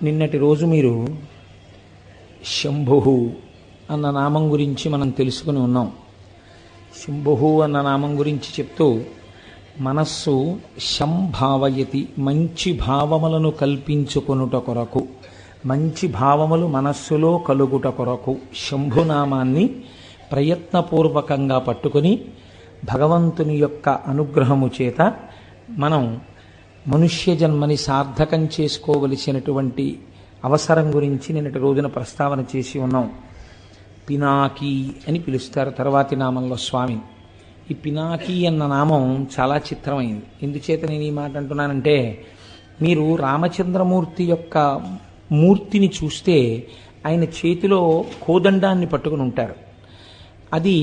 నిన్నటి రోజు మీరు శంభు అన్న నామం గురించి మనం తెలుసుకుని ఉన్నాం. శంభు అన్న నామం గురించి చెప్తూ మనస్సు శంభావయతి, మంచి భావములను కల్పించుకొనుట కొరకు, మంచి భావములు మనస్సులో కలుగుట కొరకు శంభునామాన్ని ప్రయత్నపూర్వకంగా పట్టుకొని భగవంతుని యొక్క అనుగ్రహము చేత మనం మనుష్య జన్మని సార్థకం చేసుకోవలసినటువంటి అవసరం గురించి నిన్నటి రోజున ప్రస్తావన చేసి ఉన్నాం. పినాకి అని పిలుస్తారు తర్వాతి నామంలో స్వామిని. ఈ పినాకి అన్న నామం చాలా చిత్రమైంది. ఎందుచేత నేను ఈ మాట అంటున్నానంటే, మీరు రామచంద్రమూర్తి యొక్క మూర్తిని చూస్తే ఆయన చేతిలో కోదండాన్ని పట్టుకుని ఉంటారు. అది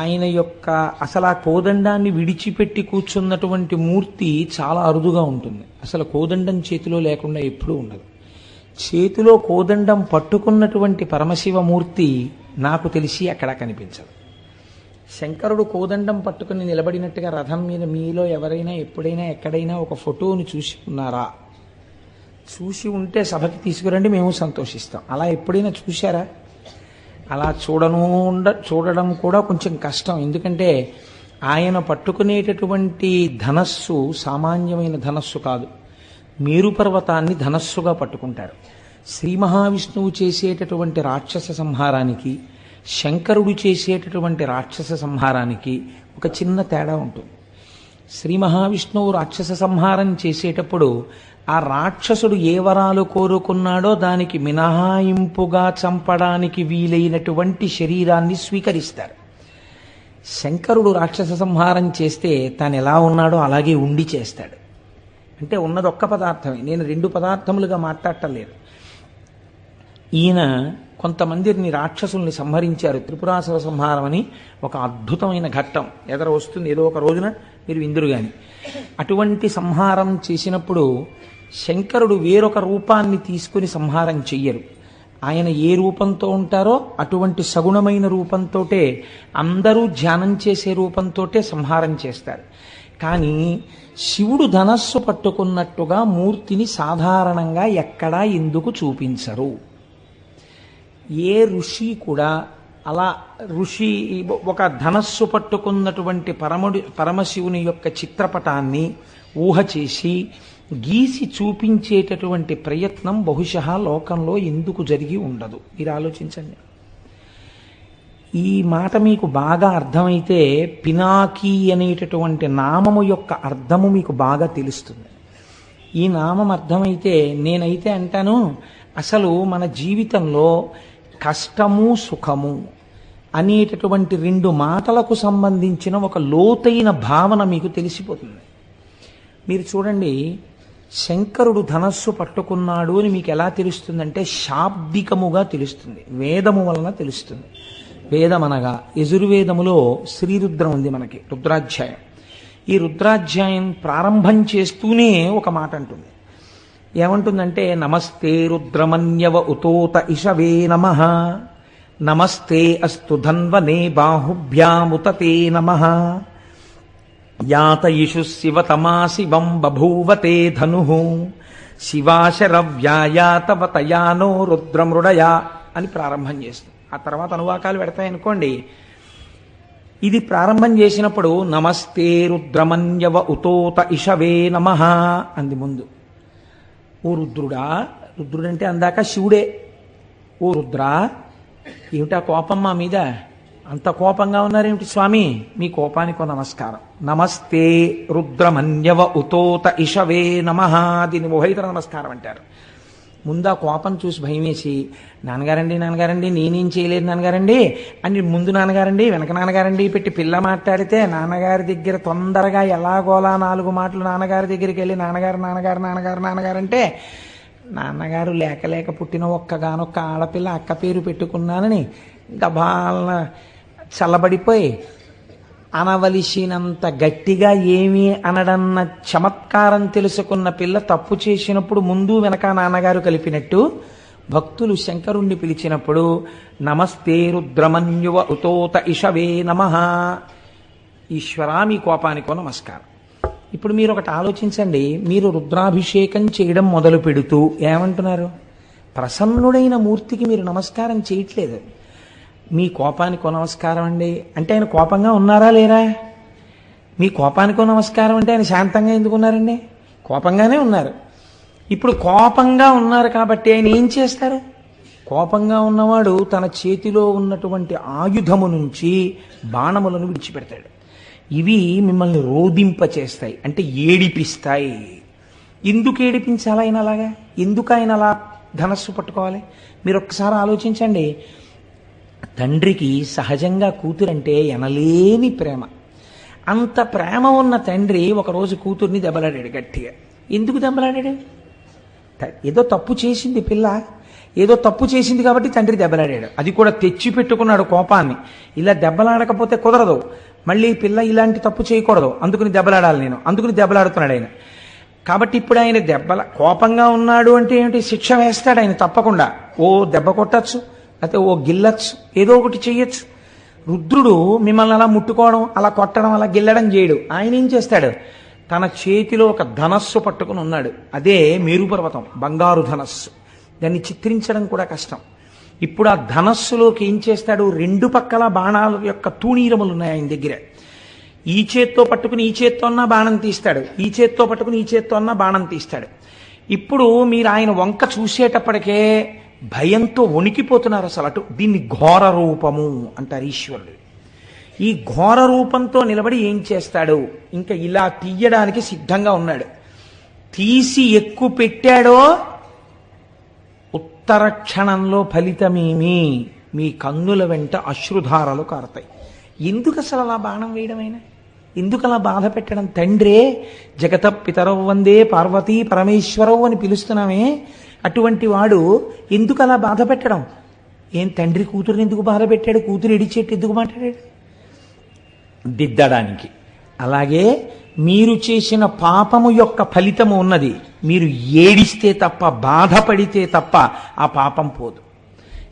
ఆయన యొక్క అసలు ఆ కోదండాన్ని విడిచిపెట్టి కూర్చున్నటువంటి మూర్తి చాలా అరుదుగా ఉంటుంది. అసలు కోదండం చేతిలో లేకుండా ఎప్పుడూ ఉండదు. చేతిలో కోదండం పట్టుకున్నటువంటి పరమశివమూర్తి నాకు తెలిసి అక్కడ కనిపించదు. శంకరుడు కోదండం పట్టుకుని నిలబడినట్టుగా రథం మీద మీలో ఎవరైనా ఎప్పుడైనా ఎక్కడైనా ఒక ఫోటోని చూసి ఉన్నారా? చూసి ఉంటే సభకి తీసుకురండి, మేము సంతోషిస్తాం. అలా ఎప్పుడైనా చూశారా? అలా చూడడం కూడా కొంచెం కష్టం. ఎందుకంటే ఆయన పట్టుకునేటటువంటి ధనస్సు సామాన్యమైన ధనస్సు కాదు. మేరు పర్వతాన్ని ధనస్సుగా పట్టుకుంటారు. శ్రీ మహావిష్ణువు చేసేటటువంటి రాక్షస సంహారానికి, శంకరుడు చేసేటటువంటి రాక్షస సంహారానికి ఒక చిన్న తేడా ఉంటుంది. శ్రీ మహావిష్ణువు రాక్షస సంహారం చేసేటప్పుడు ఆ రాక్షసుడు ఏ వరాలు కోరుకున్నాడో దానికి మినహాయింపుగా చంపడానికి వీలైనటువంటి శరీరాన్ని స్వీకరిస్తారు. శంకరుడు రాక్షస సంహారం చేస్తే తాను ఎలా ఉన్నాడో అలాగే ఉండి చేస్తాడు. అంటే ఉన్నది ఒక్క పదార్థమే, నేను రెండు పదార్థములుగా మాట్లాడటం లేదు. ఈయన కొంతమందిని రాక్షసుల్ని సంహరించారు. త్రిపురాసుర సంహారం అని ఒక అద్భుతమైన ఘట్టం ఎదర వస్తుంది ఏదో ఒక రోజున, మీరు విందురు గాని. అటువంటి సంహారం చేసినప్పుడు శంకరుడు వేరొక రూపాన్ని తీసుకుని సంహారం చెయ్యరు. ఆయన ఏ రూపంతో ఉంటారో అటువంటి సగుణమైన రూపంతోటే, అందరూ ధ్యానం చేసే రూపంతోటే సంహారం చేస్తారు. కానీ శివుడు ధనస్సు పట్టుకున్నట్టుగా మూర్తిని సాధారణంగా ఎక్కడా ఎందుకు చూపించరు? ఏ ఋషి కూడా అలా ఒక ధనస్సు పట్టుకున్నటువంటి పరమశివుని యొక్క చిత్రపటాన్ని ఊహ చేసి గీసి చూపించేటటువంటి ప్రయత్నం బహుశಃ లోకంలో ఎందుకు జరిగి ఉండదు? మీరు ఆలోచించండి. ఈ మాట మీకు బాగా అర్థమైతే పినాకి అనేటటువంటి నామము యొక్క అర్థము మీకు బాగా తెలుస్తుంది. ఈ నామం అర్థమైతే నేనైతే అంటాను, అసలు మన జీవితంలో కష్టము సుఖము అనేటటువంటి రెండు మాటలకు సంబంధించిన ఒక లోతైన భావన మీకు తెలిసిపోతుంది. మీరు చూడండి, శంకరుడు ధనస్సు పట్టుకున్నాడు అని మీకు ఎలా తెలుస్తుందంటే శాబ్దికముగా తెలుస్తుంది, వేదము వలన తెలుస్తుంది. వేదమనగా యజుర్వేదములో శ్రీరుద్రం ఉంది మనకి, రుద్రాధ్యాయం. ఈ రుద్రాధ్యాయం ప్రారంభం చేస్తూనే ఒక మాట అంటుంది. ఏమంటుందంటే, నమస్తే రుద్రమన్యవ ఉతోత ఇషవే నమః, నమస్తే అస్తు ధన్వనే బాహుభ్యాముతతే నమః, యాతయిషు శివతమా శివం బభూవతే ధను, శివాశరవ్యాయాతవతయానో రుద్రమృడయా అని ప్రారంభం చేస్తుంది. ఆ తర్వాత అనువాకాలు పెడతాయనుకోండి. ఇది ప్రారంభం చేసినప్పుడు నమస్తే రుద్రమన్యవ ఉతోత ఇషవే నమః అంది ముందు. ఓ రుద్రుడా, రుద్రుడంటే అందాక శివుడే. ఓ రుద్రా, ఏమిటా కోపం మా మీద? అంత కోపంగా ఉన్నారేమిటి స్వామి? మీ కోపానికి నమస్కారం. నమస్తే రుద్రమన్యవ ఉతోత ఇషవే నమః, దీన్ని ఉభయతర నమస్కారం అంటారు. ముందు ఆ కోపం చూసి భయమేసి, నాన్నగారండి నాన్నగారండి నేనేం చేయలేదు నాన్నగారండి అని ముందు నాన్నగారండి వెనక నాన్నగారండి పెట్టి పిల్ల మాట్లాడితే నాన్నగారి దగ్గర తొందరగా ఎలాగోలా నాలుగు మాటలు నాన్నగారి దగ్గరికి వెళ్ళి నాన్నగారు నాన్నగారు నాన్నగారు నాన్నగారు అంటే, నాన్నగారు లేక లేక పుట్టిన ఒక్కగానొక్క ఆడపిల్ల అక్క పేరు పెట్టుకున్నానని గబాలన చల్లబడిపోయి అనవలసినంత గట్టిగా ఏమీ అనడన్న చమత్కారం తెలుసుకున్న పిల్ల తప్పు చేసినప్పుడు ముందు వెనక నాన్నగారు కలిపినట్టు భక్తులు శంకరుణ్ణి పిలిచినప్పుడు నమస్తే రుద్రమన్యువ ఉతోత ఇషవే నమః, ఈశ్వరా మీ కోపానికో నమస్కారం. ఇప్పుడు మీరు ఒకటి ఆలోచించండి, మీరు రుద్రాభిషేకం చేయడం మొదలు పెడుతూ ఏమంటున్నారు? ప్రసన్నుడైన మూర్తికి మీరు నమస్కారం చేయట్లేదు. మీ కోపానికో నమస్కారం అండి అంటే ఆయన కోపంగా ఉన్నారా లేరా? మీ కోపానికో నమస్కారం అంటే ఆయన శాంతంగా ఎందుకు ఉన్నారండి? కోపంగానే ఉన్నారు. ఇప్పుడు కోపంగా ఉన్నారు కాబట్టి ఆయన ఏం చేస్తారు? కోపంగా ఉన్నవాడు తన చేతిలో ఉన్నటువంటి ఆయుధము నుంచి బాణములను విడిచిపెడతాడు. ఇవి మిమ్మల్ని రోదింపచేస్తాయి, అంటే ఏడిపిస్తాయి. ఎందుకు ఏడిపించాలి ఆయన అలాగా? ఎందుకు ఆయన అలా ధనస్సు పట్టుకోవాలి? మీరు ఒక్కసారి ఆలోచించండి. తండ్రికి సహజంగా కూతురంటే ఎనలేని ప్రేమ. అంత ప్రేమ ఉన్న తండ్రి ఒకరోజు కూతుర్ని దెబ్బలాడాడు గట్టిగా. ఎందుకు దెబ్బలాడాడు? ఏదో తప్పు చేసింది పిల్ల, ఏదో తప్పు చేసింది కాబట్టి తండ్రి దెబ్బలాడాడు. అది కూడా తెచ్చి పెట్టుకున్నాడు కోపాన్ని. ఇలా దెబ్బలాడకపోతే కుదరదు, మళ్ళీ పిల్ల ఇలాంటి తప్పు చేయకూడదు, అందుకుని దెబ్బలాడాలి నేను, అందుకుని దెబ్బలాడుతున్నాడు ఆయన. కాబట్టి ఇప్పుడు ఆయన కోపంగా ఉన్నాడు అంటే ఏమిటి? శిక్ష వేస్తాడు ఆయన తప్పకుండా. ఓ దెబ్బ కొట్టచ్చు, లేకపోతే ఓ గిల్లచ్చు, ఏదో ఒకటి చెయ్యొచ్చు. రుద్రుడు మిమ్మల్ని అలా ముట్టుకోవడం, అలా కొట్టడం, అలా గిల్లడం చేయడు. ఆయన ఏం చేస్తాడు? తన చేతిలో ఒక ధనస్సు పట్టుకుని ఉన్నాడు. అదే మేరుపర్వతం, బంగారు ధనస్సు. దాన్ని చిత్రించడం కూడా కష్టం. ఇప్పుడు ఆ ధనస్సులోకి ఏం చేస్తాడు? రెండు పక్కల బాణాల యొక్క తూణీరములు ఉన్నాయి ఆయన దగ్గర. ఈ చేత్తో పట్టుకుని ఈ చేత్తో అన్నా బాణం తీస్తాడు, ఈ చేత్తో పట్టుకుని ఈ చేత్తో అన్నా బాణం తీస్తాడు. ఇప్పుడు మీరు ఆయన వంక చూసేటప్పటికే భయంతో వణికిపోతున్నారు అసలు. అటు దీన్ని ఘోర రూపము అంటారు ఈశ్వరుడు. ఈ ఘోర రూపంతో నిలబడి ఏం చేస్తాడు? ఇంకా ఇలా తీయడానికి సిద్ధంగా ఉన్నాడు. తీసి ఎక్కువ పెట్టాడో ఉత్తర క్షణంలో ఫలితమేమి? మీ కన్నుల వెంట అశ్రుధారలు కారుతాయి. ఎందుకు అసలు అలా బాణం వేయడమైనా? ఎందుకు అలా బాధ పెట్టడం? తండ్రే జగత పితరవు వందే పార్వతీ పరమేశ్వరవు అని పిలుస్తున్నామే, అటువంటి వాడు ఎందుకు అలా బాధ పెట్టడం? ఏం తండ్రి కూతురుని ఎందుకు బాధ పెట్టాడు? కూతురు ఎడిచేట్టు ఎందుకు మాట్లాడాడు? దిద్దడానికి. అలాగే మీరు చేసిన పాపము యొక్క ఫలితము ఉన్నది. మీరు ఏడిస్తే తప్ప, బాధపడితే తప్ప ఆ పాపం పోదు.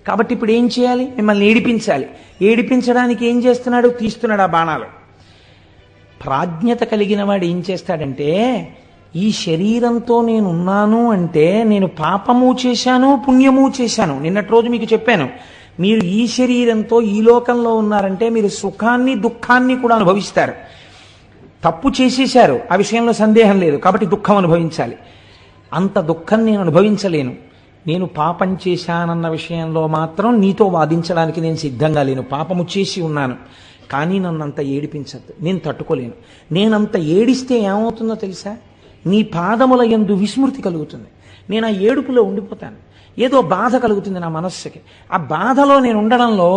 కాబట్టి ఇప్పుడు ఏం చేయాలి? మిమ్మల్ని ఏడిపించాలి. ఏడిపించడానికి ఏం చేస్తున్నాడు? తీస్తున్నాడు ఆ బాణాలు. ప్రాజ్ఞత కలిగిన వాడు ఏం చేస్తాడంటే, ఈ శరీరంతో నేనున్నాను అంటే నేను పాపము చేశాను, పుణ్యము చేశాను. నిన్నటి రోజు మీకు చెప్పాను, మీరు ఈ శరీరంతో ఈ లోకంలో ఉన్నారంటే మీరు సుఖాన్ని దుఃఖాన్ని కూడా అనుభవిస్తారు. తప్పు చేసేశారు, ఆ విషయంలో సందేహం లేదు, కాబట్టి దుఃఖం అనుభవించాలి. అంత దుఃఖం నేను అనుభవించలేను. నేను పాపం చేశానన్న విషయంలో మాత్రం నీతో వాదించడానికి నేను సిద్ధంగా లేను. పాపము చేసి ఉన్నాను, కానీ నన్ను అంత ఏడిపించద్దు, నేను తట్టుకోలేను. నేనంత ఏడిస్తే ఏమవుతుందో తెలుసా? నీ పాదముల యందు విస్మృతి కలుగుతుంది. నేను ఆ ఏడుపులో ఉండిపోతాను. ఏదో బాధ కలుగుతుంది నా మనస్సుకి. ఆ బాధలో నేను ఉండడంలో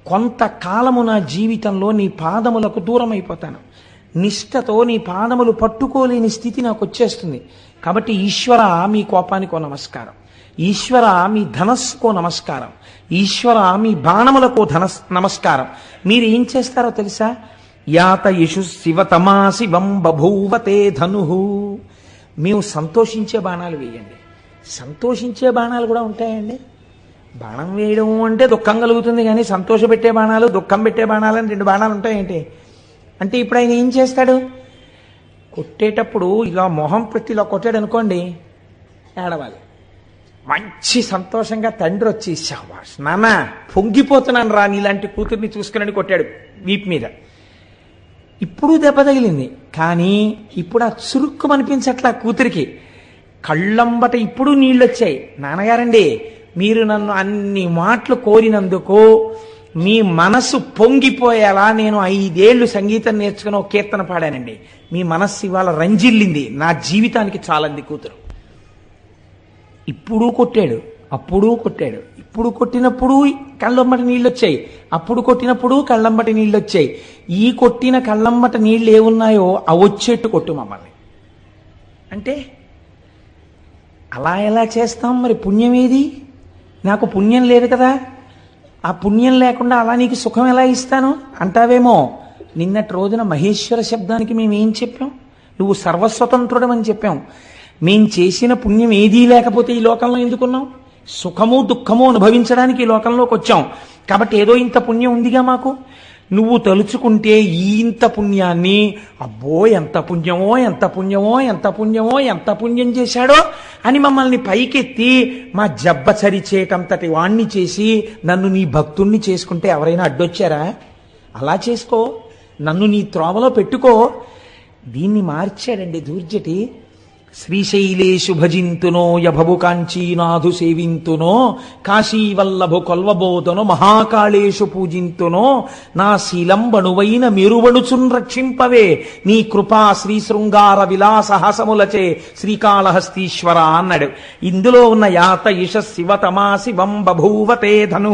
కొంతకాలము నా జీవితంలో నీ పాదములకు దూరం అయిపోతాను. నిష్ఠతో నీ పాదములు పట్టుకోలేని స్థితి నాకు వచ్చేస్తుంది. కాబట్టి ఈశ్వర, మీ కోపానికో నమస్కారం. ఈశ్వర, మీ ధనస్సుకో నమస్కారం. ఈశ్వర, మీ బాణములకో నమస్కారం. మీరు ఏం చేస్తారో తెలుసా? యాత యశు శివతమా శివం బభూవతే ధను. మేము సంతోషించే బాణాలు వేయండి. సంతోషించే బాణాలు కూడా ఉంటాయండి. బాణం వేయడం అంటే దుఃఖం కలుగుతుంది, కానీ సంతోషపెట్టే బాణాలు, దుఃఖం పెట్టే బాణాలు అని రెండు బాణాలు ఉంటాయేంటి? అంటే ఇప్పుడు ఆయన ఏం చేస్తాడు? కొట్టేటప్పుడు ఇలా మొహం పెట్టి ఇలా కొట్టాడు అనుకోండి, ఏడవాలి. మంచి సంతోషంగా తండ్రి వచ్చి, శాబాష్ నాన్న, పొంగిపోతున్నాను రా నీలాంటి కూతుర్ని చూసుకుని కొట్టాడు వీపు మీద. ఇప్పుడు దెబ్బ తగిలింది, కానీ ఇప్పుడు ఆ చురుక్కు అనిపించట్లా కూతురికి. కళ్ళంబట ఇప్పుడు నీళ్ళు వచ్చాయి. నాన్నగారండి, మీరు నన్ను అన్ని మాటలు కోరినందుకు మీ మనసు పొంగిపోయేలా నేను 5 ఏళ్ళు సంగీతం నేర్చుకుని ఒక కీర్తన పాడానండి. మీ మనస్సు ఇవాళ రంజిల్లింది. నా జీవితానికి చాలంది కూతురు. ఇప్పుడు కొట్టాడు, అప్పుడు కొట్టాడు. ఇప్పుడు కొట్టినప్పుడు కళ్ళంబటి నీళ్ళు వచ్చాయి, అప్పుడు కొట్టినప్పుడు కళ్ళంబటి నీళ్ళు వచ్చాయి. ఈ కొట్టిన కళ్ళంబట నీళ్ళు ఏమున్నాయో అవి వచ్చేట్టు కొట్టు మమ్మల్ని అంటే అలా ఎలా చేస్తాం? మరి పుణ్యం ఏది? నాకు పుణ్యం లేదు కదా, ఆ పుణ్యం లేకుండా అలా నీకు సుఖం ఎలా ఇస్తాను అంటావేమో. నిన్నటి రోజున మహేశ్వర శబ్దానికి మేమేం చెప్పాం? నువ్వు సర్వస్వతంత్రుడు అని చెప్పాం. మేం చేసిన పుణ్యం ఏదీ లేకపోతే ఈ లోకంలో ఎందుకున్నాం? సుఖము దుఃఖము అనుభవించడానికి ఈ లోకంలోకి వచ్చాం. కాబట్టి ఏదో ఇంత పుణ్యం ఉందిగా మాకు. నువ్వు తలుచుకుంటే ఇంత పుణ్యాన్ని, అబ్బో ఎంత పుణ్యమో ఎంత పుణ్యమో ఎంత పుణ్యమో ఎంత పుణ్యం చేశాడో అని మమ్మల్ని పైకెత్తి మా జబ్బ చరిచేటంతటి వాణ్ణి చేసి నన్ను నీ భక్తుణ్ణి చేసుకుంటే ఎవరైనా అడ్డొచ్చారా? అలా చేసుకో, నన్ను నీ త్రోవలో పెట్టుకో. దీన్ని మార్చాడండి దూర్జటి. శ్రీశైలేషు భజింతునో యభవు కాంచీనాథు సేవింతునో కాశీవల్లభు కొల్వబోధను మహాకాళేషు పూజింతునో నా శీలంబణువైన మెరువణుచున్ రక్షింపవే నీ కృపా శ్రీ శృంగార విలాసహాసములచే శ్రీకాళహస్తీశ్వర అన్నాడు. ఇందులో ఉన్న యాత ఇష శివతమా శివం బభూవతే ధను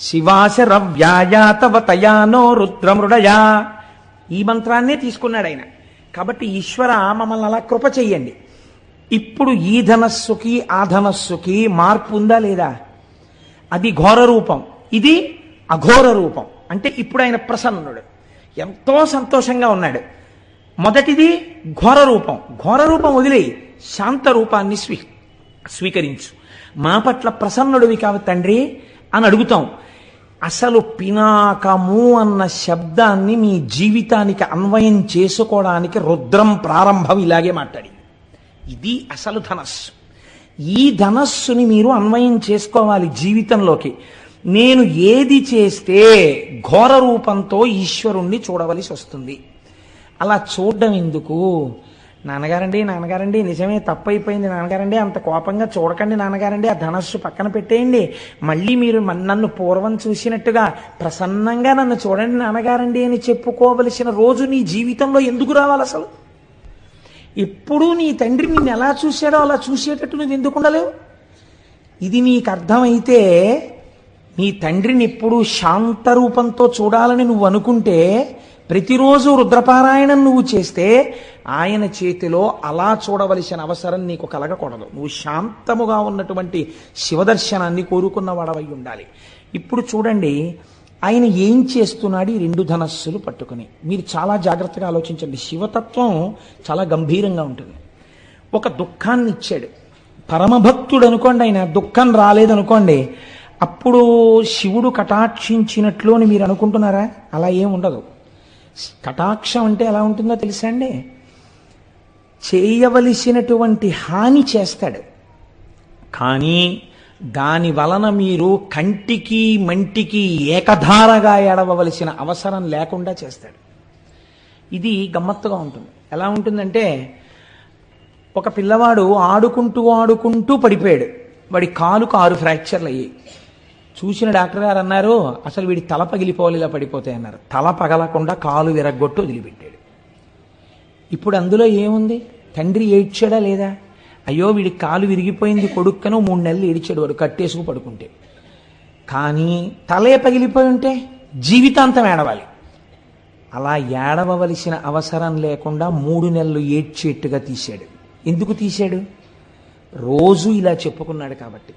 శివాశరవ్యాయాతవతయానో రుద్రమృడయా. ఈ మంత్రాన్నే తీసుకున్నాడు ఆయన. కాబట్టి ఈశ్వర మమ్మల్ని అలా కృప చెయ్యండి. ఇప్పుడు ఈ ధనస్సుకి ఆ ధనస్సుకి మార్పు ఉందా లేదా? అది ఘోర రూపం, ఇది అఘోర రూపం. అంటే ఇప్పుడు ఆయన ప్రసన్నుడు, ఎంతో సంతోషంగా ఉన్నాడు. మొదటిది ఘోర రూపం. ఘోర రూపం వదిలేయి, శాంత రూపాన్ని స్వీకరించు. మా పట్ల ప్రసన్నుడివి కావు తండ్రి అని అడుగుతాం. అసలు పినాకము అన్న శబ్దాన్ని మీ జీవితానికి అన్వయం చేసుకోవడానికి రుద్రం ప్రారంభం ఇలాగే మాట్లాడింది. ఇది అసలు ధనస్సు. ఈ ధనస్సుని మీరు అన్వయం చేసుకోవాలి జీవితంలోకి. నేను ఏది చేస్తే ఘోర రూపంతో ఈశ్వరుణ్ణి చూడవలసి వస్తుంది. అలా చూడడం ఎందుకు? నాన్నగారండి నిజమే తప్పైపోయింది నాన్నగారండి, అంత కోపంగా చూడకండి నాన్నగారండి, ఆ ధనస్సు పక్కన పెట్టేయండి, మళ్ళీ మీరు నన్ను పూర్వం చూసినట్టుగా ప్రసన్నంగా నన్ను చూడండి నాన్నగారండి అని చెప్పుకోవలసిన రోజు నీ జీవితంలో ఎందుకు రావాలి? అసలు ఎప్పుడూ నీ తండ్రి నిన్ను ఎలా చూశాడో అలా చూసేటట్టు నువ్వు ఎందుకు ఉండలేవు? ఇది నీకు అర్థమైతే నీ తండ్రిని ఎప్పుడూ శాంత రూపంతో చూడాలని నువ్వు అనుకుంటే ప్రతిరోజు రుద్రపారాయణం నువ్వు చేస్తే ఆయన చేతిలో అలా చూడవలసిన అవసరం నీకు కలగకూడదు. నువ్వు శాంతముగా ఉన్నటువంటి శివదర్శనాన్ని కోరుకున్న వాడవై ఉండాలి. ఇప్పుడు చూడండి ఆయన ఏం చేస్తున్నాడు ఈ రెండు ధనస్సులు పట్టుకుని. మీరు చాలా జాగ్రత్తగా ఆలోచించండి. శివతత్వం చాలా గంభీరంగా ఉంటుంది. ఒక దుఃఖాన్ని ఇచ్చాడు. పరమభక్తుడు అనుకోండి, ఆయన దుఃఖం రాలేదనుకోండి, అప్పుడు శివుడు కటాక్షించినట్లు అని మీరు అనుకుంటున్నారా? అలా ఏం ఉండదు. కటాక్షం అంటే ఎలా ఉంటుందో తెలుసా అండి? చేయవలసినటువంటి హాని చేస్తాడు, కానీ దాని వలన మీరు కంటికి మంటికి ఏకధారగా ఏడవలసిన అవసరం లేకుండా చేస్తాడు. ఇది గమ్మత్తుగా ఉంటుంది. ఎలా ఉంటుందంటే, ఒక పిల్లవాడు ఆడుకుంటూ పడిపోయాడు. వాడి కాలుకు 6 ఫ్రాక్చర్లు అయ్యాయి. చూసిన డాక్టర్ గారు అన్నారు, అసలు వీడి తల పగిలిపోవాలి ఇలా పడిపోతాయి అన్నారు. తల పగలకుండా కాలు విరగ్గొట్టు వదిలిపెట్టాడు. ఇప్పుడు అందులో ఏముంది? తండ్రి ఏడ్చాడా లేదా? అయ్యో వీడి కాలు విరిగిపోయింది కొడుక్కను 3 నెలలు ఏడిచాడు వాడు కట్టేసుకు పడుకుంటే. కానీ తలే పగిలిపోయి ఉంటే జీవితాంతం ఏడవాలి. అలా ఏడవలసిన అవసరం లేకుండా 3 నెలలు ఏడ్చేట్టుగా తీశాడు. ఎందుకు తీశాడు? రోజు ఇలా చెప్పుకున్నాడు కాబట్టి.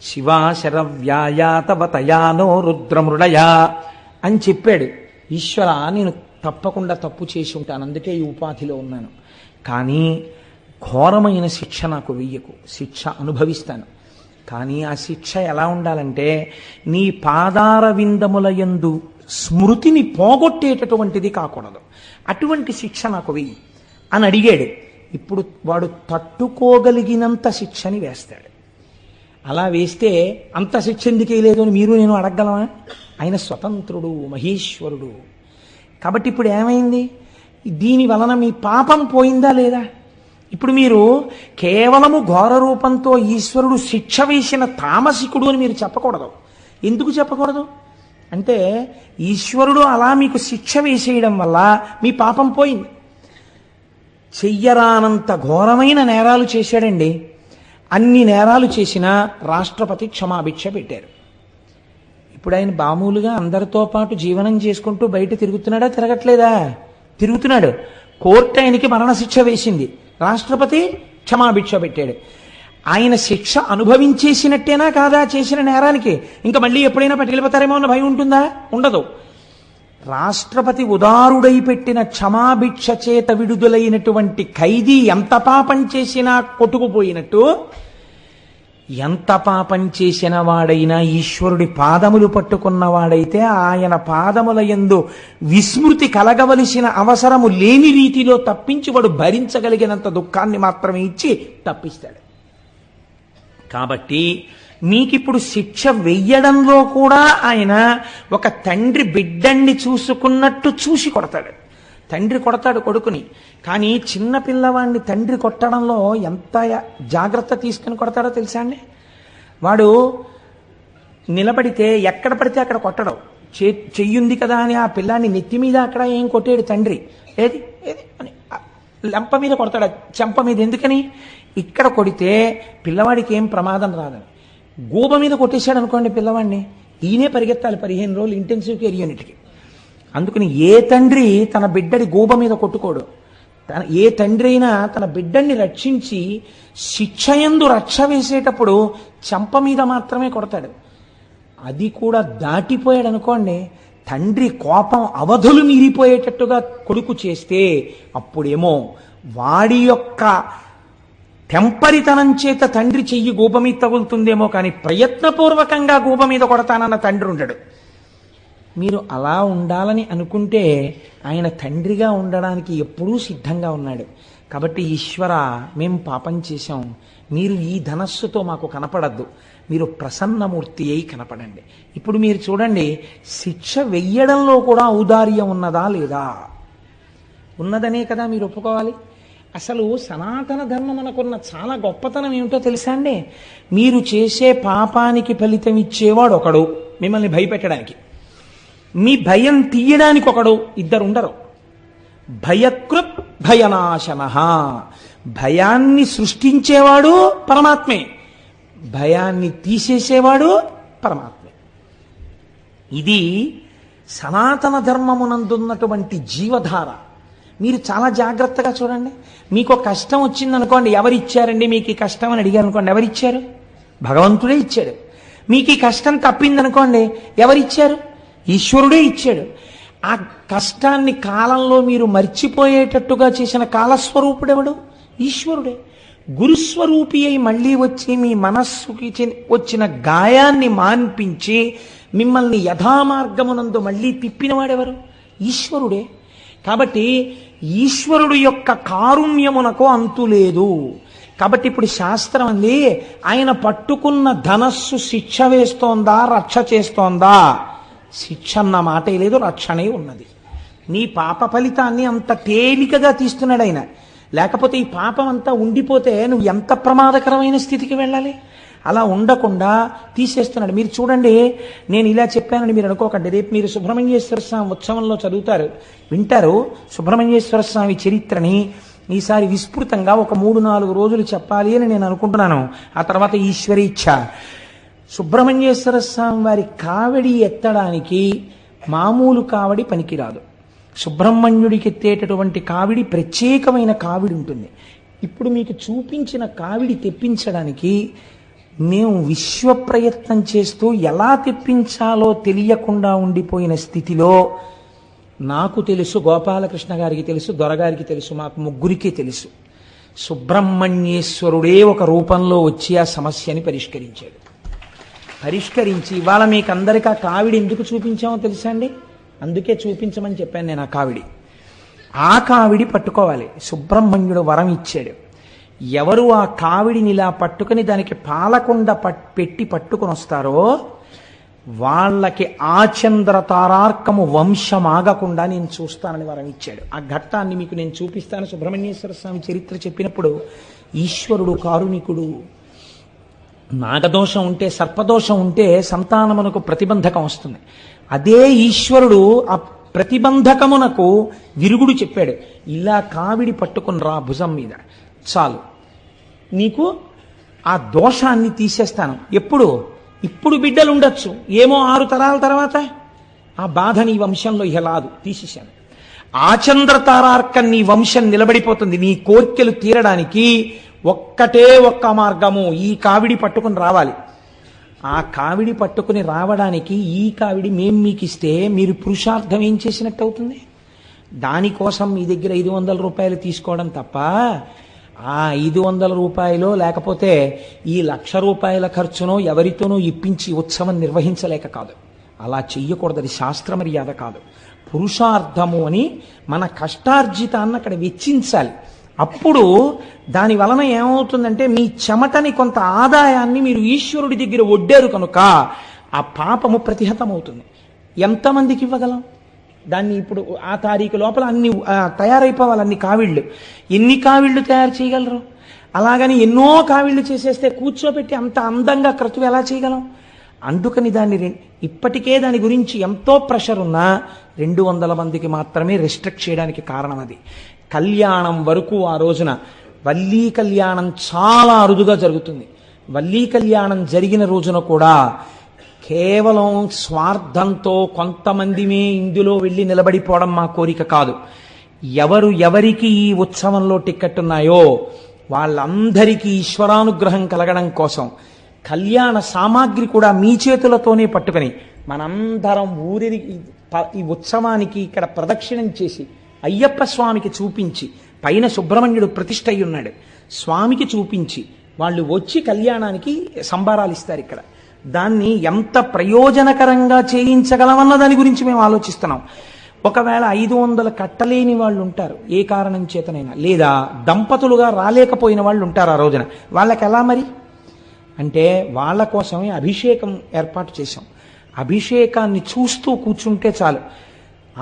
శివాశరవ్యాయాతవతయానో రుద్రమృడయా అని చెప్పాడు. ఈశ్వర నేను తప్పకుండా తప్పు చేసి ఉంటాను, అందుకే ఈ ఉపాధిలో ఉన్నాను, కానీ ఘోరమైన శిక్ష నాకు వెయ్యకు, శిక్ష అనుభవిస్తాను. కానీ ఆ శిక్ష ఎలా ఉండాలంటే నీ పాదార విందముల యందు స్మృతిని పోగొట్టేటటువంటిది కాకూడదు. అటువంటి శిక్ష నాకు వెయ్యి అని అడిగాడు. ఇప్పుడు వాడు తట్టుకోగలిగినంత శిక్షని వేస్తాడు. అలా వేస్తే అంత శిక్ష ఎందుకు వేయలేదు అని మీరు నేను అడగలమా? ఆయన స్వతంత్రుడు, మహేశ్వరుడు. కాబట్టి ఇప్పుడు ఏమైంది? దీని వలన మీ పాపం పోయిందా లేదా? ఇప్పుడు మీరు కేవలము ఘోర రూపంతో ఈశ్వరుడు శిక్ష వేసిన తామసికుడు అని మీరు చెప్పకూడదు. ఎందుకు చెప్పకూడదు అంటే, ఈశ్వరుడు అలా మీకు శిక్ష వేసేయడం వల్ల మీ పాపం పోయింది. చెయ్యరానంత ఘోరమైన నేరాలు చేశాడండి. అన్ని నేరాలు చేసినా రాష్ట్రపతి క్షమాభిక్ష పెట్టారు. ఇప్పుడు ఆయన మామూలుగా అందరితో పాటు జీవనం చేసుకుంటూ బయట తిరుగుతున్నాడా? తిరగట్లేదా? తిరుగుతున్నాడు. కోర్టు ఆయనకి మరణశిక్ష వేసింది, రాష్ట్రపతి క్షమాభిక్ష పెట్టాడు. ఆయన శిక్ష అనుభవించేసినట్టేనా కాదా చేసిన నేరానికి? ఇంకా మళ్ళీ ఎప్పుడైనా పట్టుకెళ్ళిపోతారేమో అన్న భయం ఉంటుందా? ఉండదు. రాష్ట్రపతి ఉదారుడై పెట్టిన క్షమాభిక్ష చేత విడుదలైనటువంటి ఖైదీ ఎంత పాపం చేసినా కొట్టుకుపోయినట్టు ఎంత పాపం చేసిన వాడైనా ఈశ్వరుడి పాదములు పట్టుకున్నవాడైతే ఆయన పాదముల యందు విస్మృతి కలగవలసిన అవసరము లేని రీతిలో తప్పించి వాడు భరించగలిగినంత దుఃఖాన్ని మాత్రమే ఇచ్చి తప్పిస్తాడు. కాబట్టి మీకిప్పుడు శిక్ష వెయ్యడంలో కూడా ఆయన ఒక తండ్రి బిడ్డణ్ణి చూసుకున్నట్టు చూసి కొడతాడు. తండ్రి కొడతాడు కొడుకుని, కానీ చిన్న పిల్లవాడిని తండ్రి కొట్టడంలో ఎంత జాగ్రత్త తీసుకుని కొడతాడో తెలుసా అండి? వాడు నిలబడితే ఎక్కడ పడితే అక్కడ కొట్టడం, చెయ్యుంది కదా అని ఆ పిల్లాన్ని నెత్తి మీద అక్కడ ఏం కొట్టాడు తండ్రి, ఏది ఏది అని లంప మీద కొడతాడు, చెంప మీద. ఎందుకని? ఇక్కడ కొడితే పిల్లవాడికి ఏం ప్రమాదం రాదని. గూబ మీద కొట్టేశాడు అనుకోండి పిల్లవాడిని, ఈయనే పరిగెత్తాలి 15 రోజులు ఇంటెన్సివ్ కేర్ యూనిట్కి. అందుకని ఏ తండ్రి తన బిడ్డడి గూబ మీద కొట్టుకోడు. ఏ తండ్రి అయినా తన బిడ్డని రక్షించి శిక్షయందు రక్ష వేసేటప్పుడు చెంప మీద మాత్రమే కొడతాడు. అది కూడా దాటిపోయాడు అనుకోండి, తండ్రి కోపం అవధులు మీరిపోయేటట్టుగా కొడుకు చేస్తే అప్పుడేమో వాడి యొక్క తెంపరితనం చేత తండ్రి చెయ్యి గూబ మీద తగులుతుందేమో, కానీ ప్రయత్నపూర్వకంగా గూబ మీద కొడతానన్న తండ్రి ఉండడు. మీరు అలా ఉండాలని అనుకుంటే ఆయన తండ్రిగా ఉండడానికి ఎప్పుడూ సిద్ధంగా ఉన్నాడు. కాబట్టి ఈశ్వర, మేం పాపం చేశాం, మీరు ఈ ధనస్సుతో మాకు కనపడద్దు, మీరు ప్రసన్నమూర్తి అయి కనపడండి. ఇప్పుడు మీరు చూడండి, శిక్ష వెయ్యడంలో కూడా ఔదార్యం ఉన్నదా లేదా? ఉన్నదనే కదా మీరు ఒప్పుకోవాలి. అసలు సనాతన ధర్మం మనకున్న చాలా గొప్పతనం ఏమిటో తెలుసా అండి? మీరు చేసే పాపానికి ఫలితం ఇచ్చేవాడు ఒకడు మిమ్మల్ని భయపెట్టడానికి, మీ భయం తీయడానికి ఒకడు, ఇద్దరు ఉండరు. భయకృత్ భయనాశన, భయాన్ని సృష్టించేవాడు పరమాత్మే, భయాన్ని తీసేసేవాడు పరమాత్మే. ఇది సనాతన ధర్మమునందున్నటువంటి జీవధార. మీరు చాలా జాగ్రత్తగా చూడండి. మీకు కష్టం వచ్చిందనుకోండి, ఎవరిచ్చారండి మీకు ఈ కష్టం అని అడిగారు అనుకోండి, ఎవరిచ్చారు? భగవంతుడే ఇచ్చాడు. మీకు ఈ కష్టం తప్పిందనుకోండి, ఎవరిచ్చారు? ఈశ్వరుడే ఇచ్చాడు. ఆ కష్టాన్ని కాలంలో మీరు మర్చిపోయేటట్టుగా చేసిన కాలస్వరూపుడెవడు? ఈశ్వరుడే. గురుస్వరూపి అయి మళ్ళీ వచ్చి మీ మనస్సుకి వచ్చిన గాయాన్ని మాన్పించి మిమ్మల్ని యథామార్గమునందు మళ్ళీ తిప్పినవాడెవరు? ఈశ్వరుడే. కాబట్టి ఈశ్వరుడు యొక్క కారుణ్యమునకు అంతు లేదు. కాబట్టి ఇప్పుడు శాస్త్రం అంది, ఆయన పట్టుకున్న ధనస్సు శిక్ష వేస్తోందా రక్ష చేస్తోందా? శిక్ష అన్న మాటే లేదు, రక్షణే ఉన్నది. నీ పాప ఫలితాన్ని అంత తేలికగా తీస్తున్నాడు ఆయన. లేకపోతే ఈ పాపం అంతా ఉండిపోతే నువ్వు ఎంత ప్రమాదకరమైన స్థితికి వెళ్ళాలి. అలా ఉండకుండా తీసేస్తున్నాడు. మీరు చూడండి, నేను ఇలా చెప్పానని మీరు అనుకోకండి. రేపు మీరు సుబ్రహ్మణ్యేశ్వర స్వామి ఉత్సవంలో చదువుతారు, వింటారు సుబ్రహ్మణ్యేశ్వర స్వామి చరిత్రని. ఈసారి విస్తృతంగా ఒక 3-4 రోజులు చెప్పాలి అని నేను అనుకుంటున్నాను. ఆ తర్వాత ఈశ్వరీచ్ఛ. సుబ్రహ్మణ్యేశ్వర స్వామి వారి కావిడి ఎత్తడానికి మామూలు కావిడి పనికిరాదు. సుబ్రహ్మణ్యుడికి ఎత్తేటటువంటి కావిడి ప్రత్యేకమైన కావిడి ఉంటుంది. ఇప్పుడు మీకు చూపించిన కావిడి తెప్పించడానికి మేము విశ్వ ప్రయత్నం చేస్తూ ఎలా తెప్పించాలో తెలియకుండా ఉండిపోయిన స్థితిలో నాకు తెలుసు, గోపాలకృష్ణ గారికి తెలుసు, దొరగారికి తెలుసు, మాకు ముగ్గురికే తెలుసు. సుబ్రహ్మణ్యేశ్వరుడే ఒక రూపంలో వచ్చి ఆ సమస్యని పరిష్కరించాడు. పరిష్కరించి ఇవాళ మీకు అందరికీ ఆ కావిడి ఎందుకు చూపించామో తెలుసా అండి? అందుకే చూపించమని చెప్పాను నేను. ఆ కావిడి, ఆ కావిడి పట్టుకోవాలి. సుబ్రహ్మణ్యుడు వరం ఇచ్చాడు. ఎవరు ఆ కావిడిని ఇలా పట్టుకుని దానికి పాలకుండ పెట్టి పట్టుకుని వస్తారో వాళ్ళకి ఆచంద్ర తారార్కము వంశమాగకుండా నేను చూస్తానని వరం ఇచ్చాడు. ఆ ఘట్టాన్ని మీకు నేను చూపిస్తాను. సుబ్రహ్మణ్యేశ్వర స్వామి చరిత్ర చెప్పినప్పుడు ఈశ్వరుడు కారుణికుడు. నాగదోషం ఉంటే, సర్పదోషం ఉంటే సంతానమునకు ప్రతిబంధకం వస్తుంది. అదే ఈశ్వరుడు ఆ ప్రతిబంధకమునకు విరుగుడు చెప్పాడు. ఇలా కావిడి పట్టుకుని రా భుజం మీద, చాలు నీకు ఆ దోషాన్ని తీసేస్తాను. ఎప్పుడు? ఇప్పుడు బిడ్డలు ఉండొచ్చు, ఏమో 6 తరాల తర్వాత ఆ బాధ నీ వంశంలో ఇహలాదు, తీసేశాను. ఆచంద్ర తారార్కం నీ వంశం నిలబడిపోతుంది. నీ కోర్కెలు తీరడానికి ఒక్కటే ఒక్క మార్గము, ఈ కావిడి పట్టుకుని రావాలి. ఆ కావిడి పట్టుకుని రావడానికి ఈ కావిడి మేం మీకు ఇస్తే మీరు పురుషార్థం ఏం చేసినట్టు అవుతుంది? దానికోసం మీ దగ్గర 500 రూపాయలు తీసుకోవడం తప్ప ఆ 500 లేకపోతే ఈ 1,00,000 ఖర్చునో ఎవరితోనో ఇప్పించి ఉత్సవం నిర్వహించలేక కాదు. అలా చెయ్యకూడదు. అది శాస్త్ర మర్యాద కాదు. పురుషార్థము అని మన కష్టార్జితాన్ని అక్కడ వెచ్చించాలి. అప్పుడు దాని వలన ఏమవుతుందంటే మీ చెమటని కొంత ఆదాయాన్ని మీరు ఈశ్వరుడి దగ్గర ఒడ్డారు కనుక ఆ పాపము ప్రతిహతమవుతుంది. ఎంతమందికి ఇవ్వగలం దాన్ని? ఇప్పుడు ఆ తారీఖు లోపల అన్ని తయారైపోవాలి. అన్ని కావిళ్ళు. ఎన్ని కావిళ్ళు తయారు చేయగలరు? అలాగని ఎన్నో కావిళ్ళు చేసేస్తే కూర్చోబెట్టి అంత అందంగా క్రతువు ఎలా చేయగలం? అందుకని దాన్ని ఇప్పటికే దాని గురించి ఎంతో ప్రెషర్ ఉన్నా 200 మందికి మాత్రమే రెస్ట్రిక్ట్ చేయడానికి కారణం అది. కళ్యాణం వరకు ఆ రోజున వల్లీ కళ్యాణం చాలా అరుదుగా జరుగుతుంది. వల్లీ కళ్యాణం జరిగిన రోజున కూడా కేవలం స్వార్థంతో కొంతమందిమే ఇందులో వెళ్ళి నిలబడిపోవడం మా కోరిక కాదు. ఎవరికి ఈ ఉత్సవంలో టిక్కెట్ ఉన్నాయో వాళ్ళందరికీ ఈశ్వరానుగ్రహం కలగడం కోసం కళ్యాణ సామాగ్రి కూడా మీ చేతులతోనే పట్టుకొని మనందరం ఊరి ఈ ఉత్సవానికి ఇక్కడ ప్రదక్షిణం చేసి అయ్యప్ప స్వామికి చూపించి, పైన సుబ్రహ్మణ్యుడు ప్రతిష్ఠ అయి ఉన్నాడు, స్వామికి చూపించి వాళ్ళు వచ్చి కళ్యాణానికి సంబారాలు ఇస్తారు. ఇక్కడ దాన్ని ఎంత ప్రయోజనకరంగా చేయించగలమన్న దాని గురించి మేము ఆలోచిస్తున్నాం. ఒకవేళ 500 కట్టలేని వాళ్ళు ఉంటారు ఏ కారణం చేతనైనా, లేదా దంపతులుగా రాలేకపోయిన వాళ్ళు ఉంటారు ఆ రోజున. వాళ్ళకి ఎలా మరి అంటే వాళ్ళ కోసమే అభిషేకం ఏర్పాటు చేశాం. అభిషేకాన్ని చూస్తూ కూర్చుంటే చాలు.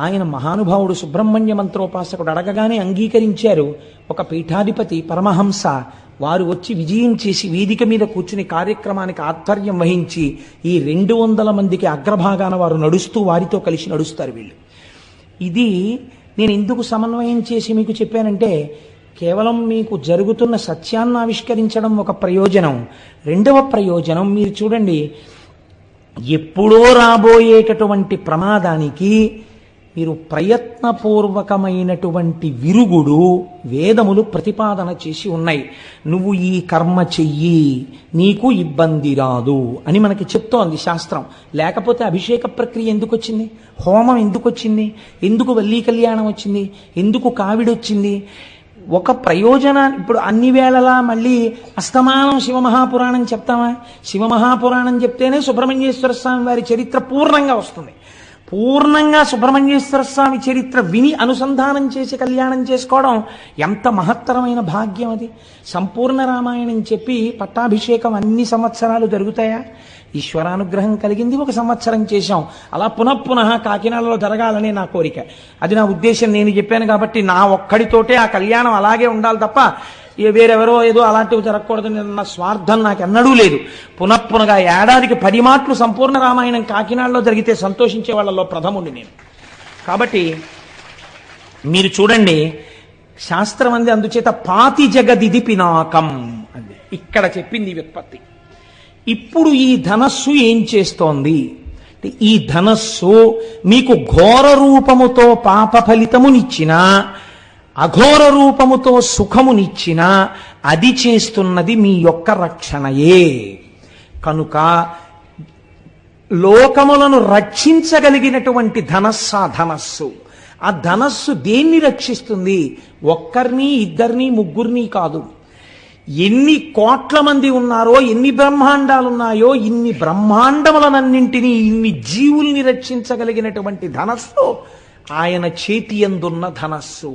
ఆయన మహానుభావుడు సుబ్రహ్మణ్య మంత్రోపాసకుడు అడగగానే అంగీకరించారు. ఒక పీఠాధిపతి పరమహంస వారు వచ్చి విజయం చేసి వేదిక మీద కూర్చుని కార్యక్రమానికి ఆధ్వర్యం వహించి ఈ 200 మందికి అగ్రభాగాన వారు నడుస్తూ వారితో కలిసి నడుస్తారు వీళ్ళు. ఇది నేను ఎందుకు సమన్వయం చేసి మీకు చెప్పానంటే కేవలం మీకు జరుగుతున్న సత్యాన్ని ఆవిష్కరించడం ఒక ప్రయోజనం. రెండవ ప్రయోజనం మీరు చూడండి, ఎప్పుడో రాబోయేటటువంటి ప్రమాదానికి మీరు ప్రయత్నపూర్వకమైనటువంటి విరుగుడు వేదములు ప్రతిపాదన చేసి ఉన్నాయి. నువ్వు ఈ కర్మ చెయ్యి నీకు ఇబ్బంది రాదు అని మనకి చెప్తోంది శాస్త్రం. లేకపోతే అభిషేక ప్రక్రియ ఎందుకు వచ్చింది? హోమం ఎందుకు వచ్చింది? ఎందుకు వల్లీ కళ్యాణం వచ్చింది? ఎందుకు కావిడొచ్చింది? ఒక ప్రయోజనాన్ని ఇప్పుడు అన్ని వేళలా మళ్ళీ అస్తమానం శివమహాపురాణం చెప్తామా? శివమహాపురాణం చెప్తేనే సుబ్రహ్మణ్యేశ్వర స్వామి వారి చరిత్ర పూర్ణంగా వస్తుంది. పూర్ణంగా సుబ్రహ్మణ్యేశ్వర స్వామి చరిత్ర విని అనుసంధానం చేసి కళ్యాణం చేసుకోవడం ఎంత మహత్తరమైన భాగ్యం అది. సంపూర్ణ రామాయణం చెప్పి పట్టాభిషేకం అన్ని సంవత్సరాలు జరుగుతాయా? ఈశ్వరానుగ్రహం కలిగింది, 1 సంవత్సరం చేశాం. అలా పునఃపునః కాకినాడలో జరగాలనే నా కోరిక. అది నా ఉద్దేశం. నేను చెప్పాను కాబట్టి నా ఒక్కడితోటే ఆ కళ్యాణం అలాగే ఉండాలి తప్ప వేరెవరో ఏదో అలాంటివి జరగకూడదని నా స్వార్థం నాకు ఎన్నడూ లేదు. పునఃపునగా ఏడాదికి 10 మాటలు సంపూర్ణ రామాయణం కాకినాడలో జరిగితే సంతోషించే వాళ్ళలో ప్రథముండి నేను. కాబట్టి మీరు చూడండి, శాస్త్రం అంది అందుచేత పాతి జగదిది పినాకం అంది. ఇక్కడ చెప్పింది వ్యుత్పత్తి. ఇప్పుడు ఈ ధనస్సు ఏం చేస్తోంది? ఈ ధనస్సు మీకు ఘోర రూపముతో పాప ఫలితమునిచ్చినా అఘోర రూపముతో సుఖమునిచ్చినా అది చేస్తున్నది మీ యొక్క రక్షణయే. కనుక లోకములను రక్షించగలిగినటువంటి ధనస్సు. ఆ ధనస్సు దేన్ని రక్షిస్తుంది? ఒక్కరిని, ఇద్దరిని, ముగ్గురిని కాదు. ఎన్ని కోట్ల మంది ఉన్నారో, ఎన్ని బ్రహ్మాండాలున్నాయో, ఇన్ని బ్రహ్మాండములనన్నింటినీ, ఇన్ని జీవుల్ని రక్షించగలిగినటువంటి ధనస్సు ఆయన చేతి యందున్న ధనస్సు.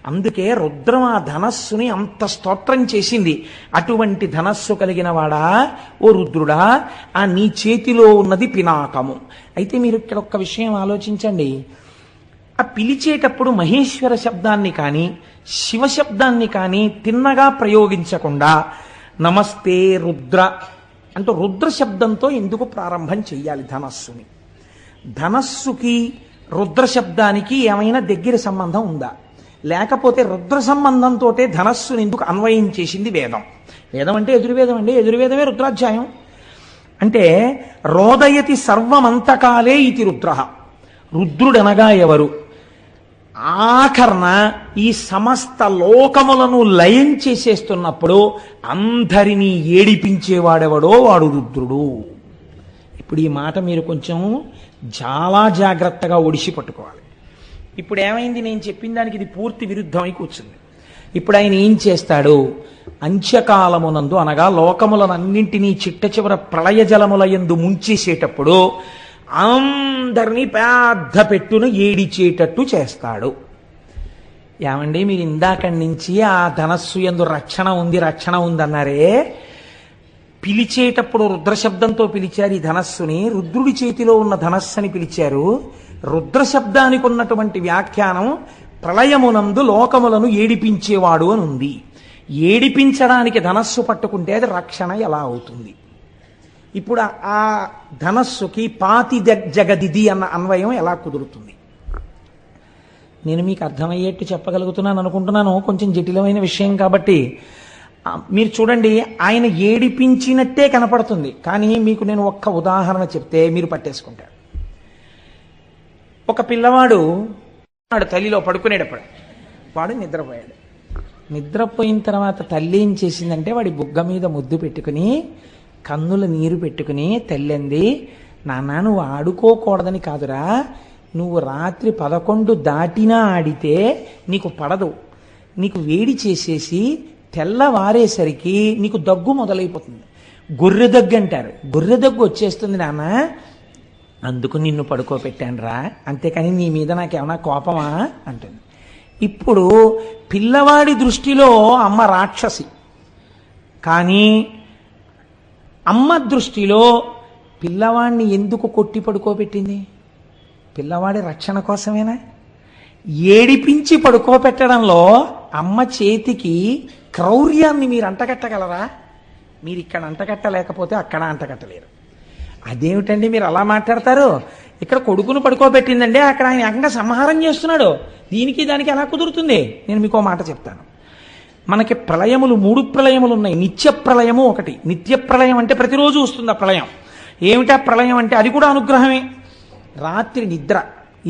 అందుకే రుద్రం ఆ ధనస్సుని అంత స్తోత్రం చేసింది. అటువంటి ధనస్సు కలిగిన వాడా ఓ రుద్రుడా, ఆ నీ చేతిలో ఉన్నది పినాకము. అయితే మీరు ఇక్కడ ఒక్క విషయం ఆలోచించండి. ఆ పిలిచేటప్పుడు మహేశ్వర శబ్దాన్ని కానీ శివ శబ్దాన్ని కానీ తిన్నగా ప్రయోగించకుండా నమస్తే రుద్ర అంటూ రుద్ర శబ్దంతో ఎందుకు ప్రారంభం చెయ్యాలి ధనస్సుని? ధనస్సుకి రుద్ర శబ్దానికి ఏమైనా దగ్గర సంబంధం ఉందా? లేకపోతే రుద్ర సంబంధంతో ధనస్సుని ఎందుకు అన్వయం చేసింది వేదం? వేదం అంటే ఎదుర్వేదం అండి. ఎదుర్వేదమే రుద్రాధ్యాయం. అంటే రోదయతి సర్వమంతకాలే ఇది రుద్ర. రుద్రుడనగా ఎవరు? ఆఖరణ ఈ సమస్త లోకములను లయం చేసేస్తున్నప్పుడు అందరినీ ఏడిపించేవాడెవడో వాడు రుద్రుడు. ఇప్పుడు ఈ మాట మీరు కొంచెం చాలా జాగ్రత్తగా ఒడిసి పట్టుకోవాలి. ఇప్పుడు ఏమైంది? నేను చెప్పిన దానికి ఇది పూర్తి విరుద్ధమై కూర్చుంది. ఇప్పుడు ఆయన ఏం చేస్తాడు? అంత్యకాలమునందు అనగా లోకములనన్నింటినీ చిట్ట చివర ప్రళయ జలముల యందు ముంచేసేటప్పుడు అందరినీ పెద్ద పెట్టును ఏడిచేటట్టు చేస్తాడు. ఏమండి, మీరు ఇందాకడి నుంచి ఆ ధనస్సు యందు రక్షణ ఉంది అన్నారే, పిలిచేటప్పుడు రుద్రశబ్దంతో పిలిచారు ఈ ధనస్సుని, రుద్రుడి చేతిలో ఉన్న ధనస్సుని పిలిచారు. రుద్రశబ్దానికి ఉన్నటువంటి వ్యాఖ్యానం ప్రళయమునందు లోకములను ఏడిపించేవాడు అని ఉంది. ఏడిపించడానికి ధనస్సు పట్టుకుంటే అది రక్షణ ఎలా అవుతుంది? ఇప్పుడు ఆ ధనస్సుకి పాతి జగదిది అన్న అన్వయం ఎలా కుదురుతుంది? నేను మీకు అర్థమయ్యేట్టు చెప్పగలుగుతున్నాను అనుకుంటున్నాను. కొంచెం జటిలమైన విషయం కాబట్టి మీరు చూడండి, ఆయన ఏడిపించినట్టే కనపడుతుంది. కానీ మీకు నేను ఒక్క ఉదాహరణ చెప్తే మీరు పట్టేసుకుంటారు. ఒక పిల్లవాడు తల్లిలో పడుకునేటప్పుడు వాడు నిద్రపోయాడు. నిద్రపోయిన తర్వాత తల్లి ఏం చేసిందంటే వాడి బుగ్గ మీద ముద్దు పెట్టుకుని కన్నుల నీరు పెట్టుకుని తల్లింది, నాన్న నువ్వు ఆడుకోకూడదని కాదురా, నువ్వు రాత్రి 11 దాటినా ఆడితే నీకు పడదు, నీకు వేడి చేసేసి తెల్లవారేసరికి నీకు దగ్గు మొదలైపోతుంది. గొర్రె దగ్గు అంటారు, గొర్రె దగ్గు వచ్చేస్తుంది నాన్న, అందుకు నిన్ను పడుకోబెట్టాను రా, అంతేకాని నీ మీద నాకేమన్నా కోపమా అంటుంది. ఇప్పుడు పిల్లవాడి దృష్టిలో అమ్మ రాక్షసి, కానీ అమ్మ దృష్టిలో పిల్లవాడిని ఎందుకు కొట్టి పడుకోబెట్టింది? పిల్లవాడి రక్షణ కోసమేనా? ఏడిపించి పడుకోబెట్టడంలో అమ్మ చేతికి క్రౌర్యాన్ని మీరు అంటగట్టగలరా? మీరు ఇక్కడ అంటగట్టలేకపోతే అక్కడ అంటగట్టలేరు. అదేమిటండి మీరు అలా మాట్లాడతారు? ఇక్కడ కొడుకును పడుకోబెట్టిందండి, అక్కడ ఆయన ఏకంగా సంహారం చేస్తున్నాడు. దీనికి దానికి ఎలా కుదురుతుంది? నేను మీకు మాట చెప్తాను. మనకి ప్రళయములు 3 ప్రళయములు ఉన్నాయి. నిత్య ప్రళయము ఒకటి. నిత్య ప్రళయం అంటే ప్రతిరోజు వస్తుంది ఆ ప్రళయం. ఏమిటా ప్రళయం అంటే అది కూడా అనుగ్రహమే. రాత్రి నిద్ర,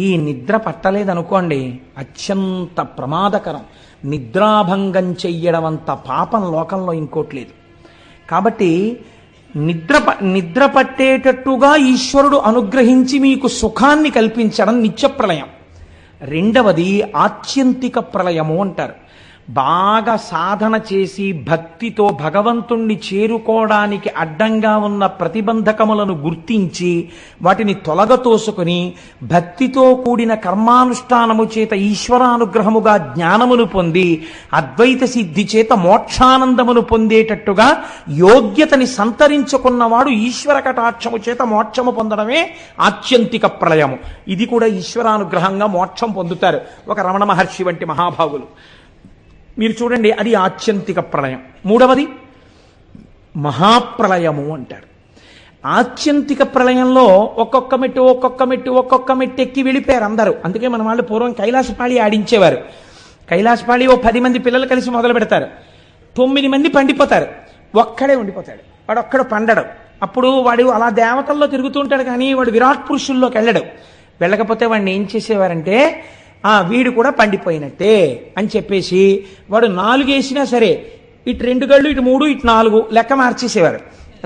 ఈ నిద్ర పట్టలేదనుకోండి అత్యంత ప్రమాదకరం. నిద్రాభంగం చెయ్యడం అంత పాపం లోకంలో ఇంకోట్లేదు. కాబట్టి నిద్ర పట్టేటట్టుగా ఈశ్వరుడు అనుగ్రహించి మీకు సుఖాన్ని కల్పించడం నిత్య ప్రళయం. రెండవది ఆత్యంతిక ప్రళయము అంటారు. బాగా సాధన చేసి భక్తితో భగవంతుణ్ణి చేరుకోవడానికి అడ్డంగా ఉన్న ప్రతిబంధకములను గుర్తించి వాటిని తొలగతోసుకుని భక్తితో కూడిన కర్మానుష్ఠానము చేత ఈశ్వరానుగ్రహముగా జ్ఞానమును పొంది అద్వైత సిద్ధి చేత మోక్షానందమును పొందేటట్టుగా యోగ్యతని సంతరించుకున్నవాడు ఈశ్వర కటాక్షము చేత మోక్షము పొందడమే ఆత్యంతిక ప్రళయము. ఇది కూడా ఈశ్వరానుగ్రహంగా మోక్షం పొందుతారు ఒక రమణ మహర్షి వంటి మహాభాగులు. మీరు చూడండి, అది ఆత్యంతిక ప్రళయం. మూడవది మహాప్రళయము అంటారు. ఆత్యంతిక ప్రళయంలో ఒక్కొక్క మెట్టు ఎక్కి వెళ్ళిపోయారు అందరూ. అందుకే మన వాళ్ళు పూర్వం కైలాసపాళి ఆడించేవారు. కైలాసపాళి 10 మంది పిల్లలు కలిసి మొదలు పెడతారు, 9 మంది పండిపోతారు, ఒక్కడే ఉండిపోతాడు, వాడు ఒక్కడు పండడు. అప్పుడు వాడు అలా దేవతల్లో తిరుగుతూ ఉంటాడు, కానీ వాడు విరాట్ పురుషుల్లోకి వెళ్ళకపోతే వాడిని ఏం చేసేవారంటే వీడు కూడా పండిపోయినట్టే అని చెప్పేసి వాడు 4 వేసినా సరే ఇటు 2 గళ్ళు, ఇటు 3, ఇటు 4 లెక్క మార్చేసేవారు.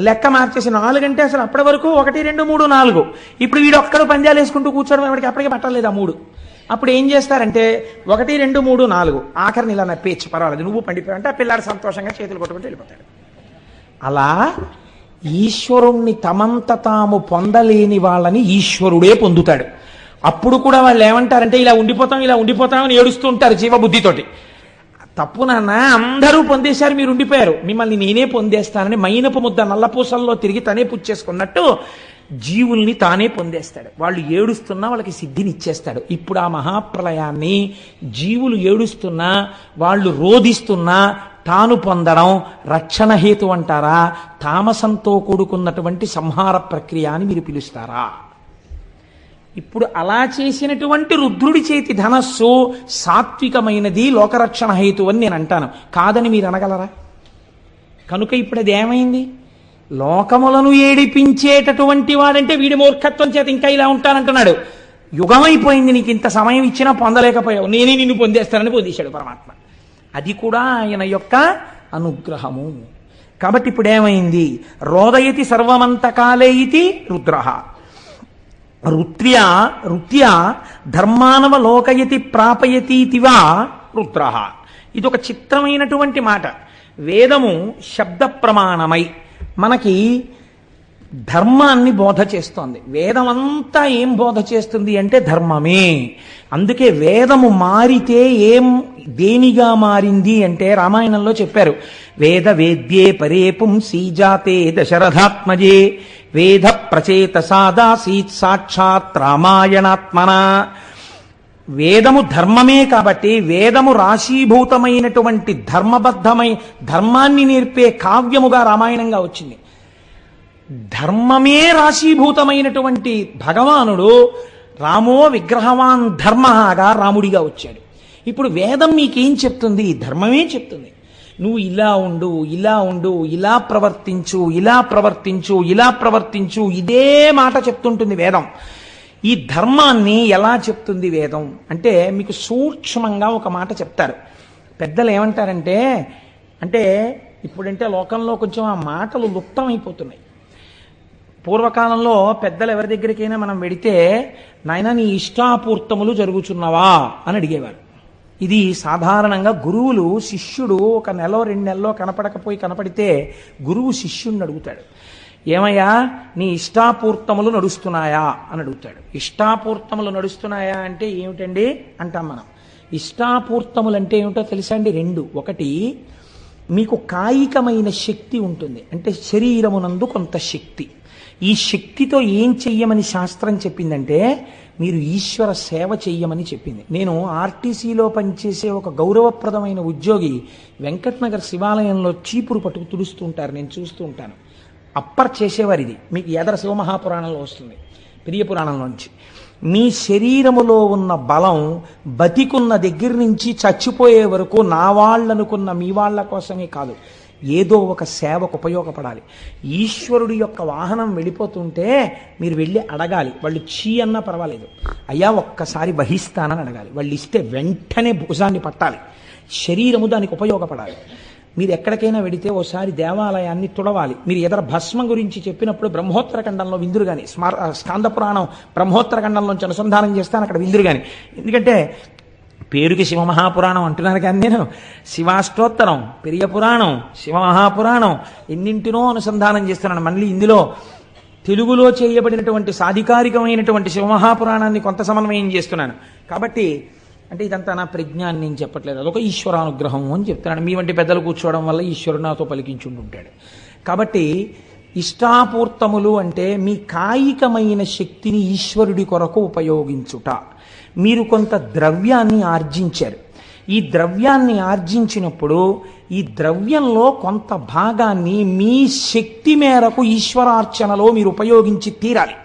లెక్క మార్చేసి 4 అంటే అసలు అప్పటి వరకు 1, 2, 3, 4. ఇప్పుడు వీడు ఒక్కడు పందాలు వేసుకుంటూ కూర్చోవడం వాడికి అప్పటికే పట్టలేదు ఆ 3. అప్పుడు ఏం చేస్తారంటే 1, 2, 3, 4 ఆఖరిని ఇలా నప్పేచ్చు, పర్వాలేదు నువ్వు పండిపోయావంటే ఆ పిల్లాడు సంతోషంగా చేతులు కొట్టుకుంటూ వెళ్ళిపోతాడు. అలా ఈశ్వరుణ్ణి తమంత తాము పొందలేని వాళ్ళని ఈశ్వరుడే పొందుతాడు. అప్పుడు కూడా వాళ్ళు ఏమంటారంటే ఇలా ఉండిపోతాం అని ఏడుస్తూ ఉంటారు జీవబుద్ధితోటి. తప్పు నాన్న, అందరూ పొందేశారు, మీరు ఉండిపోయారు, మిమ్మల్ని నేనే పొందేస్తానని మైనపు ముద్ద నల్లపూసల్లో తిరిగి తనే పుచ్చేసుకున్నట్టు జీవుల్ని తానే పొందేస్తాడు. వాళ్ళు ఏడుస్తున్నా వాళ్ళకి సిద్ధిని ఇచ్చేస్తాడు. ఇప్పుడు ఆ మహాప్రళయాన్ని జీవులు ఏడుస్తున్నా వాళ్ళు రోధిస్తున్నా తాను పొందడం రక్షణ హేతు అంటారా, తామసంతో కూడుకున్నటువంటి సంహార ప్రక్రియ అని మీరు పిలుస్తారా? ఇప్పుడు అలా చేసినటువంటి రుద్రుడి చేతి ధనస్సు సాత్వికమైనది, లోకరక్షణ హేతు అని నేను అంటాను. కాదని మీరు అనగలరా? కనుక ఇప్పుడు అది ఏమైంది? లోకములను ఏడిపించేటటువంటి వాడంటే వీడి మూర్ఖత్వం చేత ఇంకా ఇలా ఉంటానంటున్నాడు. యుగమైపోయింది, నీకు ఇంత సమయం ఇచ్చినా పొందలేకపోయావు, నేనే నిన్ను పొందేస్తానని పొందేశాడు పరమాత్మ. అది కూడా ఆయన యొక్క అనుగ్రహము. కాబట్టి ఇప్పుడు ఏమైంది? రోదయతి సర్వమంతకాలే ఇతి రుద్రః రుత్యా ధర్మానవ లోకయతి ప్రాపయతీతివా రుద్రః. ఇది ఒక చిత్రమైనటువంటి మాట. వేదము శబ్ద ప్రమాణమై మనకి ధర్మాన్ని బోధ చేస్తోంది. వేదం అంతా ఏం బోధ చేస్తుంది అంటే ధర్మమే. అందుకే వేదము మారితే దేనిగా మారింది అంటే రామాయణంలో చెప్పారు. వేద వేద్యే పరే పుంసీ జాతే దశరథాత్మజే వేద ప్రచేత సాదాసీత్ సాక్షాత్ రామాయణాత్మన. వేదము ధర్మమే కాబట్టి వేదము రాశీభూతమైనటువంటి ధర్మాన్ని నేర్పే కావ్యముగా రామాయణంగా వచ్చింది. ధర్మమే రాశీభూతమైనటువంటి భగవానుడు రామో విగ్రహవాన్ ధర్మగా రాముడిగా వచ్చాడు. ఇప్పుడు వేదం మీకేం చెప్తుంది? ధర్మమే చెప్తుంది. నువ్వు ఇలా ఉండు, ఇలా ఉండు, ఇలా ప్రవర్తించు, ఇలా ప్రవర్తించు, ఇలా ప్రవర్తించు, ఇదే మాట చెప్తుంటుంది వేదం. ఈ ధర్మాన్ని ఎలా చెప్తుంది వేదం అంటే మీకు సూక్ష్మంగా ఒక మాట చెప్తారు. పెద్దలు ఏమంటారంటే, అంటే ఇప్పుడంటే లోకంలో కొంచెం ఆ మాటలు లుప్తమైపోతున్నాయి. పూర్వకాలంలో పెద్దలు ఎవరి దగ్గరికైనా మనం వెడితే, నాయన నీ ఇష్టాపూర్తములు జరుగుచున్నవా అని అడిగేవారు. ఇది సాధారణంగా గురువులు శిష్యుడు ఒక నెల 2 నెలల్లో కనపడితే గురువు శిష్యుడిని అడుగుతాడు, ఏమయ్యా నీ ఇష్టాపూర్తములు నడుస్తున్నాయా అని అడుగుతాడు. ఇష్టాపూర్తములు నడుస్తున్నాయా అంటే ఏమిటండి అంటాం మనం. ఇష్టాపూర్తములు అంటే ఏమిటో తెలుసా అండి? 2. ఒకటి, మీకు కాయికమైన శక్తి ఉంటుంది, అంటే శరీరమునందు కొంత శక్తి. ఈ శక్తితో ఏం చెయ్యమని శాస్త్రం చెప్పిందంటే మీరు ఈశ్వర సేవ చెయ్యమని చెప్పింది. నేను ఆర్టీసీలో పనిచేసే ఒక గౌరవప్రదమైన ఉద్యోగి వెంకటనగర్ శివాలయంలో చీపురు పట్టుకు తుడుస్తూ ఉంటారు, నేను చూస్తూ ఉంటాను. అప్పర్ చేసేవారు. ఇది మీకు ఎదర శివమహాపురాణంలో వస్తుంది, పెరియ పురాణంలోంచి. మీ శరీరములో ఉన్న బలం బతికున్న దగ్గర నుంచి చచ్చిపోయే వరకు నా వాళ్ళనుకున్న మీ వాళ్ళ కోసమే కాదు, ఏదో ఒక సేవకు ఉపయోగపడాలి. ఈశ్వరుడి యొక్క వాహనం వెళ్ళిపోతుంటే మీరు వెళ్ళి అడగాలి. వాళ్ళు చీ అన్నా పర్వాలేదు, అయ్యా ఒక్కసారి వహిస్తానని అడగాలి. వాళ్ళు ఇస్తే వెంటనే భుజాన్ని పట్టాలి. శరీరము దానికి ఉపయోగపడాలి. మీరు ఎక్కడికైనా వెడితే ఓసారి దేవాలయాన్ని తుడవాలి. మీరు ఎదర భస్మం గురించి చెప్పినప్పుడు బ్రహ్మోత్తరఖండంలో విందురు కానీ, స్కాంద పురాణం బ్రహ్మోత్తరఖండంలోంచి అనుసంధానం చేస్తాను, అక్కడ విందురు కానీ. ఎందుకంటే పేరుకి శివమహాపురాణం అంటున్నాను కానీ నేను శివాష్టోత్తరం, పెరియ పురాణం, శివమహాపురాణం ఎన్నింటినో అనుసంధానం చేస్తున్నాను. మళ్ళీ ఇందులో తెలుగులో చేయబడినటువంటి సాధికారికమైనటువంటి శివమహాపురాణాన్ని కొంత సమన్వయం చేస్తున్నాను. కాబట్టి అంటే ఇదంతా నా ప్రజ్ఞాన్ని నేను చెప్పట్లేదు, అదొక ఈశ్వరానుగ్రహం అని చెప్తున్నాను. మీ వంటి పెద్దలు కూర్చోవడం వల్ల ఈశ్వరుడు నాతో పలికించుంటుంటాడు. కాబట్టి ఇష్టాపూర్తములు అంటే మీ కాయికమైన శక్తిని ఈశ్వరుడి కొరకు ఉపయోగించుట. మీరు కొంత ద్రవ్యాన్ని ఆర్జించారు. ఈ ద్రవ్యాన్ని ఆర్జించినప్పుడు ఈ ద్రవ్యంలో కొంత భాగాన్ని మీ శక్తి మేరకు ఈశ్వరార్చనలో మీరు ఉపయోగించి తీరాలి.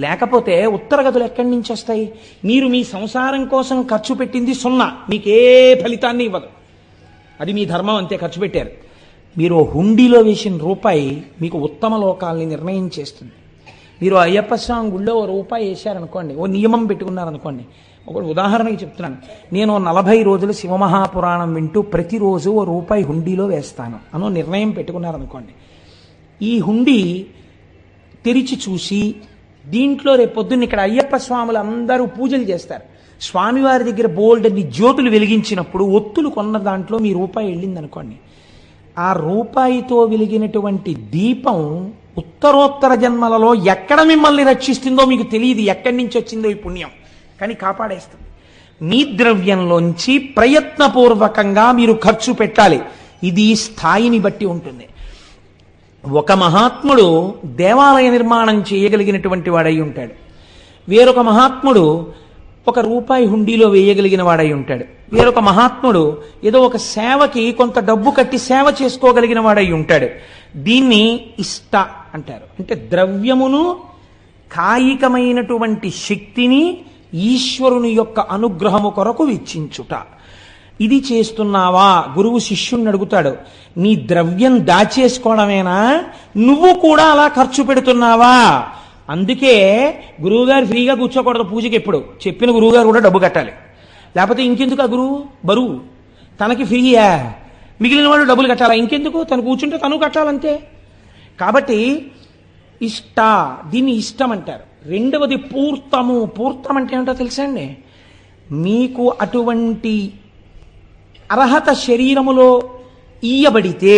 లేకపోతే ఉత్తరగతులు ఎక్కడి నుంచి వస్తాయి? మీరు మీ సంసారం కోసం ఖర్చు పెట్టింది 0, మీకే ఫలితాన్ని ఇవ్వదు. అది మీ ధర్మం, అంతే, ఖర్చు పెట్టారు. మీరు హుండీలో వేసిన రూపాయి మీకు ఉత్తమ లోకాలని నిర్ణయం చేస్తుంది. మీరు అయ్యప్ప స్వామి గుళ్ళో ₹1 వేశారనుకోండి, ఓ నియమం పెట్టుకున్నారనుకోండి. ఒక ఉదాహరణకి చెప్తున్నాను, నేను 40 రోజులు శివమహాపురాణం వింటూ ప్రతిరోజు ₹1 హుండీలో వేస్తాను అనో నిర్ణయం పెట్టుకున్నారనుకోండి. ఈ హుండీ తెరిచి చూసి దీంట్లో రేపు పొద్దున్న ఇక్కడ అయ్యప్ప స్వాములు అందరూ పూజలు చేస్తారు. స్వామివారి దగ్గర బోల్డన్ని జ్యోతులు వెలిగించినప్పుడు ఒత్తులు కొన్న దాంట్లో మీ ₹1 వెళ్ళిందనుకోండి. ఆ ₹1తో వెలిగినటువంటి దీపం ఉత్తరోత్తర జన్మలలో ఎక్కడ మిమ్మల్ని రక్షిస్తుందో మీకు తెలియదు, ఎక్కడి నుంచి వచ్చిందో ఈ పుణ్యం, కానీ కాపాడేస్తుంది. మీ ద్రవ్యంలోంచి ప్రయత్నపూర్వకంగా మీరు ఖర్చు పెట్టాలి. ఇది స్థాయిని బట్టి ఉంటుంది. ఒక మహాత్ముడు దేవాలయ నిర్మాణం చేయగలిగినటువంటి వాడై ఉంటాడు, వేరొక మహాత్ముడు ₹1 హుండీలో వేయగలిగిన వాడై ఉంటాడు, వేరొక మహాత్ముడు ఏదో ఒక సేవకి కొంత డబ్బు కట్టి సేవ చేసుకోగలిగిన వాడై ఉంటాడు. దీన్ని ఇష్ట అంటారు. అంటే ద్రవ్యమును, కాయికమైనటువంటి శక్తిని ఈశ్వరుని యొక్క అనుగ్రహము కొరకు వెచ్చించుట. ఇది చేస్తున్నావా? గురువు శిష్యుణ్ణి అడుగుతాడు, నీ ద్రవ్యం దాచేసుకోవడమేనా, నువ్వు కూడా అలా ఖర్చు పెడుతున్నావా? అందుకే గురువుగారు ఫ్రీగా కూర్చోకూడదు పూజకి. ఎప్పుడు చెప్పిన గురువుగారు కూడా డబ్బు కట్టాలి, లేకపోతే ఇంకెందుకు? ఆ గురువు బరువు తనకి ఫ్రీయా, మిగిలిన వాళ్ళు డబ్బులు కట్టాలా? ఇంకెందుకు? తను కూర్చుంటే తను కట్టాలంతే. కాబట్టి ఇష్ట, దీన్ని ఇష్టం అంటారు. రెండవది పూర్తము. పూర్తం అంటే ఏమిటో తెలుసా అండి? మీకు అటువంటి అర్హత శరీరములో ఈయబడితే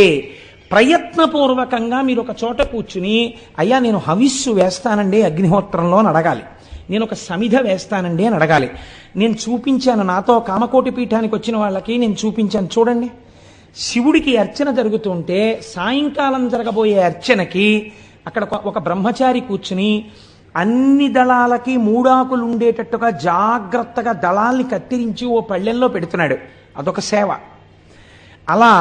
ప్రయత్నపూర్వకంగా మీరు ఒక చోట కూర్చుని, అయ్యా నేను హవిస్సు వేస్తానండి అగ్నిహోత్రంలో అని అడగాలి, నేను ఒక సమిధ వేస్తానండి అని అడగాలి. నేను చూపించాను, నాతో కామకోటి పీఠానికి వచ్చిన వాళ్ళకి నేను చూపించాను, చూడండి శివుడికి అర్చన జరుగుతుంటే సాయంకాలం జరగబోయే అర్చనకి అక్కడ ఒక బ్రహ్మచారి కూర్చుని అన్ని దళాలకి మూడాకులు ఉండేటట్టుగా జాగ్రత్తగా దళాల్ని కత్తిరించి ఓ పళ్ళెంలో పెడుతున్నాడు. అదొక సేవ. అలా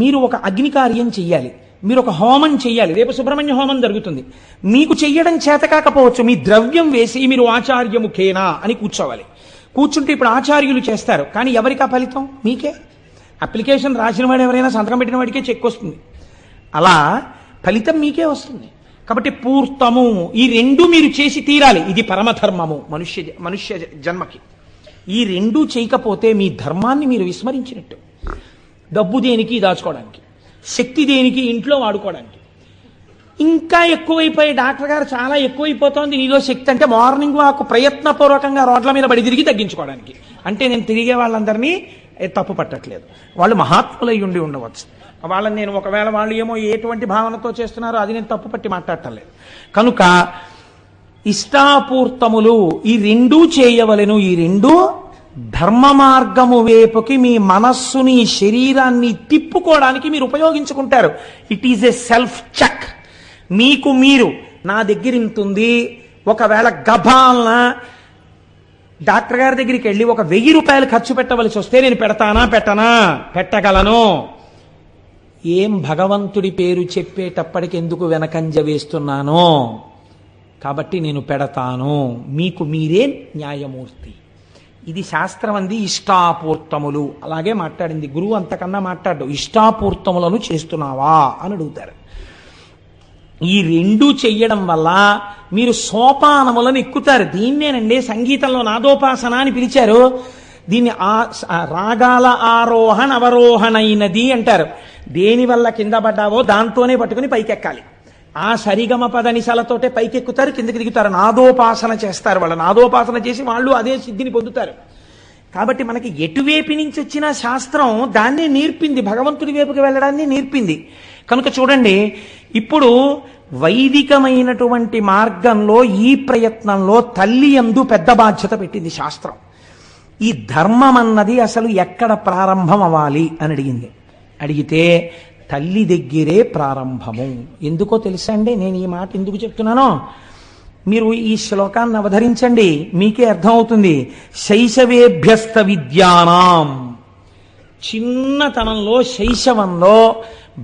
మీరు ఒక అగ్ని కార్యం చెయ్యాలి, మీరు ఒక హోమం చెయ్యాలి. రేపు సుబ్రహ్మణ్య హోమం జరుగుతుంది. మీకు చెయ్యడం చేత కాకపోవచ్చు, మీ ద్రవ్యం వేసి మీరు ఆచార్యముఖేనా అని కూర్చోవాలి. కూర్చుంటే ఇప్పుడు ఆచార్యులు చేస్తారు, కానీ ఎవరికి ఆ ఫలితం? మీకే. అప్లికేషన్ రాసిన వాడు ఎవరైనా సంతకం పెట్టిన వాడికే చెక్ వస్తుంది. అలా ఫలితం మీకే వస్తుంది. కాబట్టి పూర్తము ఈ రెండు మీరు చేసి తీరాలి. ఇది పరమధర్మము మనుష్య జన్మకి. ఈ రెండూ చేయకపోతే మీ ధర్మాన్ని మీరు విస్మరించినట్టు. డబ్బు దేనికి? దాచుకోవడానికి. శక్తి దేనికి? ఇంట్లో వాడుకోవడానికి. ఇంకా ఎక్కువైపోయి డాక్టర్ గారు చాలా ఎక్కువైపోతోంది నీలో శక్తి అంటే మార్నింగ్ వాక్ ప్రయత్నపూర్వకంగా రోడ్ల మీద బడి తిరిగి తగ్గించుకోవడానికి. అంటే నేను తిరిగే వాళ్ళందరినీ తప్పు పట్టట్లేదు, వాళ్ళు మహాత్ములై ఉండి ఉండవచ్చు. వాళ్ళని నేను ఒకవేళ వాళ్ళు ఏమో ఎటువంటి భావనతో చేస్తున్నారో అది నేను తప్పు పట్టి మాట్లాడటలేదు. కనుక ఇష్టాపూర్తములు ఈ రెండూ చేయవలెను. ఈ రెండూ ధర్మ మార్గము వైపుకి మీ మనస్సుని శరీరాన్ని తిప్పుకోవడానికి మీరు ఉపయోగించుకుంటారు. It is a self check. మీకు మీరు నా దగ్గర ఇంతుంది, ఒకవేళ గభాలన డాక్టర్ గారి దగ్గరికి వెళ్ళి ఒక 1000 రూపాయలు ఖర్చు పెట్టవలసి వస్తే నేను పెడతానా పెట్టనా? పెట్టగలను. ఏం భగవంతుడి పేరు చెప్పేటప్పటికి ఎందుకు వెనకంజ వేస్తున్నానో కాబట్టి నేను పెడతాను. మీకు మీరే న్యాయమూర్తి. ఇది శాస్త్రం అంది ఇష్టాపూర్తములు. అలాగే మాట్లాడింది గురువు, అంతకన్నా మాట్లాడు. ఇష్టాపూర్తములను చేస్తున్నావా అని అడుగుతారు. ఈ రెండు చెయ్యడం వల్ల మీరు సోపానములను ఎక్కుతారు. దీన్నేనండి సంగీతంలో నాదోపాసన అని పిలిచారు. దీన్ని రాగాల ఆరోహణ అవరోహణైనది అంటారు. దేని వల్ల కింద పడ్డావో దాంతోనే పట్టుకుని పైకెక్కాలి. ఆ సరిగమ పదనిసలతోటే పైకెక్కుతారు, కిందకి దిగుతారు. నాదోపాసన చేస్తారు. వాళ్ళు నాదోపాసన చేసి వాళ్ళు అదే సిద్ధిని పొందుతారు. కాబట్టి మనకి ఎటువైపు నుంచి వచ్చిన శాస్త్రం దాన్ని నేర్పింది, భగవంతుడి వైపుకి వెళ్ళడాన్ని నేర్పింది. కనుక చూడండి, ఇప్పుడు వైదికమైనటువంటి మార్గంలో ఈ ప్రయత్నంలో తల్లి యందు పెద్ద బాధ్యత పెట్టింది శాస్త్రం. ఈ ధర్మం అన్నది అసలు ఎక్కడ ప్రారంభం అవ్వాలి అని అడిగింది. అడిగితే తల్లి దగ్గరే ప్రారంభము. ఎందుకో తెలుసా అండి? నేను ఈ మాట ఎందుకు చెప్తున్నానో మీరు ఈ శ్లోకాన్ని అవధరించండి, మీకే అర్థమవుతుంది. శైశవేభ్యస్త విద్యానాం, చిన్నతనంలో శైశవంలో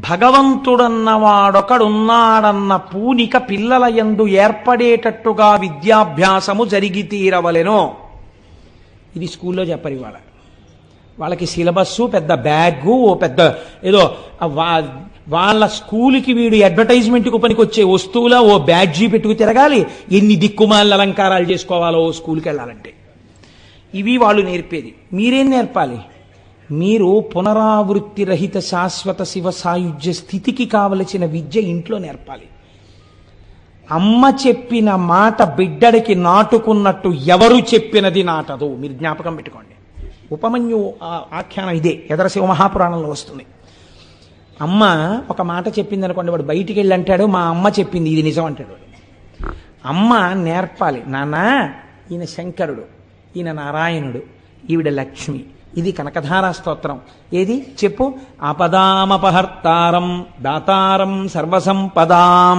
భగవంతుడన్నవాడొకడున్నాడన్న పూనిక పిల్లల యందు ఏర్పడేటట్టుగా విద్యాభ్యాసము జరిగి తీరవలెను. ఇది స్కూల్లో చెప్పరు ఇవాళ. వాళ్ళకి సిలబస్సు, పెద్ద బ్యాగు, ఓ పెద్ద ఏదో వాళ్ళ స్కూల్కి వీడు అడ్వర్టైజ్మెంట్కు పనికొచ్చే వస్తువుల ఓ బ్యాడ్జీ పెట్టుకు తిరగాలి. ఎన్ని దిక్కుమాల అలంకారాలు చేసుకోవాలో ఓ స్కూల్కి వెళ్ళాలంటే. ఇవి వాళ్ళు నేర్పేది. మీరేం నేర్పాలి? మీరు పునరావృత్తి రహిత శాశ్వత శివ సాయుధ్య స్థితికి కావలసిన విద్య ఇంట్లో నేర్పాలి. అమ్మ చెప్పిన మాట బిడ్డడికి నాటుకున్నట్టు ఎవరు చెప్పినది నాటదు. మీరు జ్ఞాపకం పెట్టుకోండి. ఉపమన్యు ఆఖ్యానం ఇదే, ఎదరశివ మహాపురాణంలో వస్తుంది. అమ్మ ఒక మాట చెప్పింది అనుకోండి, వాడు బయటికి వెళ్ళి అంటాడు మా అమ్మ చెప్పింది ఇది నిజం అంటాడు వాడు. అమ్మ నేర్పాలి, నాన్న ఈయన శంకరుడు, ఈయన నారాయణుడు, ఈవిడ లక్ష్మి, ఇది కనకధారా స్తోత్రం. ఏది చెప్పు? ఆపదామపహర్తారం దాతారం సర్వసంపదాం.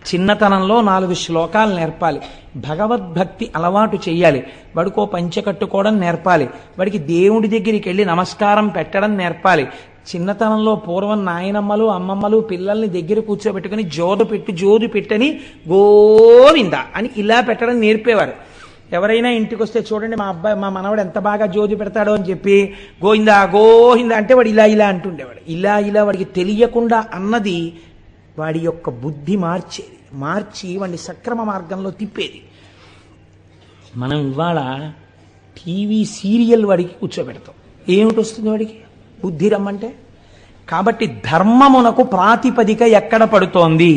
చిన్నతనంలో 4 శ్లోకాలు నేర్పాలి. భగవద్భక్తి అలవాటు చెయ్యాలి. వాడికో పంచె కట్టుకోవడం నేర్పాలి. వాడికి దేవుడి దగ్గరికి వెళ్ళి నమస్కారం పెట్టడం నేర్పాలి. చిన్నతనంలో పూర్వం నాయనమ్మలు అమ్మమ్మలు పిల్లల్ని దగ్గర కూర్చోబెట్టుకుని జోదు పెట్టని గోవింద అని ఇలా పెట్టడం నేర్పేవారు. ఎవరైనా ఇంటికి వస్తే చూడండి మా మనవడు ఎంత బాగా జోది పెడతాడో అని చెప్పి గోవిందా గోవిందా అంటే వాడు ఇలా ఇలా అంటుండేవాడు. ఇలా వాడికి తెలియకుండా అన్నది వాడి యొక్క బుద్ధి మార్చి వాడిని సక్రమ మార్గంలో తిప్పేది. మనం ఇవాళ టీవీ సీరియల్ వాడికి కూర్చోబెడతాం. ఏమిటి వస్తుంది వాడికి? బుద్ధి రమ్మంటే. కాబట్టి ధర్మమునకు ప్రాతిపదిక ఎక్కడ పడుతోంది?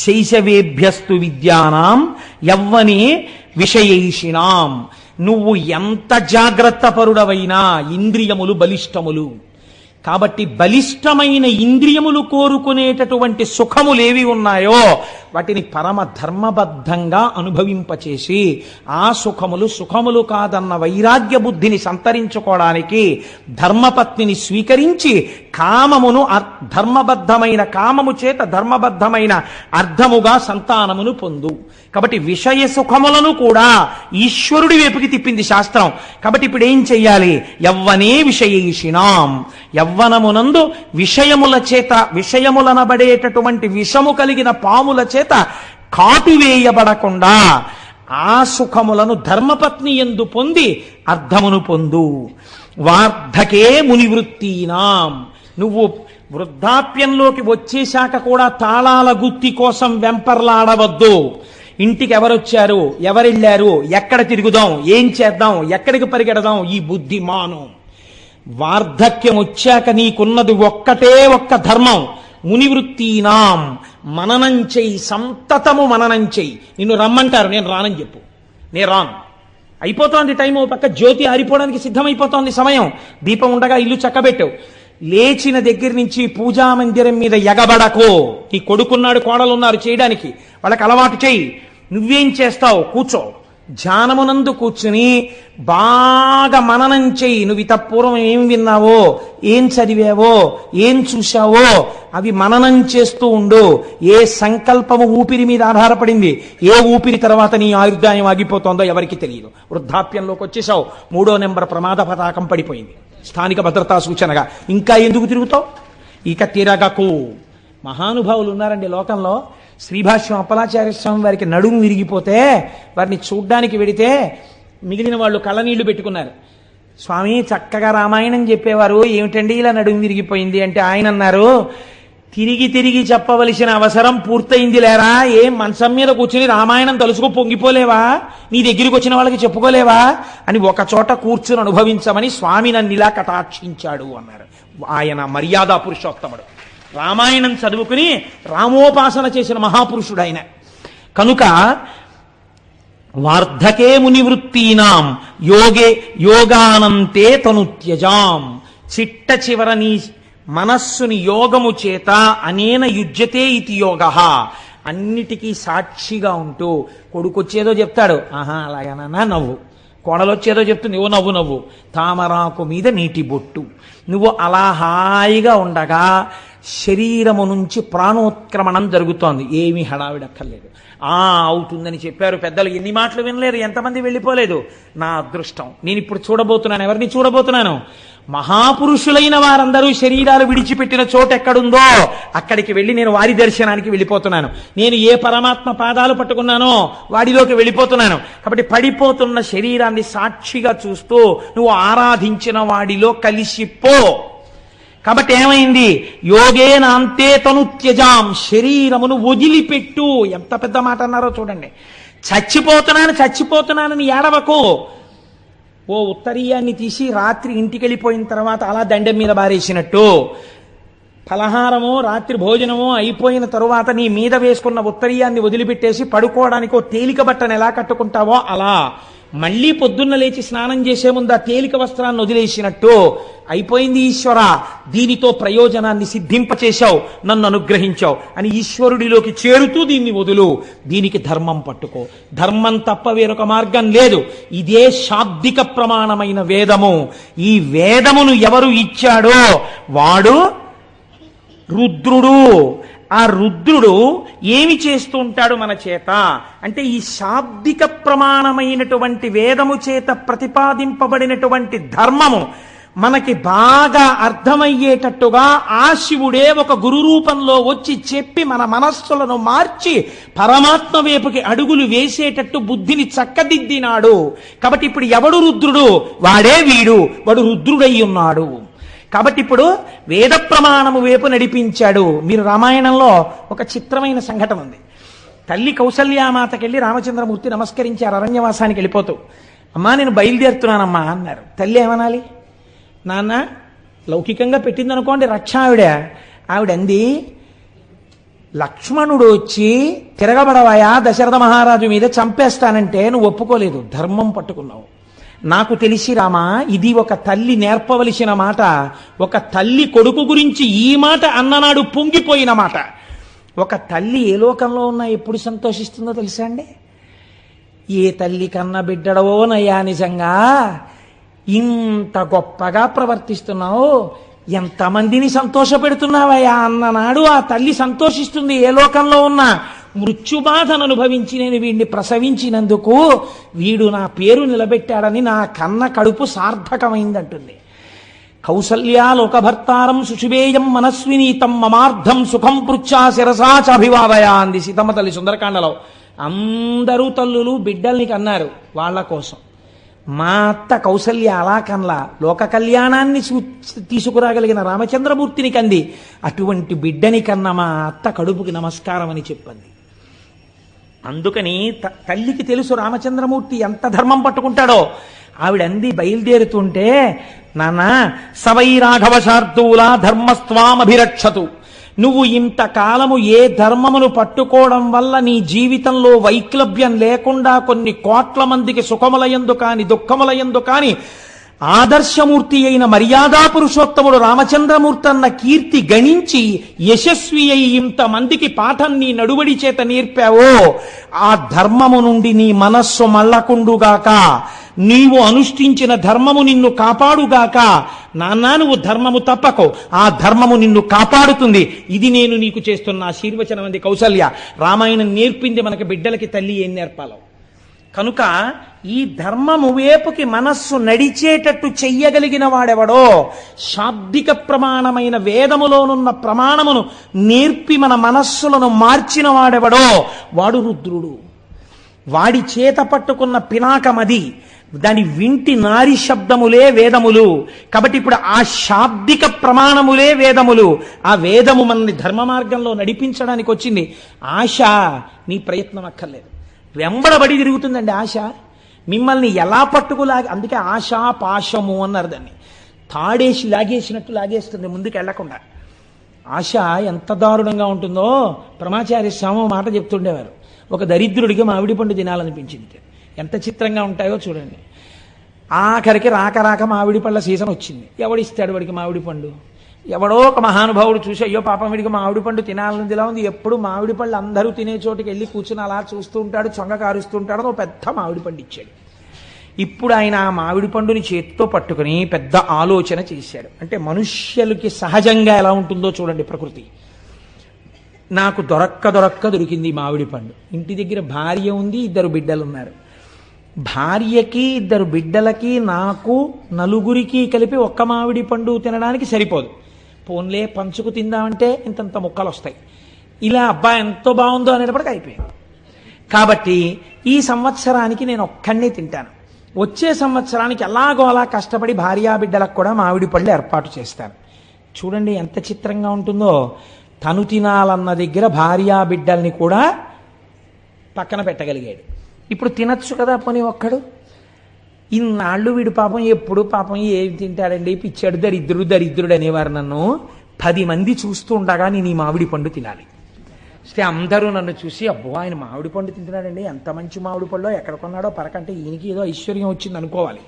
శైశవేభ్యస్తు విద్యానాం యవ్వనే విషయేషిణాం. నువ్వు ఎంత జాగ్రత్త పరుడవైనా ఇంద్రియములు బలిష్టములు. కాబట్టి బలిష్టమైన ఇంద్రియములు కోరుకునేటటువంటి సుఖములేవి ఉన్నాయో వాటిని పరమ ధర్మబద్ధంగా అనుభవింపచేసి ఆ సుఖములు కాదన్న వైరాగ్య బుద్ధిని సంతరించుకోవడానికి ధర్మపత్నిని స్వీకరించి కామమును ధర్మబద్ధమైన కామము చేత ధర్మబద్ధమైన అర్థముగా సంతానమును పొందు. కాబట్టి విషయ సుఖములను కూడా ఈశ్వరుడి వైపుకి తిప్పింది శాస్త్రం. కాబట్టి ఇప్పుడు ఏం చెయ్యాలి? యవ్వనే విషయేషిణాం, యవ్వనమునందు విషయముల చేత విషయములనబడేటటువంటి విషము కలిగిన పాముల చేత కాటువేయబడకుండా ఆ సుఖములను ధర్మపత్ని యందు పొంది అర్థమును పొందు. వార్ధకే మునివృత్తీనాం, నువ్వు వృద్ధాప్యంలోకి వచ్చేశాక కూడా తాళాల గుత్తి కోసం వెంపర్లాడవద్దు. ఇంటికి ఎవరొచ్చారు, ఎవరెళ్ళారు, ఎక్కడ తిరుగుదాం, ఏం చేద్దాం, ఎక్కడికి పరిగెడదాం, ఈ బుద్ధి మాను. వార్ధక్యం వచ్చాక నీకున్నది ఒక్కటే ఒక్క ధర్మం. మునివృత్తీనాం, మననం చెయ్యి, సంతతము మననం చెయ్యి. నిన్ను రమ్మంటారు, నేను రానని చెప్పు, నేను రాను. అయిపోతోంది టైం, ఓ పక్క జ్యోతి ఆరిపోవడానికి సిద్ధమైపోతోంది సమయం. దీపం ఉండగా ఇల్లు చక్కబెట్టావు. లేచిన దగ్గర నుంచి పూజా మందిరం మీద ఎగబడకో. నీ కొడుకున్నాడు, కోడలున్నారు చేయడానికి, వాళ్ళకి అలవాటు చెయ్యి. నువ్వేం చేస్తావు? కూర్చో. ధ్యానమునందు కూర్చుని బాగా మననం చెయ్యి. నువ్వు ఇతపూర్వం ఏం విన్నావో, ఏం చదివావో, ఏం చూశావో అవి మననం చేస్తూ ఉండు. ఏ సంకల్పము ఊపిరి మీద ఆధారపడింది, ఏ ఊపిరి తర్వాత నీ ఆయుర్దాయం ఆగిపోతుందో ఎవరికి తెలియదు. వృద్ధాప్యంలోకి వచ్చేసావు, 3వ నెంబర్ ప్రమాద పతాకం పడిపోయింది, స్థానిక భద్రతా సూచనగా. ఇంకా ఎందుకు తిరుగుతావు? ఇక తిరగకు. మహానుభావులు ఉన్నారండి లోకంలో. శ్రీభాష్యం అప్పలాచార్య స్వామి వారికి నడుము విరిగిపోతే వారిని చూడ్డానికి వెడితే మిగిలిన వాళ్ళు కళ్ళనీళ్లు పెట్టుకున్నారు. స్వామి చక్కగా రామాయణం చెప్పేవారు, ఏమిటండి ఇలా నడుము విరిగిపోయింది అంటే ఆయన అన్నారు, తిరిగి తిరిగి చెప్పవలసిన అవసరం పూర్తయింది లేరా? ఏం మంచం మీద కూర్చుని రామాయణం తలుసుకో పొంగిపోలేవా? నీ దగ్గరికి వచ్చిన వాళ్ళకి చెప్పుకోలేవా అని ఒక చోట కూర్చుని అనుభవించమని స్వామి నన్ను ఇలా కటాక్షించాడు అన్నారు. ఆయన మర్యాదా పురుషోత్తముడు, రామాయణం చదువుకుని రామోపాసన చేసిన మహాపురుషుడు ఆయన. కనుక వార్ధకే మునివృత్తీనాం యోగానంతే తనుత్యజాం, చిట్ట చివర నీ మనస్సుని యోగము చేత అనేన యుజ్యతే ఇతి యోగ, అన్నిటికీ సాక్షిగా ఉంటూ కొడుకొచ్చేదో చెప్తాడు, ఆహా అలాగేనా నవ్వు, కోడలొచ్చేదో చెప్తుంది, ఓ నవ్వు నవ్వు, తామరాకు మీద నీటి బొట్టు. నువ్వు అలా హాయిగా ఉండగా శరీరము నుంచి ప్రాణోత్క్రమణం జరుగుతోంది. ఏమీ హడావిడక్కర్లేదు. అవుతుందని చెప్పారు పెద్దలు, ఎన్ని మాటలు వినలేదు, ఎంతమంది వెళ్ళిపోలేదు. నా అదృష్టం, నేను ఇప్పుడు చూడబోతున్నాను. ఎవరిని చూడబోతున్నాను? మహాపురుషులైన వారందరూ శరీరాలు విడిచిపెట్టిన చోటు ఎక్కడుందో అక్కడికి వెళ్ళి నేను వారి దర్శనానికి వెళ్ళిపోతున్నాను. నేను ఏ పరమాత్మ పాదాలు పట్టుకున్నానో వాడిలోకి వెళ్ళిపోతున్నాను. కాబట్టి పడిపోతున్న శరీరాన్ని సాక్షిగా చూస్తూ నువ్వు ఆరాధించిన వాడిలో కలిసిపో. కాబట్టి ఏమైంది? యోగేనాంతే తనుత్యజాం, శరీరమును వదిలిపెట్టు. ఎంత పెద్ద మాట అన్నారో చూడండి. చచ్చిపోతున్నానని ఏడవకు. ఓ ఉత్తరీయాన్ని తీసి రాత్రి ఇంటికి వెళ్ళిపోయిన తర్వాత అలా దండెం మీద బారేసినట్టు, ఫలహారమో రాత్రి భోజనమో అయిపోయిన తరువాత నీ మీద వేసుకున్న ఉత్తరీయాన్ని వదిలిపెట్టేసి పడుకోవడానికి ఓ తేలిక బట్టను ఎలా కట్టుకుంటావో అలా మళ్ళీ పొద్దున్న లేచి స్నానం చేసే ముందు ఆ తేలిక వస్త్రాన్ని వదిలేసినట్టు అయిపోయింది. ఈశ్వర, దీనితో ప్రయోజనాన్ని సిద్ధింపచేశావు, నన్ను అనుగ్రహించావు అని ఈశ్వరుడిలోకి చేరుతూ దీన్ని వదులు. దీనికి ధర్మం పట్టుకో. ధర్మం తప్ప వేరొక మార్గం లేదు. ఇదే శాబ్దిక ప్రమాణమైన వేదము. ఈ వేదమును ఎవరు ఇచ్చాడో వాడు రుద్రుడు. ఆ రుద్రుడు ఏమి చేస్తూ ఉంటాడు మన చేత అంటే, ఈ శాబ్దిక ప్రమాణమైనటువంటి వేదము చేత ప్రతిపాదింపబడినటువంటి ధర్మము మనకి బాగా అర్థమయ్యేటట్టుగా ఆ శివుడే ఒక గురు రూపంలో వచ్చి చెప్పి మన మనస్సులను మార్చి పరమాత్మ వైపుకి అడుగులు వేసేటట్టు బుద్ధిని చక్కదిద్దినాడు. కాబట్టి ఇప్పుడు ఎవడు రుద్రుడు? వాడే వీడు. వాడు రుద్రుడై ఉన్నాడు. కాబట్టి ఇప్పుడు వేద ప్రమాణము వైపు నడిపించాడు. మీరు రామాయణంలో ఒక చిత్రమైన సంఘటన ఉంది. తల్లి కౌసల్యామాతకెళ్ళి రామచంద్రమూర్తి నమస్కరించారు అరణ్యవాసానికి వెళ్ళిపోతూ. అమ్మా నేను బయలుదేరుతున్నానమ్మా అన్నారు. తల్లి ఏమనాలి? నాన్న లౌకికంగా పెట్టిందనుకోండి రక్ష ఆవిడ అంది, లక్ష్మణుడు వచ్చి తిరగబడవాయా దశరథ మహారాజు మీద చంపేస్తానంటే నువ్వు ఒప్పుకోలేదు, ధర్మం పట్టుకున్నావు. నాకు తెలిసి రామా, ఇది ఒక తల్లి నేర్పవలసిన మాట. ఒక తల్లి కొడుకు గురించి ఈ మాట అన్ననాడు పొంగిపోయిన మాట. ఒక తల్లి ఏ లోకంలో ఉన్నా ఎప్పుడు సంతోషిస్తుందో తెలుసా అండి? ఏ తల్లి కన్న బిడ్డడవోనయ్యా, నిజంగా ఇంత గొప్పగా ప్రవర్తిస్తున్నావు, ఎంతమందిని సంతోషపెడుతున్నావయ్యా అన్ననాడు ఆ తల్లి సంతోషిస్తుంది. ఏ లోకంలో ఉన్నా మృత్యుబాధను అనుభవించి నేను వీడిని ప్రసవించినందుకు వీడు నా పేరు నిలబెట్టాడని నా కన్న కడుపు సార్థకమైందంటుంది. కౌసల్యా లోకభర్తారం సుషుభేయం మనస్వినీతం మమార్థం సుఖం పృచ్ఛా శిరసా చాభివాదయా అంది సీతమ్మ తల్లి సుందరకాండలో. అందరూ తల్లులు బిడ్డల్ని కన్నారు వాళ్ళ కోసం. మా అత్త కౌసల్య అలా కన్లా, లోక కళ్యాణాన్ని తీసుకురాగలిగిన రామచంద్రమూర్తిని కంది. అటువంటి బిడ్డని కన్న మా అత్త కడుపుకి నమస్కారం అని చెప్పింది. అందుకని తల్లికి తెలుసు రామచంద్రమూర్తి ఎంత ధర్మం పట్టుకుంటాడో. ఆవిడంది బయలుదేరుతుంటే, నాన్న సవై రాఘవ శార్దూల ధర్మస్వామభిరక్షతు, నువ్వు ఇంతకాలము ఏ ధర్మమును పట్టుకోవడం వల్ల నీ జీవితంలో వైక్లభ్యం లేకుండా కొన్ని కోట్ల మందికి సుఖములయందు కాని దుఃఖములయందు కాని ఆదర్శమూర్తి అయిన మర్యాదా పురుషోత్తముడు రామచంద్రమూర్తి అన్న కీర్తి గణించి యశస్వి అయి ఇంతమందికి పాఠం నీ నడువడి చేత నేర్పావో, ఆ ధర్మము నుండి నీ మనస్సు మళ్ళకుండుగాక, నీవు అనుష్ఠించిన ధర్మము నిన్ను కాపాడుగాక. నాన్న నువ్వు ధర్మము తప్పకో, ఆ ధర్మము నిన్ను కాపాడుతుంది. ఇది నేను నీకు చేస్తున్న ఆశీర్వచనం అంది కౌసల్య. రామాయణం నేర్పింది మనకి బిడ్డలకి తల్లి ఏం నేర్పాలో. కనుక ఈ ధర్మము వేపుకి మనస్సు నడిచేటట్టు చెయ్యగలిగిన వాడెవడో, శాబ్దిక ప్రమాణమైన వేదములోనున్న ప్రమాణమును నేర్పి మన మనస్సులను మార్చిన వాడెవడో వాడు రుద్రుడు. వాడి చేత పట్టుకున్న పినాకమది, దాని వింటి నారి శబ్దములే వేదములు. కాబట్టి ఇప్పుడు ఆ శాబ్దిక ప్రమాణములే వేదములు. ఆ వేదము మనల్ని ధర్మ మార్గంలో నడిపించడానికి వచ్చింది. ఆశ నీ ప్రయత్నం అక్కర్లేదు, వెంబడబడి తిరుగుతుందండి ఆశ. మిమ్మల్ని ఎలా పట్టుకులాగి, అందుకే ఆశా పాశము అన్నారు దాన్ని. తాడేసి లాగేసినట్టు లాగేస్తుంది ముందుకు వెళ్లకుండా. ఆశ ఎంత దారుణంగా ఉంటుందో ప్రమాచార్య స్వామి మాట చెప్తుండేవారు. ఒక దరిద్రుడికి మామిడి పండు తినాలనిపించింది. ఎంత చిత్రంగా ఉంటాయో చూడండి. ఆఖరికి రాక రాక మామిడి పళ్ళ సీజన్ వచ్చింది. ఎవడిస్తాడు వాడికి మామిడి పండు? ఎవడో ఒక మహానుభావుడు చూసి, అయ్యో పాపం వీడికి మామిడి పండు తినాలని ఇలా ఉంది, ఎప్పుడు మామిడి పళ్ళు అందరూ తినే చోటుకి వెళ్ళి కూర్చుని అలా చూస్తూ ఉంటాడు, చొంగ కారుస్తూ ఉంటాడు. ఓ పెద్ద మామిడి పండు ఇచ్చాడు. ఇప్పుడు ఆయన ఆ మామిడి పండుని చేతితో పట్టుకుని పెద్ద ఆలోచన చేశాడు. అంటే మనుష్యులకి సహజంగా ఎలా ఉంటుందో చూడండి ప్రకృతి. నాకు దొరక్క దొరికింది మామిడి పండు. ఇంటి దగ్గర భార్య ఉంది, 2 బిడ్డలు ఉన్నారు. భార్యకి 2 బిడ్డలకి నాకు నలుగురికి కలిపి ఒక్క మామిడి పండు తినడానికి సరిపోదు. పోన్లే పంచుకు తిందామంటే ఇంతంత ముక్కలు వస్తాయి. ఇలా అబ్బా ఎంతో బాగుందో అనేటప్పటికి అయిపోయింది. కాబట్టి ఈ సంవత్సరానికి నేను ఒక్కడినే తింటాను. వచ్చే సంవత్సరానికి ఎలాగో అలా కష్టపడి భార్యా బిడ్డలకు కూడా మామిడి పళ్ళు ఏర్పాటు చేస్తాను. చూడండి ఎంత చిత్రంగా ఉంటుందో. తను తినాలన్న దగ్గర భార్యా బిడ్డల్ని కూడా పక్కన పెట్టగలిగాడు. ఇప్పుడు తినచ్చు కదా పోనీ ఒక్కడు. ఇన్నాళ్ళు వీడు పాపం ఎప్పుడు పాపం ఏం తింటాడండి, పిచ్చాడు, దరిద్రుడు అనేవారు నన్ను. 10 మంది చూస్తూ ఉండగా నేను ఈ మామిడి పండు తినాలి. అంటే అందరూ నన్ను చూసి, అబ్బో ఆయన మామిడి పండు తింటున్నాడండి, ఎంత మంచి మామిడి పండు, ఎక్కడ కొన్నాడో పరకంటే ఈయనకి ఏదో ఐశ్వర్యం వచ్చింది అనుకోవాలి.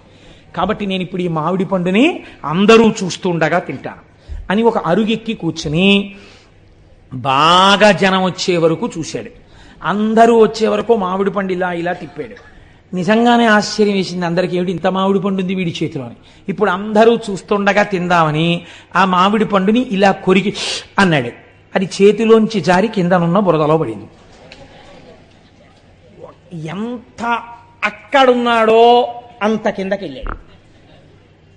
కాబట్టి నేను ఇప్పుడు ఈ మామిడి పండుని అందరూ చూస్తూ ఉండగా తింటాను అని ఒక అరుగెక్కి కూర్చుని బాగా జనం వచ్చే వరకు చూశాడు. అందరూ వచ్చే వరకు మామిడి పండు ఇలా తిప్పాడు. నిజంగానే ఆశ్చర్యం వేసింది అందరికీ, ఏమిటి ఇంత మామిడి పండు ఉంది వీడి చేతిలోని. ఇప్పుడు అందరూ చూస్తుండగా తిందామని ఆ మామిడి పండుని ఇలా కొరికి అన్నాడు. అది చేతిలోంచి జారి కిందనున్న బురదలో పడింది. ఎంత అక్కడున్నాడో అంత కిందకి వెళ్ళాడు.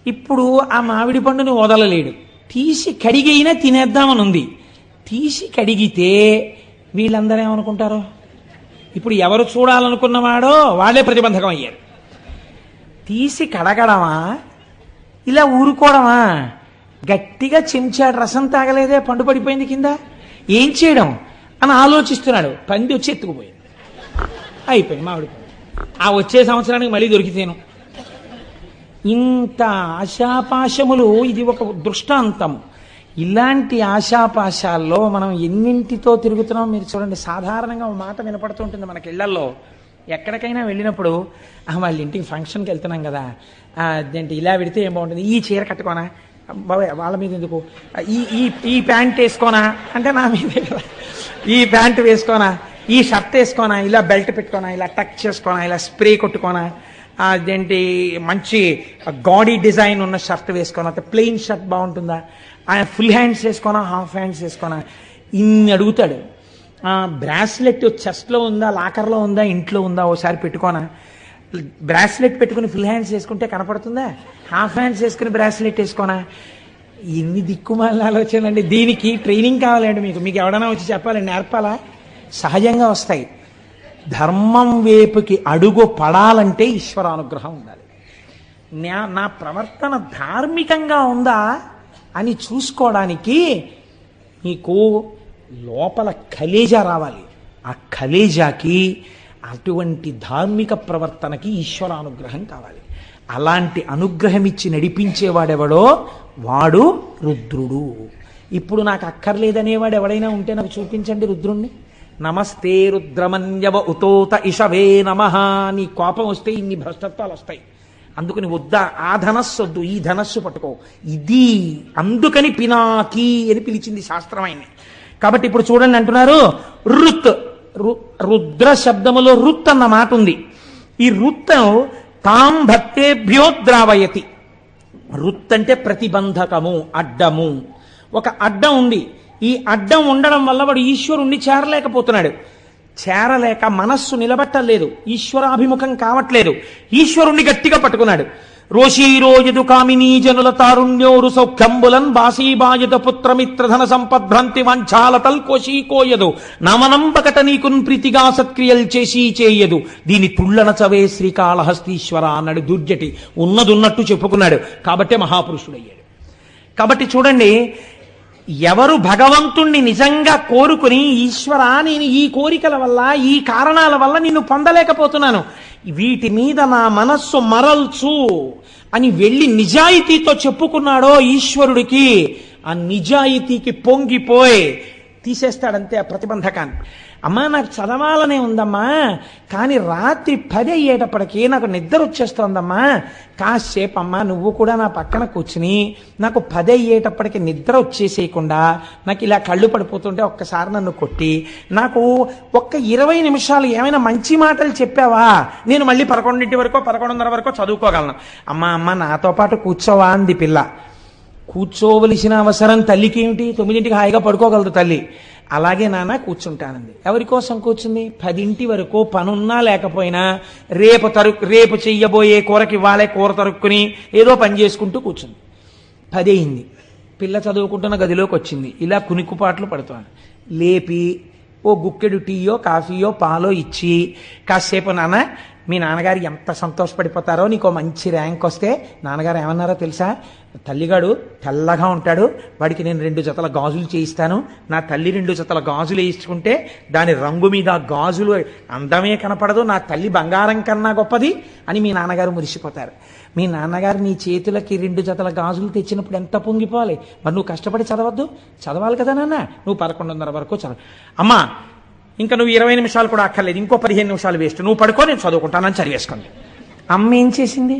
ఇప్పుడు ఆ మామిడి పండుని వదలలేడు. తీసి కడిగైనా తినేద్దామని ఉంది. తీసి కడిగితే వీళ్ళందరూ ఏమనుకుంటారో. ఇప్పుడు ఎవరు చూడాలనుకున్నవాడో వాళ్ళే ప్రతిబంధకం అయ్యారు. తీసి కడగడమా, ఇలా ఊరుకోవడమా? గట్టిగా చెంచాడు రసం తాగలేదే, పండు పడిపోయింది కింద, ఏం చేయడం అని ఆలోచిస్తున్నాడు. పంది వచ్చి ఎత్తుకుపోయింది. అయిపోయింది మామిడి పండు. ఆ వచ్చే సంవత్సరానికి మళ్ళీ దొరికితేను. ఇంత ఆశాపాశములు, ఇది ఒక దృష్టాంతము. ఇలాంటి ఆశాపాశాల్లో మనం ఎన్నింటితో తిరుగుతున్నాం మీరు చూడండి. సాధారణంగా ఒక మాట వినపడుతుంటుంది మనకి ఇళ్లలో, ఎక్కడికైనా వెళ్ళినప్పుడు వాళ్ళ ఇంటికి ఫంక్షన్కి వెళ్తున్నాం కదా, అదేంటి ఇలా పెడితే ఏం బాగుంటుంది, ఈ చీర కట్టుకోనా బాబాయ్, వాళ్ళ మీద ఎందుకు, ఈ ఈ ఈ ప్యాంట్ వేసుకోనా అంటే నా మీదే కదా, ఈ ప్యాంట్ వేసుకోనా, ఈ షర్ట్ వేసుకోనా, ఇలా బెల్ట్ పెట్టుకోనా, ఇలా టక్ చేసుకోనా, ఇలా స్ప్రే కొట్టుకోనా, అదేంటి మంచి గాడీ డిజైన్ ఉన్న షర్ట్ వేసుకోనా, ప్లెయిన్ షర్ట్ బాగుంటుందా, ఫుల్ హ్యాండ్స్ వేసుకోనా, హాఫ్ హ్యాండ్స్ వేసుకోనా, ఇన్ని అడుగుతాడు. బ్రాస్లెట్ చెస్ట్లో ఉందా, లాకర్లో ఉందా, ఇంట్లో ఉందా, ఓసారి పెట్టుకోనా, బ్రాస్లెట్ పెట్టుకుని ఫుల్ హ్యాండ్స్ వేసుకుంటే కనపడుతుందా, హాఫ్ హ్యాండ్స్ వేసుకుని బ్రాస్లెట్ వేసుకోనా. ఎన్ని దిక్కుమాల ఆలోచనలండి. దీనికి ట్రైనింగ్ కావాలండి. మీకు ఎవడైనా వచ్చి చెప్పాలండి, నేర్పాలా? సహజంగా వస్తాయి. ధర్మం వైపుకి అడుగు పడాలంటే ఈశ్వరానుగ్రహం ఉండాలి. నా ప్రవర్తన ధార్మికంగా ఉందా అని చూసుకోవడానికి మీకు లోపల కలేజా రావాలి. ఆ కలేజాకి అటువంటి ధార్మిక ప్రవర్తనకి ఈశ్వరానుగ్రహం కావాలి. అలాంటి అనుగ్రహం ఇచ్చి నడిపించేవాడెవడో వాడు రుద్రుడు. ఇప్పుడు నాకు అక్కర్లేదనేవాడు ఎవడైనా ఉంటే నాకు చూపించండి రుద్రుణ్ణి. నమస్తే రుద్రమన్యవ ఉతోత ఇషవే నమః. నీ కోపం వస్తే ఇన్ని భ్రష్టత్వాలు వస్తాయి. అందుకని వద్దా, ఆ ధనస్సు వద్దు, ఈ ధనస్సు పట్టుకో, ఇది అందుకని పినాకి అని పిలిచింది శాస్త్రం ఆయన్ని. కాబట్టి ఇప్పుడు చూడండి అంటున్నారు రుత్, రుద్ర శబ్దములో రుత్ అన్న మాట ఉంది. ఈ రుత్ తాం భక్తేభ్యో ద్రావయతి. రుత్ అంటే ప్రతిబంధకము, అడ్డము. ఒక అడ్డం ఉంది. ఈ అడ్డం ఉండడం వల్ల వాడు ఈశ్వరుణ్ణి చేరలేకపోతున్నాడు. చేరలేక మనస్సు నిలబట్టలేదు, ఈశ్వరాభిముఖం కావట్లేదు. ఈశ్వరుణ్ణి గట్టిగా పట్టుకున్నాడు. రోషీరోయదు కామినీ జనుల తారుణ్యోరు సౌఖ్యంబులన్ బాసీబాయద పుత్రమిత్రధన సంపద్భ్రాంతి వంచాలతల్ కోశీకోయదు నమనంబకట నీకున్ ప్రీతిగా సత్క్రియల్ చేసి చేయదు దీని తుళ్ళన చవే శ్రీకాళహస్తీశ్వర అన్నాడు. దుర్జటి ఉన్నదున్నట్టు చెప్పుకున్నాడు. కాబట్టే మహాపురుషుడయ్యాడు. కాబట్టి చూడండి, ఎవరు భగవంతుణ్ణి నిజంగా కోరుకుని ఈశ్వర నేను ఈ కోరికల వల్ల, ఈ కారణాల వల్ల నిన్ను పొందలేకపోతున్నాను, వీటి మీద నా మనస్సు మరల్చు అని వెళ్ళి నిజాయితీతో చెప్పుకున్నాడో ఈశ్వరుడికి, ఆ నిజాయితీకి పొంగిపోయి తీసేస్తాడంతే ఆ ప్రతిబంధకాన్ని. అమ్మా నాకు చదవాలనే ఉందమ్మా, కానీ రాత్రి 10 అయ్యేటప్పటికీ నాకు నిద్ర వచ్చేస్తోందమ్మా, కాసేపు అమ్మా నువ్వు కూడా నా పక్కన కూర్చుని నాకు 10 అయ్యేటప్పటికి నిద్ర వచ్చేసేయకుండా నాకు ఇలా కళ్ళు పడిపోతుంటే ఒక్కసారి నన్ను కొట్టి నాకు ఒక్క 20 నిమిషాలు ఏమైనా మంచి మాటలు చెప్పావా, నేను మళ్ళీ 11 వరకు 11:30 వరకు చదువుకోగలను. అమ్మ నాతో పాటు కూర్చోవా అంది పిల్ల. కూర్చోవలసిన అవసరం తల్లికి ఏమిటి? 9ంటికి హాయిగా పడుకోగలదు తల్లి. అలాగే నాన్న కూర్చుంటానంది. ఎవరి కోసం కూర్చుంది? 10 వరకు పనున్నా లేకపోయినా రేపు చెయ్యబోయే కూరకి వాళ్ళే కూర తరుక్కుని ఏదో పని చేసుకుంటూ కూర్చుంది. 10 అయింది. పిల్ల చదువుకుంటున్న గదిలోకి వచ్చింది. ఇలా కునికుపాట్లు పడుతోంది. లేపి ఓ గుక్కెడు టీయో కాఫీయో పాలో ఇచ్చి, కాసేపు నాన్న మీ నాన్నగారు ఎంత సంతోషపడిపోతారో, నీకో మంచి ర్యాంక్ వస్తే నాన్నగారు ఏమన్నారో తెలుసా, తల్లిగాడు తెల్లగా ఉంటాడు, వాడికి నేను 2 జతల గాజులు చేయిస్తాను, నా తల్లి 2 జతల గాజులు వేయించుకుంటే దాని రంగు మీద గాజులు అందమే కనపడదు, నా తల్లి బంగారం కన్నా గొప్పది అని మీ నాన్నగారు మురిసిపోతారు. మీ నాన్నగారు నీ చేతులకి 2 జతల గాజులు తెచ్చినప్పుడు ఎంత పొంగిపోవాలి. మరి నువ్వు కష్టపడి చదవాలి కదా నాన్న, నువ్వు 11:30 వరకు చదవ. అమ్మా ఇంకా నువ్వు 20 నిమిషాలు కూడా అక్కర్లేదు, ఇంకో 15 నిమిషాలు వేస్ట్, నువ్వు పడుకో నేను చదువుకుంటానని చదివేసుకుంది. అమ్మ ఏం చేసింది?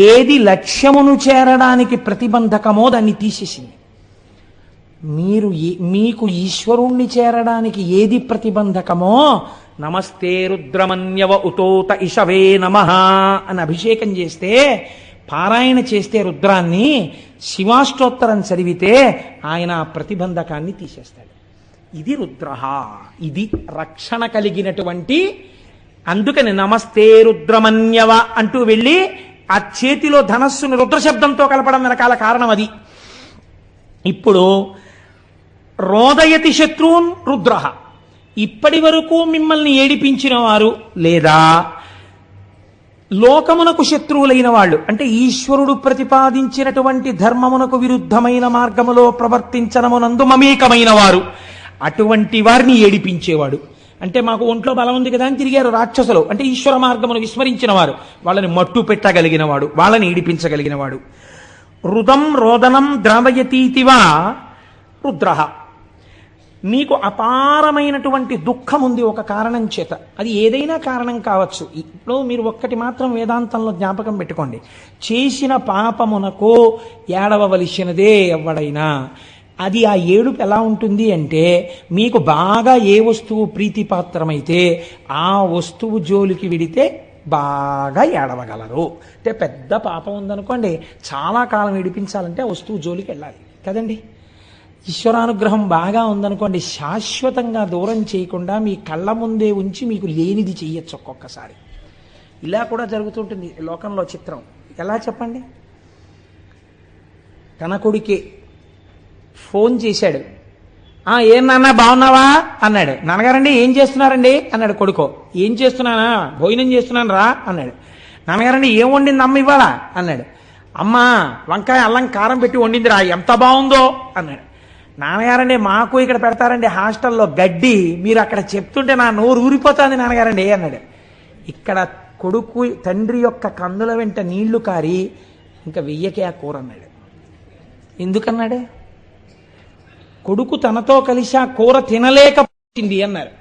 ఏది లక్ష్యమును చేరడానికి ప్రతిబంధకమో దాన్ని తీసేసింది. మీకు ఈశ్వరుణ్ణి చేరడానికి ఏది ప్రతిబంధకమో, నమస్తే రుద్రమన్యవ ఉతోత ఇషవే నమః అని అభిషేకం చేస్తే, పారాయణ చేస్తే రుద్రాన్ని, శివాష్టోత్తరం చదివితే ఆయన ఆ ప్రతిబంధకాన్ని తీసేస్తాడు. ఇది రుద్ర, ఇది రక్షణ కలిగినటువంటి. అందుకని నమస్తే రుద్రమన్యవ అంటూ వెళ్ళి ఆ చేతిలో ధనస్సును రుద్రశబ్దంతో కలపడం వెనకాల కారణం అది. ఇప్పుడు రోదయతి శత్రూన్ రుద్ర, ఇప్పటి వరకు మిమ్మల్ని ఏడిపించిన వారు లేదా లోకమునకు శత్రువులైన వాళ్ళు, అంటే ఈశ్వరుడు ప్రతిపాదించినటువంటి ధర్మమునకు విరుద్ధమైన మార్గములో ప్రవర్తించడమునందు మమేకమైన వారు, అటువంటి వారిని ఏడిపించేవాడు. అంటే మాకు ఒంట్లో బలం ఉంది కదా అని తిరిగారు రాక్షసులు, అంటే ఈశ్వర మార్గమును విస్మరించిన వారు, వాళ్ళని మట్టు పెట్టగలిగిన వాడు, వాళ్ళని ఏడిపించగలిగిన వాడు. రుదం రోదనం ద్రావయతీతివా రుద్ర. మీకు అపారమైనటువంటి దుఃఖం ఉంది ఒక కారణం చేత, అది ఏదైనా కారణం కావచ్చు. ఇప్పుడు మీరు ఒక్కటి మాత్రం వేదాంతంలో జ్ఞాపకం పెట్టుకోండి, చేసిన పాపమునకు ఏడవవలసినదే ఎవడైనా. అది ఆ ఏడుపు ఎలా ఉంటుంది అంటే, మీకు బాగా ఏ వస్తువు ప్రీతిపాత్రమైతే ఆ వస్తువు జోలికి విడితే బాగా ఏడవగలరు. అంటే పెద్ద పాపం ఉందనుకోండి, చాలా కాలం ఏడిపించాలంటే ఆ వస్తువు జోలికి వెళ్ళాలి కదండి. ఈశ్వరానుగ్రహం బాగా ఉందనుకోండి, శాశ్వతంగా దూరం చేయకుండా మీ కళ్ళ ముందే ఉంచి మీకు లేనిది చెయ్యొచ్చు ఒక్కొక్కసారి. ఇలా కూడా జరుగుతుంటుంది లోకంలో చిత్రం. ఎలా చెప్పండి? తన కొడుకే ఫోన్ చేశాడు. ఏం నాన్న బాగున్నావా అన్నాడు. నాన్నగారండి ఏం చేస్తున్నారండి అన్నాడు కొడుకో. ఏం చేస్తున్నానా? భోజనం చేస్తున్నాను రా అన్నాడు. నాన్నగారండి ఏం వండింది అమ్మ ఇవాళ అన్నాడు. అమ్మ వంకాయ అల్లం కారం పెట్టి వండిందిరా, ఎంత బాగుందో అన్నాడు. నాన్నగారండి మాకు ఇక్కడ పెడతారండి హాస్టల్లో గడ్డి, మీరు అక్కడ చెప్తుంటే నా నోరు ఊరిపోతుంది నాన్నగారండి అన్నాడు. ఇక్కడ కొడుకు తండ్రి యొక్క కందుల వెంట నీళ్లు కారి ఇంకా వెయ్యకే ఆ కూర అన్నాడు. ఎందుకన్నాడు? కొడుకు తనతో కలిసి ఆ కూర తినలేకపోయింది అన్నారు.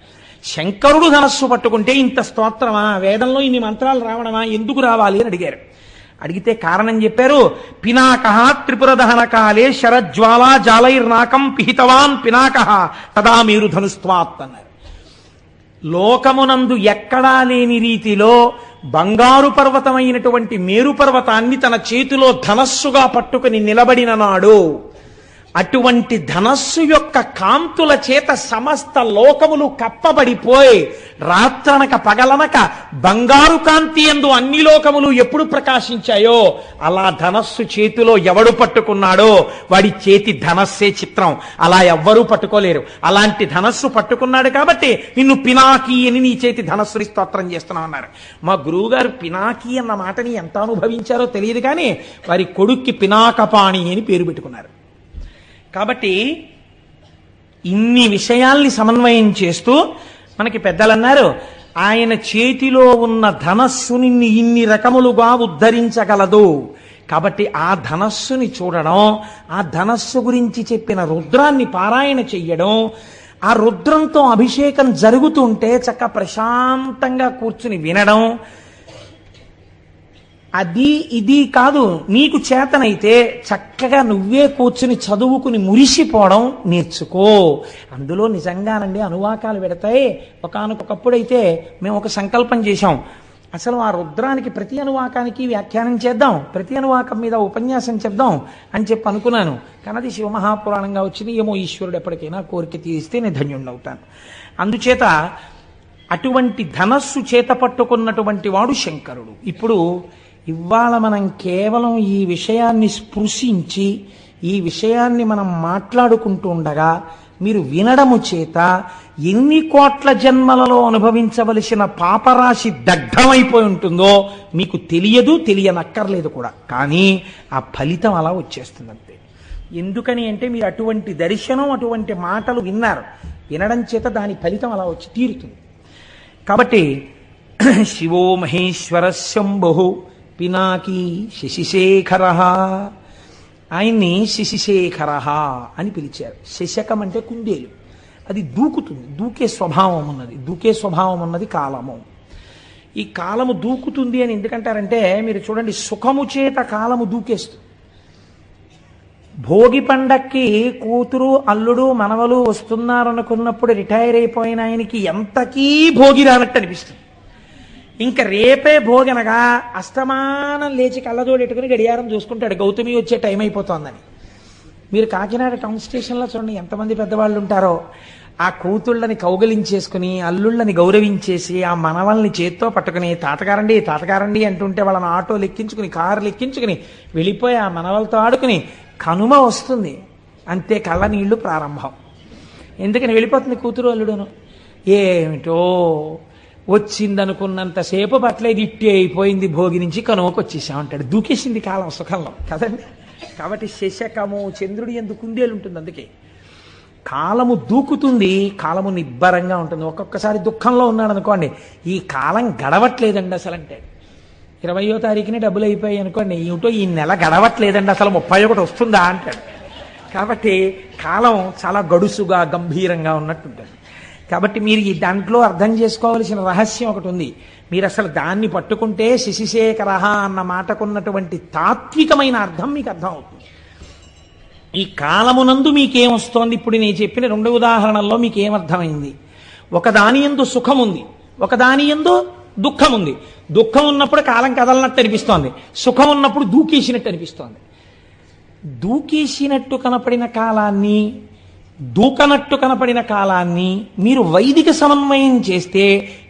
శంకరుడు ధనస్సు పట్టుకుంటే ఇంత స్తోత్రమా, వేదంలో ఇన్ని మంత్రాలు రావడమా, ఎందుకు రావాలి అని అడిగారు. అడిగితే కారణం చెప్పారు. పినాకః త్రిపుర దహన కాలే శరజ్వాలా జాలైర్నాకం పిహితవాన్ పినాకః తదా మేరు ధనుస్త్వాత్ అన్నారు. లోకమునందు ఎక్కడా లేని రీతిలో బంగారు పర్వతమైనటువంటి మేరు పర్వతాన్ని తన చేతిలో ధనస్సుగా పట్టుకుని నిలబడిన నాడు, అటువంటి ధనస్సు యొక్క కాంతుల చేత సమస్త లోకములు కప్పబడిపోయి రాత్రనక పగలనక బంగారు కాంతి యందు అన్ని లోకములు ఎప్పుడు ప్రకాశించాయో అలా ధనస్సు చేతిలో ఎవడు పట్టుకున్నాడో వాడి చేతి ధనస్సే చిత్రం. అలా ఎవ్వరూ పట్టుకోలేరు. అలాంటి ధనస్సు పట్టుకున్నాడు కాబట్టి నిన్ను పినాకి అని నీ చేతి ధనస్సుని స్తోత్రం చేస్తున్నావు అన్నారు. మా గురువు గారు పినాకి అన్న మాటని ఎంత అనుభవించారో తెలియదు కానీ వారి కొడుక్కి పినాకపాణి అని పేరు పెట్టుకున్నారు. కాబట్టి ఇన్ని విషయాల్ని సమన్వయం చేస్తూ మనకి పెద్దలన్నారు, ఆయన చేతిలో ఉన్న ధనస్సుని ఇన్ని రకములుగా ఉద్ధరించగలదు. కాబట్టి ఆ ధనస్సుని చూడడం, ఆ ధనస్సు గురించి చెప్పిన రుద్రాన్ని పారాయణ చెయ్యడం, ఆ రుద్రంతో అభిషేకం జరుగుతుంటే చక్క ప్రశాంతంగా కూర్చుని వినడం, అది ఇది కాదు, నీకు చేతనైతే చక్కగా నువ్వే కూర్చుని చదువుకుని మురిసిపోవడం నేర్చుకో. అందులో నిజంగానండి అనువాకాలు పెడతాయి. ఒకానొకప్పుడైతే మేము ఒక సంకల్పం చేశాం, అసలు ఆ రుద్రానికి ప్రతి అనువాకానికి వ్యాఖ్యానం చేద్దాం, ప్రతి అనువాకం మీద ఉపన్యాసం చెప్దాం అని చెప్పి అనుకున్నాను. కానీ అది శివమహాపురాణంగా వచ్చింది. ఏమో ఈశ్వరుడు ఎప్పటికైనా కోరిక తీరిస్తే నేను ధన్యుణ్ణవుతాను. అందుచేత అటువంటి ధనస్సు చేత పట్టుకున్నటువంటి వాడు శంకరుడు. ఇప్పుడు ఇవాళ మనం కేవలం ఈ విషయాన్ని స్పృశించి ఈ విషయాన్ని మనం మాట్లాడుకుంటూ ఉండగా మీరు వినడము చేత ఎన్ని కోట్ల జన్మలలో అనుభవించవలసిన పాపరాశి దగ్ధమైపోయి ఉంటుందో మీకు తెలియదు, తెలియనక్కర్లేదు కూడా. కానీ ఆ ఫలితం అలా వచ్చేస్తుందంతే. ఎందుకని అంటే మీరు అటువంటి దర్శనం, అటువంటి మాటలు విన్నారు. వినడం చేత దాని ఫలితం అలా వచ్చి తీరుతుంది. కాబట్టి శివో మహేశ్వర శంభు పినాకీ శశిశేఖర, ఆయన్ని శశిశేఖర అని పిలిచారు. శశకం అంటే కుందేలు, అది దూకుతుంది, దూకే స్వభావం ఉన్నది. దూకే స్వభావం ఉన్నది కాలము. ఈ కాలము దూకుతుంది అని ఎందుకంటారంటే మీరు చూడండి, సుఖము చేత కాలము దూకేస్తుంది. భోగి పండక్కి కూతురు అల్లుడు మనవలు వస్తున్నారనుకున్నప్పుడు రిటైర్ అయిపోయిన ఆయనకి ఎంతకీ భోగి రానట్టు అనిపిస్తుంది. ఇంకా రేపే భోగనగా అస్తమానం లేచి కళ్ళజోడెట్టుకుని గడియారం చూసుకుంటాడు, గౌతమి వచ్చే టైం అయిపోతోందని. మీరు కాకినాడ టౌన్ స్టేషన్లో చూడండి ఎంతమంది పెద్దవాళ్ళు ఉంటారో. ఆ కూతుళ్ళని కౌగలించేసుకుని అల్లుళ్ళని గౌరవించేసి ఆ మనవల్ని చేత్తో పట్టుకుని తాతగారండి తాతగారండి అంటుంటే వాళ్ళని ఆటోలు ఎక్కించుకుని కార్లు ఎక్కించుకుని వెళ్ళిపోయి ఆ మనవలతో ఆడుకుని కనుమ వస్తుంది, అంతే కళ్ళ నీళ్లు ప్రారంభం. ఎందుకని వెళ్ళిపోతుంది కూతురు అల్లుడును. ఏమిటో వచ్చిందనుకున్నంతసేపు పట్లేదు, ఇట్టి అయిపోయింది, భోగి నుంచి కనుమకు వచ్చేసామంటాడు. దూకేసింది కాలం సుఖంలో కదండి. కాబట్టి శశకము చంద్రుడి యందు కుందేలు ఉంటుంది. అందుకే కాలము దూకుతుంది, కాలము నిబ్బరంగా ఉంటుంది. ఒక్కొక్కసారి దుఃఖంలో ఉన్నాడు అనుకోండి, ఈ కాలం గడవట్లేదండి అసలు అంటే 20వ తారీఖునే డబ్బులు అయిపోయాయి అనుకోండి, ఏమిటో ఈ నెల గడవట్లేదండి అసలు 31 వస్తుందా అంటాడు. కాబట్టి కాలం చాలా గడుసుగా గంభీరంగా ఉన్నట్టుంటుంది. కాబట్టి మీరు ఈ దాంట్లో అర్థం చేసుకోవలసిన రహస్యం ఒకటి ఉంది. మీరు అసలు దాన్ని పట్టుకుంటే శశిశేఖరః అన్న మాటకున్నటువంటి తాత్వికమైన అర్థం మీకు అర్థం అవుతుంది. ఈ కాలమునందు మీకేమొస్తోంది? ఇప్పుడు నేను చెప్పిన 2 ఉదాహరణల్లో మీకేమర్థమైంది? ఒకదాని యందు సుఖం ఉంది, ఒకదాని యందు దుఃఖం ఉంది. దుఃఖం ఉన్నప్పుడు కాలం కదలనట్టు అనిపిస్తోంది, సుఖం ఉన్నప్పుడు దూకేసినట్టు అనిపిస్తోంది. దూకేసినట్టు కనపడిన కాలాన్ని, దూకనట్టు కనపడిన కాలాన్ని మీరు వైదిక సమన్వయం చేస్తే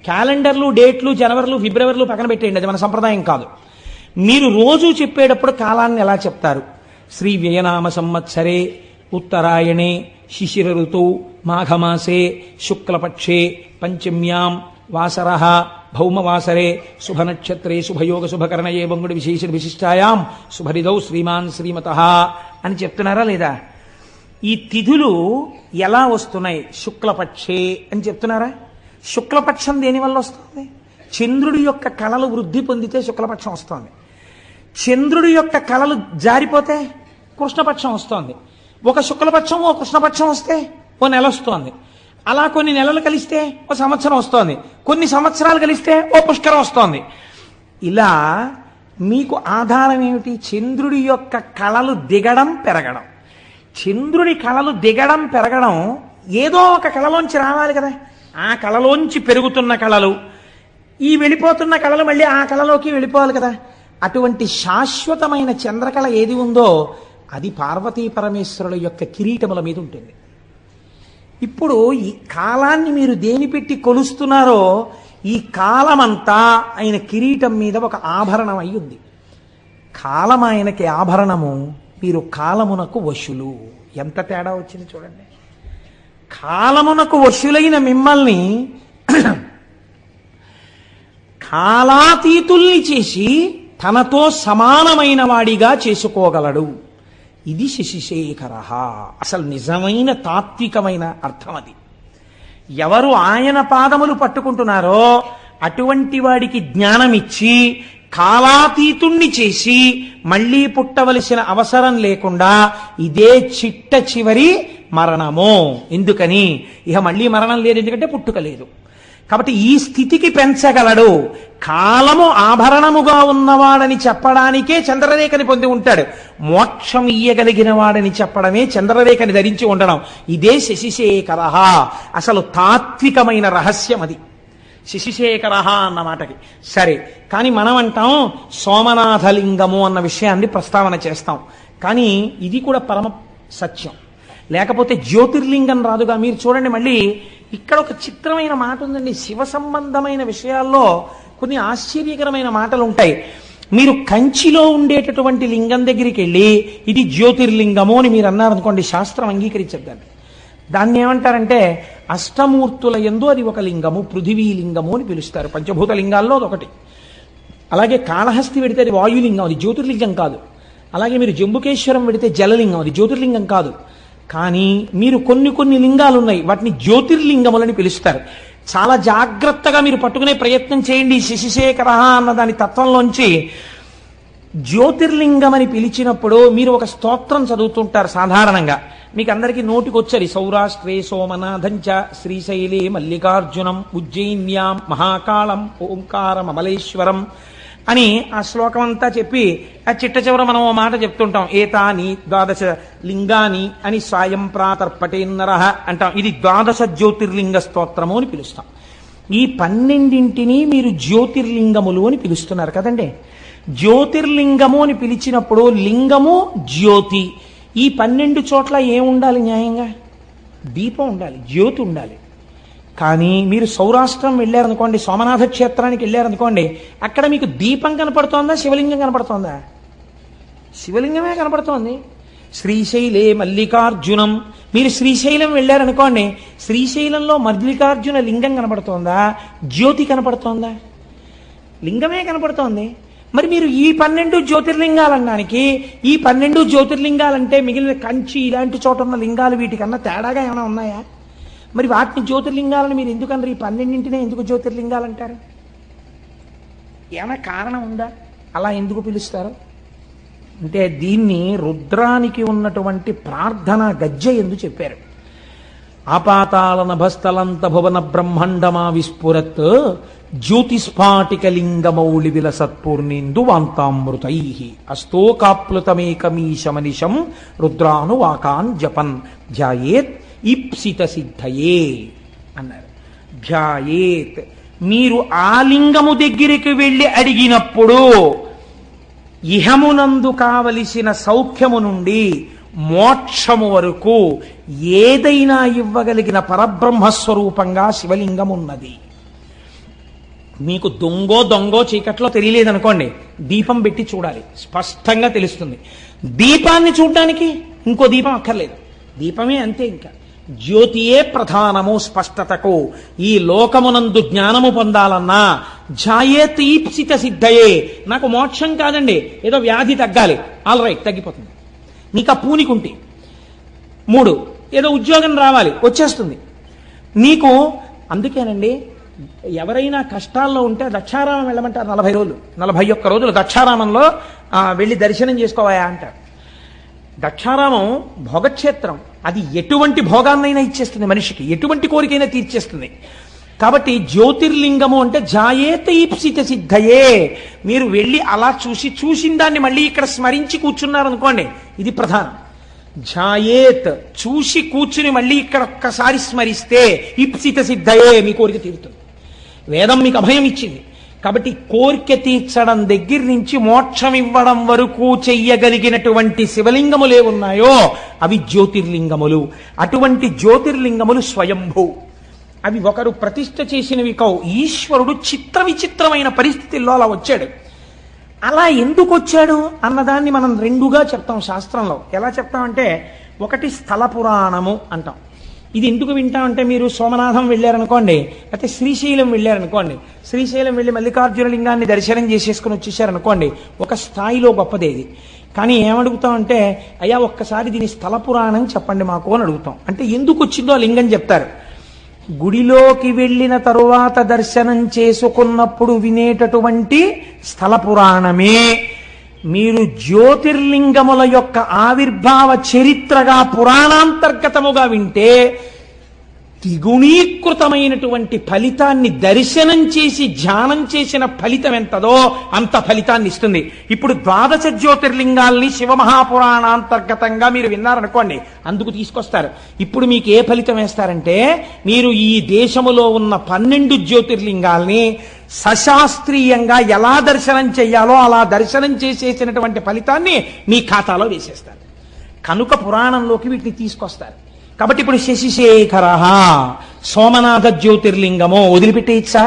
క్యాలెండర్లు, డేట్లు, జనవరిలు, ఫిబ్రవరిలు పక్కన పెట్టేయండి, అది మన సంప్రదాయం కాదు. మీరు రోజు చెప్పేటప్పుడు కాలాన్ని ఎలా చెప్తారు? శ్రీ వ్యయనామ సంవత్సరే ఉత్తరాయణే శిశిర ఋతౌ మాఘమాసే శుక్లపక్షే పంచమ్యాం వాసరః భౌమవాసరే శుభనక్షత్రే శుభయోగ శుభకరణయే వంగుడి విశేష విశిష్టాయాం శుభరిదౌ శ్రీమాన్ శ్రీమతః అని చెప్తున్నారా లేదా? ఈ తిథులు ఎలా వస్తున్నాయి? శుక్లపక్షే అని చెప్తున్నారా? శుక్లపక్షం దేనివల్ల వస్తుంది? చంద్రుడి యొక్క కళలు వృద్ధి పొందితే శుక్లపక్షం వస్తుంది. చంద్రుడి యొక్క కళలు జారిపోతే కృష్ణపక్షం వస్తోంది. ఒక శుక్లపక్షం ఓ కృష్ణపక్షం వస్తే ఓ నెల వస్తోంది. అలా కొన్ని నెలలు కలిస్తే ఓ సంవత్సరం వస్తోంది, కొన్ని సంవత్సరాలు కలిస్తే ఓ పుష్కరం వస్తోంది. ఇలా మీకు ఆధారం ఏమిటి? చంద్రుడి యొక్క కళలు దిగడం పెరగడం. చంద్రుడి కళలు దిగడం పెరగడం ఏదో ఒక కళలోంచి రావాలి కదా. ఆ కళలోంచి పెరుగుతున్న కళలు, ఈ వెళ్ళిపోతున్న కళలు మళ్ళీ ఆ కళలోకి వెళ్ళిపోవాలి కదా. అటువంటి శాశ్వతమైన చంద్రకళ ఏది ఉందో అది పార్వతీ పరమేశ్వరుల యొక్క కిరీటముల మీద ఉంటుంది. ఇప్పుడు ఈ కాలాన్ని మీరు దేని పెట్టి కొలుస్తున్నారో ఈ కాలమంతా ఆయన కిరీటం మీద ఒక ఆభరణం అయి ఉంది. కాలం ఆయనకి ఆభరణము, మీరు కాలమునకు వశులు. ఎంత తేడా వచ్చింది చూడండి. కాలమునకు వశులైన మిమ్మల్ని కాలాతీతుల్ని చేసి తనతో సమానమైన వాడిగా చేసుకోగలడు. ఇది శశిశేఖరః. అసలు నిజమైన తాత్వికమైన అర్థం అది. ఎవరు ఆయన పాదములు పట్టుకుంటున్నారో అటువంటి వాడికి జ్ఞానమిచ్చి కాలాతీతుణ్ణి చేసి మళ్ళీ పుట్టవలసిన అవసరం లేకుండా ఇదే చిట్ట చివరి మరణము. ఎందుకని? ఇక మళ్ళీ మరణం లేదు, ఎందుకంటే పుట్టుక లేదు. కాబట్టి ఈ స్థితికి పెంచగలడు. కాలము ఆభరణముగా ఉన్నవాడని చెప్పడానికే చంద్రరేఖని పొంది ఉంటాడు. మోక్షం ఇయ్యగలిగిన వాడని చెప్పడమే చంద్రరేఖని ధరించి ఉండడం. ఇదే శశిశేఖరః. అసలు తాత్వికమైన రహస్యం అది, శశిశేఖరః అన్న మాటకి. సరే, కానీ మనం అంటాం సోమనాథలింగము అన్న విషయాన్ని ప్రస్తావన చేస్తాం. కానీ ఇది కూడా పరమ సత్యం, లేకపోతే జ్యోతిర్లింగం రాదుగా. మీరు చూడండి, మళ్ళీ ఇక్కడ ఒక చిత్రమైన మాట ఉందండి. శివ సంబంధమైన విషయాల్లో కొన్ని ఆశ్చర్యకరమైన మాటలు ఉంటాయి. మీరు కంచిలో ఉండేటటువంటి లింగం దగ్గరికి వెళ్ళి ఇది జ్యోతిర్లింగము అని మీరు అన్నారనుకోండి, శాస్త్రం అంగీకరించద్దు. దాన్ని ఏమంటారంటే అష్టమూర్తుల యందు అది ఒక లింగము, పృథివీ లింగము అని పిలుస్తారు. పంచభూత లింగాల్లో అదొకటి. అలాగే కాళహస్తి వెడితే అది వాయులింగం, అది జ్యోతిర్లింగం కాదు. అలాగే మీరు జంబుకేశ్వరం వెడితే జలలింగం, అది జ్యోతిర్లింగం కాదు. కానీ మీరు కొన్ని లింగాలు ఉన్నాయి, వాటిని జ్యోతిర్లింగములని పిలుస్తారు. చాలా జాగ్రత్తగా మీరు పట్టుకునే ప్రయత్నం చేయండి. శశిశేఖరః అన్న దాని తత్వంలోంచి జ్యోతిర్లింగమని పిలిచినప్పుడు మీరు ఒక స్తోత్రం చదువుతుంటారు సాధారణంగా. మీకు అందరికీ నోటికొచ్చరి సౌరాష్ట్రే సోమనాథంచ శ్రీశైలే మల్లికార్జునం ఉజ్జయిన్యాం మహాకాళం ఓంకారం అమలేశ్వరం అని ఆ శ్లోకం అంతా చెప్పి ఆ చిట్ట చివర మనం ఓ మాట చెప్తుంటాం, ఏతాని ద్వాదశ లింగాని అని సాయం ప్రాతర్పటేన్నరః అంటాం. ఇది ద్వాదశ జ్యోతిర్లింగ స్తోత్రము అని పిలుస్తాం. ఈ 12 మీరు జ్యోతిర్లింగములు అని పిలుస్తున్నారు కదండి. జ్యోతిర్లింగము అని పిలిచినప్పుడు లింగము జ్యోతి, ఈ 12 చోట్ల ఏముండాలి? న్యాయంగా దీపం ఉండాలి, జ్యోతి ఉండాలి. కానీ మీరు సౌరాష్ట్రం వెళ్ళారనుకోండి, సోమనాథ క్షేత్రానికి వెళ్ళారనుకోండి, అక్కడ మీకు దీపం కనపడుతోందా, శివలింగం కనపడుతోందా? శివలింగమే కనపడుతోంది. శ్రీశైలే మల్లికార్జునం, మీరు శ్రీశైలం వెళ్ళారనుకోండి, శ్రీశైలంలో మల్లికార్జున లింగం కనపడుతోందా, జ్యోతి కనపడుతోందా? లింగమే కనపడుతోంది. మరి మీరు ఈ 12 జ్యోతిర్లింగాలనడానికి, ఈ 12 జ్యోతిర్లింగాలంటే మిగిలిన కంచి ఇలాంటి చోట ఉన్న లింగాలు వీటికన్నా తేడాగా ఏమైనా ఉన్నాయా? మరి వాటిని జ్యోతిర్లింగాలను మీరు ఎందుకన్నారు? ఈ 12 ఎందుకు జ్యోతిర్లింగాలు అంటారు? ఏమైనా కారణం ఉందా? అలా ఎందుకు పిలుస్తారు? అంటే దీన్ని రుద్రానికి ఉన్నటువంటి ప్రార్థన గజ్జె ఎందు చెప్పారు. ఆపాతాల నభస్థలంత భువన బ్రహ్మాండమా విస్ఫురత్ జ్యోతిస్ఫాటికలింగమౌళి విలసత్పూర్ణేందు వాంతామృతై అస్తోకాప్లుతమేకమీశమనిశం రుద్రాను వాకాన్ జపన్ ధ్యాయేత్ ఈప్సిత సిద్ధయే అన్నారు. ధ్యాయేత్, మీరు ఆ లింగము దగ్గరికి వెళ్ళి అడిగినప్పుడు ఇహమునందు కావలసిన సౌఖ్యము నుండి మోక్షము వరకు ఏదైనా ఇవ్వగలిగిన పరబ్రహ్మస్వరూపంగా శివలింగం ఉన్నది. మీకు దొంగో చీకట్లో తెలియలేదనుకోండి, దీపం పెట్టి చూడాలి, స్పష్టంగా తెలుస్తుంది. దీపాన్ని చూడడానికి ఇంకో దీపం అక్కర్లేదు, దీపమే అంతే. ఇంకా జ్యోతియే ప్రధానము స్పష్టతకు. ఈ లోకమునందు జ్ఞానము పొందాలన్నా ఝాయేత్ ఈప్సిత సిద్ధయే. నాకు మోక్షం కాదండి, ఏదో వ్యాధి తగ్గాలి, ఆల్ రైట్ తగ్గిపోతుంది. నీకు ఆ పూనికుంటే 3 ఏదో ఉద్యోగం రావాలి, వచ్చేస్తుంది నీకు. అందుకేనండి ఎవరైనా కష్టాల్లో ఉంటే దక్షారామం వెళ్ళమంటారు. 40 రోజులు 41 రోజులు దక్షారామంలో వెళ్ళి దర్శనం చేసుకోవాయా అంటారు. దక్షారామం భోగక్షేత్రం, అది ఎటువంటి భోగాన్నైనా ఇచ్చేస్తుంది మనిషికి, ఎటువంటి కోరికైనా తీర్చేస్తుంది. కాబట్టి జ్యోతిర్లింగము అంటే ఝాయేత్ ఈప్సిత సిద్ధయే. మీరు వెళ్ళి అలా చూసిన దాన్ని మళ్ళీ ఇక్కడ స్మరించి కూర్చున్నారనుకోండి, ఇది ప్రధానం. ఝాయేత్, చూసి కూర్చుని మళ్ళీ ఇక్కడ ఒక్కసారి స్మరిస్తే ఈప్సిత సిద్ధయే, మీ కోరిక తీరుతుంది. వేదం మీకు అభయం ఇచ్చింది. కాబట్టి కోరిక తీర్చడం దగ్గర నుంచి మోక్షం ఇవ్వడం వరకు చెయ్యగలిగినటువంటి శివలింగములే ఉన్నాయో అవి జ్యోతిర్లింగములు. అటువంటి జ్యోతిర్లింగములు స్వయంభూ, అవి ఒకరు ప్రతిష్ఠ చేసినవి కావు. ఈశ్వరుడు చిత్ర విచిత్రమైన పరిస్థితుల్లో అలా వచ్చాడు. అలా ఎందుకు వచ్చాడు అన్నదాన్ని మనం 2గా చెప్తాం శాస్త్రంలో. ఎలా చెప్తామంటే, ఒకటి స్థల పురాణము అంటాం. ఇది ఎందుకు వింటామంటే, మీరు సోమనాథం వెళ్ళారనుకోండి, అయితే శ్రీశైలం వెళ్ళారనుకోండి, శ్రీశైలం వెళ్ళి మల్లికార్జున లింగాన్ని దర్శనం చేసేసుకుని వచ్చేసారనుకోండి, ఒక స్థాయిలో గొప్పదేది. కానీ ఏమడుగుతామంటే, అయ్యా ఒక్కసారి దీని స్థల పురాణం చెప్పండి మాకు అని అడుగుతాం. అంటే ఎందుకు వచ్చిందో ఆ లింగం చెప్తారు. గుడిలోకి వెళ్ళిన తరువాత దర్శనం చేసుకున్నప్పుడు వినేటటువంటి స్థల పురాణమే మీరు జ్యోతిర్లింగముల యొక్క ఆవిర్భావ చరిత్రగా పురాణాంతర్గతముగా వింటే ద్విగుణీకృతమైనటువంటి ఫలితాన్ని దర్శనం చేసి ధ్యానం చేసిన ఫలితం ఎంతదో అంత ఫలితాన్ని ఇస్తుంది. ఇప్పుడు 12 జ్యోతిర్లింగాల్ని శివమహాపురాణాంతర్గతంగా మీరు విన్నారనుకోండి, అందుకు తీసుకొస్తారు. ఇప్పుడు మీకు ఏ ఫలితం వేస్తారంటే, మీరు ఈ దేశములో ఉన్న 12 జ్యోతిర్లింగాల్ని సశాస్త్రీయంగా ఎలా దర్శనం చెయ్యాలో అలా దర్శనం చేసేసినటువంటి ఫలితాన్ని మీ ఖాతాలో వేసేస్తారు. కనుక పురాణంలోకి వీటిని తీసుకొస్తారు. కాబట్టి ఇప్పుడు శశిశేఖర సోమనాథ జ్యోతిర్లింగమో వదిలిపెట్టేయచ్చా?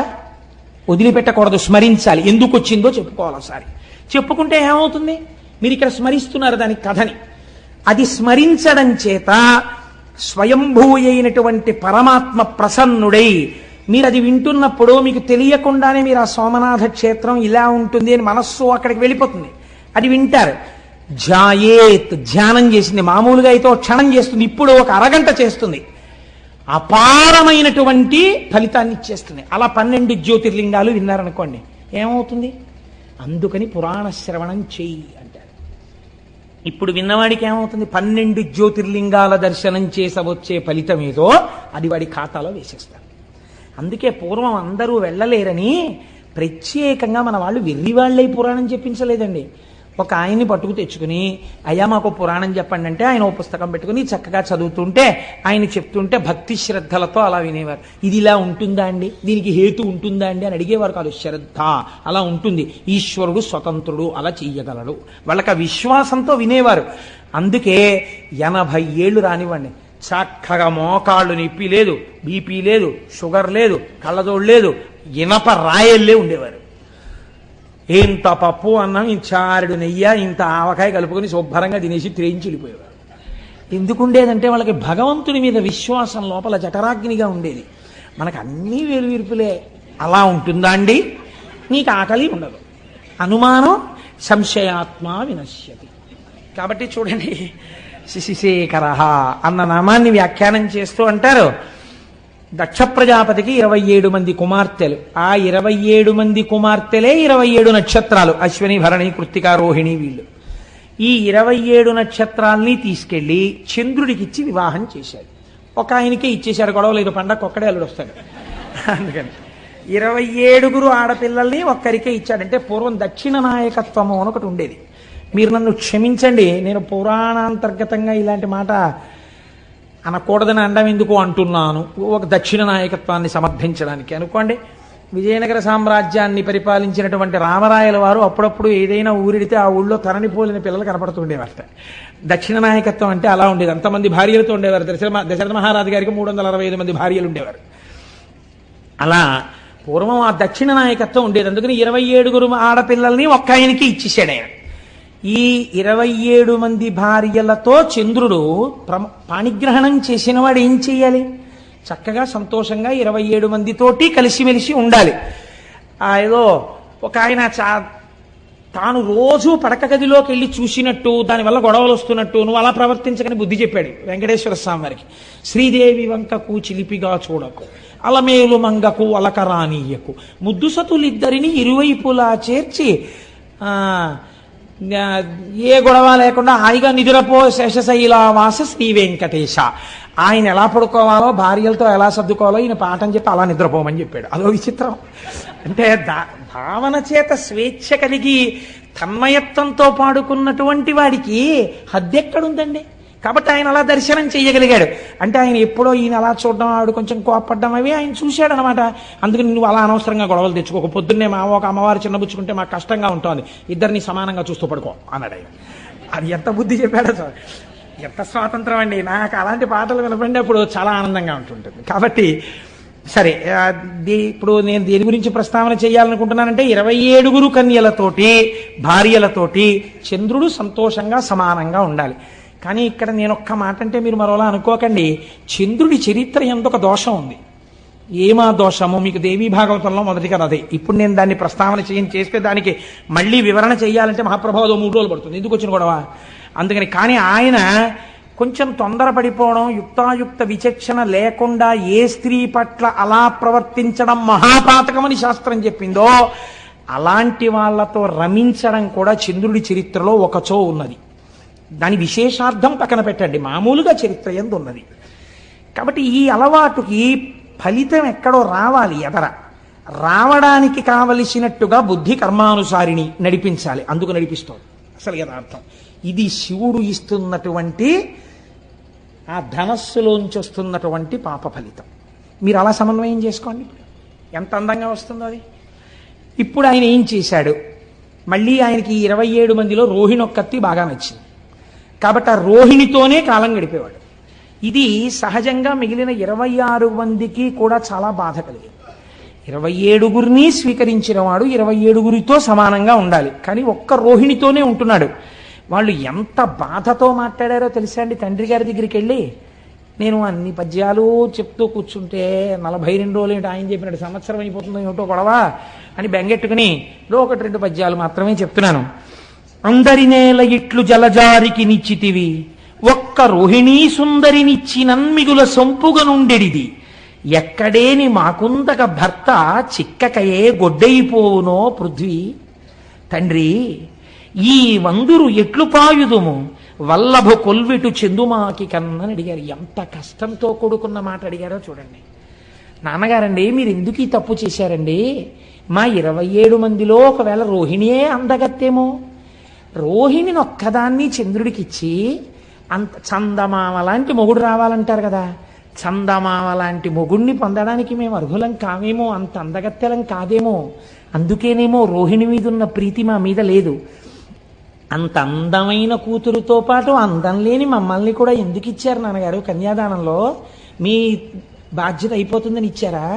వదిలిపెట్టకూడదు, స్మరించాలి. ఎందుకు వచ్చిందో చెప్పుకోవాలి. ఒకసారి చెప్పుకుంటే ఏమవుతుంది? మీరు ఇక్కడ స్మరిస్తున్నారు దాని కథని. అది స్మరించడం చేత స్వయంభూ అయినటువంటి పరమాత్మ ప్రసన్నుడై, మీరు అది వింటున్నప్పుడు మీకు తెలియకుండానే మీరు ఆ సోమనాథ క్షేత్రం ఇలా ఉంటుంది అని మనస్సు అక్కడికి వెళ్ళిపోతుంది. అది వింటారు. ఝాయేత్, ధ్యానం చేసింది. మామూలుగా అయితే క్షణం చేస్తుంది, ఇప్పుడు ఒక అరగంట చేస్తుంది. అపారమైనటువంటి ఫలితాన్ని ఇచ్చేస్తుంది. అలా 12 జ్యోతిర్లింగాలు విన్నారనుకోండి, ఏమవుతుంది? అందుకని పురాణ శ్రవణం చెయ్యి అంటారు. ఇప్పుడు విన్నవాడికి ఏమవుతుంది? 12 జ్యోతిర్లింగాల దర్శనం చేసవచ్చే ఫలితం ఏదో అది వాడి ఖాతాలో వేసేస్తారు. అందుకే పూర్వం అందరూ వెళ్ళలేరని ప్రత్యేకంగా మన వాళ్ళు వెర్రివాళ్ళై పురాణం చెప్పించలేదండి. ఒక ఆయన్ని పట్టుకు తెచ్చుకుని, అయ్యా మాకు పురాణం చెప్పండి అంటే ఆయన ఓ పుస్తకం పెట్టుకుని చక్కగా చదువుతుంటే ఆయన చెప్తుంటే భక్తి శ్రద్ధలతో అలా వినేవారు. ఇది ఇలా ఉంటుందా అండి, దీనికి హేతు ఉంటుందా అండి అని అడిగేవారు కాదు. శ్రద్ధ అలా ఉంటుంది, ఈశ్వరుడు స్వతంత్రుడు, అలా చెయ్యగలడు, వాళ్ళకి ఆ విశ్వాసంతో వినేవారు. అందుకే 80 ఏళ్ళు రానివ్వండి, చక్కగా మోకాళ్ళు నొప్పి లేదు, బీపీ లేదు, షుగర్ లేదు, కళ్ళజోడు లేదు, ఇనప రాయల్లే ఉండేవారు. ఇంత పప్పు అన్నం, ఇంత చారుడు నెయ్యి, ఇంత ఆవకాయ కలుపుకొని శుభ్రంగా తినేసి త్రేయించి వెళ్ళిపోయేవారు. ఎందుకుండేదంటే వాళ్ళకి భగవంతుడి మీద విశ్వాసం లోపల జఠరాగ్నిగా ఉండేది. మనకు అన్నీ వేరువిరుపులే. అలా ఉంటుందా అండి? నీకు ఆకలి ఉండదు, అనుమానం సంశయాత్మ వినశ్యతి. కాబట్టి చూడండి, శశిశేఖర అన్న నామాన్ని వ్యాఖ్యానం చేస్తూ అంటారు, దక్ష ప్రజాపతికి 27 మంది కుమార్తెలు. ఆ 27 మంది కుమార్తెలే 27 నక్షత్రాలు, అశ్విని భరణి కృత్తిక రోహిణి. వీళ్ళు ఈ 27 నక్షత్రాల్ని తీసుకెళ్లి చంద్రుడికిచ్చి వివాహం చేశాడు. ఒక ఆయనకే ఇచ్చేశాడు, గొడవ లేదు, పండగ ఒక్కడే అల్లుడు వస్తాడు. అందుకని 27 ఆడపిల్లల్ని ఒక్కరికే ఇచ్చాడంటే పూర్వం దక్షిణ నాయకత్వము అని ఒకటి ఉండేది. మీరు నన్ను క్షమించండి, నేను పురాణాంతర్గతంగా ఇలాంటి మాట అనకూడదని అండం ఎందుకు అంటున్నాను, ఒక దక్షిణ నాయకత్వాన్ని సమర్థించడానికి. అనుకోండి, విజయనగర సామ్రాజ్యాన్ని పరిపాలించినటువంటి రామరాయల వారు అప్పుడప్పుడు ఏదైనా ఊరిడితే ఆ ఊళ్ళో తరణిపోలిన పిల్లలు కనపడుతుండేవారట. దక్షిణ నాయకత్వం అంటే అలా ఉండేది. అంతమంది భార్యలతో ఉండేవారు. దశరథ మహారాజు గారికి 365 మంది భార్యలు ఉండేవారు. అలా పూర్వం ఆ దక్షిణ నాయకత్వం ఉండేది. అందుకని 27 ఆడపిల్లల్ని ఒక్క ఆయనకి ఇచ్చేసాడు ఆయన. ఈ 27 మంది భార్యలతో చంద్రుడు పాణిగ్రహణం చేసిన వాడు ఏం చెయ్యాలి? చక్కగా సంతోషంగా 27 మందితోటి కలిసిమెలిసి ఉండాలి. ఏదో ఒక ఆయన తాను రోజు పడక గదిలోకి వెళ్ళి చూసినట్టు, దానివల్ల గొడవలు వస్తున్నట్టు నువ్వు అలా ప్రవర్తించకని బుద్ధి చెప్పాడు వెంకటేశ్వర స్వామి వారికి. శ్రీదేవి వంకకు చిలిపిగా చూడకు, అలమేలు మంగకు అలకరానీయకు, ముద్దుసతులిద్దరిని ఇరువైపులా చేర్చి ఏ గొడవ లేకుండా హాయిగా నిదురపో శేషశైలావాస శ్రీ వెంకటేశ. ఆయన ఎలా పడుకోవాలో, భార్యలతో ఎలా సర్దుకోవాలో ఈయన పాఠం చెప్పి అలా నిద్రపోమని చెప్పాడు. అదో విచిత్రం. అంటే భావన చేత స్వేచ్ఛ కలిగి తన్మయత్వంతో పాడుకున్నటువంటి వాడికి హద్దెక్కడుందండి? కాబట్టి ఆయన అలా దర్శనం చేయగలిగాడు. అంటే ఆయన ఎప్పుడో ఈయన అలా చూడడం, ఆవిడ కొంచెం కోపడ్డం అవి ఆయన చూశాడనమాట. అందుకని నువ్వు అలా అనవసరంగా గొడవలు తెచ్చుకోక, పొద్దున్నే ఒక అమ్మవారు చిన్నబుచ్చుకుంటే మాకు కష్టంగా ఉంటుంది, ఇద్దరిని సమానంగా చూస్తూ పడుకో అన్నాడు ఆయన. అది ఎంత బుద్ధి చెప్పాడో, ఎంత స్వాతంత్రం అండి. నాకు అలాంటి పాటలు వినపడినప్పుడు చాలా ఆనందంగా ఉంటుంటుంది. కాబట్టి సరే, ఇప్పుడు నేను దేని గురించి ప్రస్తావన చేయాలనుకుంటున్నానంటే 27 కన్యలతోటి భార్యలతోటి చంద్రుడు సంతోషంగా సమానంగా ఉండాలి. కానీ ఇక్కడ నేను ఒక్క మాట అంటే మీరు మరోలా అనుకోకండి. చంద్రుడి చరిత్ర ఎంతొక దోషం ఉంది. ఏమా దోషము? మీకు దేవీ భాగవతంలో మొదటి కదా అదే. ఇప్పుడు నేను దాన్ని ప్రస్తావన చేస్తే దానికి మళ్ళీ వివరణ చేయాలంటే మహాప్రభావం 3 రోజులు పడుతుంది. ఎందుకు వచ్చిన గొడవ? అందుకని. కానీ ఆయన కొంచెం తొందరపడిపోవడం, యుక్తాయుక్త విచక్షణ లేకుండా ఏ స్త్రీ పట్ల అలా ప్రవర్తించడం మహాపాతకమని శాస్త్రం చెప్పిందో అలాంటి వాళ్లతో రమించడం కూడా చంద్రుడి చరిత్రలో ఒకచో ఉన్నది. దాని విశేషార్థం పక్కన పెట్టండి, మామూలుగా చరిత్ర యందు ఉన్నది. కాబట్టి ఈ అలవాటుకి ఫలితం ఎక్కడో రావాలి, రావడానికి కావలసినట్టుగా బుద్ధి కర్మానుసారిని నడిపించాలి. అందుకు నడిపిస్తోంది అసలు యథార్థం. ఇది శివుడు ఇస్తున్నటువంటి ఆ ధనస్సులోంచి వస్తున్నటువంటి పాప ఫలితం. మీరు అలా సమన్వయం చేసుకోండి, ఎంత అందంగా వస్తుందో అది. ఇప్పుడు ఆయన ఏం చేశాడు? మళ్ళీ ఆయనకి 27 మందిలో రోహిణి ఒక్కత్తి బాగా నచ్చింది కాబట్టి ఆ రోహిణితోనే కాలం గడిపేవాడు. ఇది సహజంగా మిగిలిన 26 మందికి కూడా చాలా బాధ కలిగింది. 27 స్వీకరించిన వాడు 27 సమానంగా ఉండాలి, కానీ ఒక్క రోహిణితోనే ఉంటున్నాడు. వాళ్ళు ఎంత బాధతో మాట్లాడారో తెలుసా అండి? తండ్రి గారి దగ్గరికి వెళ్ళి, నేను అన్ని పద్యాలు చెప్తూ కూర్చుంటే 42 రోజులు ఏంటి, ఆయన చెప్పినట్టు సంవత్సరం అయిపోతుందో ఏమిటో గొడవ అని బెంగెట్టుకుని 1-2 పద్యాలు మాత్రమే చెప్తున్నాను. అందరి నేల ఇట్లు జలజారికి నిచ్చితివి, ఒక్క రోహిణీ సుందరినిచ్చి నన్మిగుల సొంపుగా నుండెడిది, ఎక్కడేని మాకుందక భర్త చిక్కకయే గొడ్డైపోవునో పృథ్వీ. తండ్రి, ఈ వందురు ఎట్లు పాయుదుము వల్లభ కొల్విటు చెందుమాకి కన్నని అడిగారు. ఎంత కష్టంతో కూడుకున్న మాట అడిగారో చూడండి. నాన్నగారండి, మీరు ఎందుకు ఈ తప్పు చేశారండి? మా 27 మందిలో ఒకవేళ రోహిణియే అందగత్తేమో, రోహిణిని ఒక్కదాన్ని చంద్రుడికిచ్చి అంత చందమామ లాంటి మొగుడు రావాలంటారు కదా, చందమామ లాంటి మొగుడిని పొందడానికి మేము అర్హులం కావేమో, అంత అందగత్తెలం కాదేమో, అందుకేనేమో రోహిణి మీద ఉన్న ప్రీతి మా మీద లేదు. అంత అందమైన కూతురుతో పాటు అందం లేని మమ్మల్ని కూడా ఎందుకు ఇచ్చారు నాన్నగారు? కన్యాదానంలో మీ బాధ్యత అయిపోతుందని ఇచ్చారా?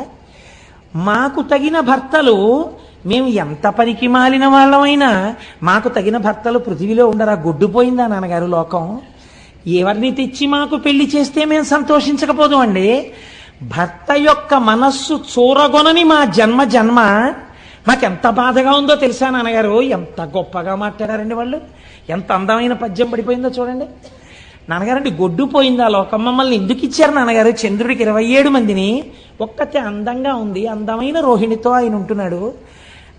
మాకు తగిన భర్తలు, మేము ఎంత పనికి మాలిన వాళ్ళమైనా మాకు తగిన భర్తలు పృథివీలో ఉండరా? గొడ్డుపోయిందా నాన్నగారు లోకం? ఎవరిని తెచ్చి మాకు పెళ్లి చేస్తే మేము సంతోషించకపోదు అండి. భర్త యొక్క మనస్సు చూరగొనని మా జన్మ మాకెంత బాధగా ఉందో తెలుసా నాన్నగారు? ఎంత గొప్పగా మాట్లాడారండి వాళ్ళు, ఎంత అందమైన పద్యం పడిపోయిందో చూడండి. నాన్నగారండి, గొడ్డుపోయిందా లోకం? మమ్మల్ని ఎందుకు ఇచ్చారు నాన్నగారు? చంద్రుడికి 27 మందిని, ఒక్కతే అందంగా ఉంది, అందమైన రోహిణితో ఆయన ఉంటున్నాడు.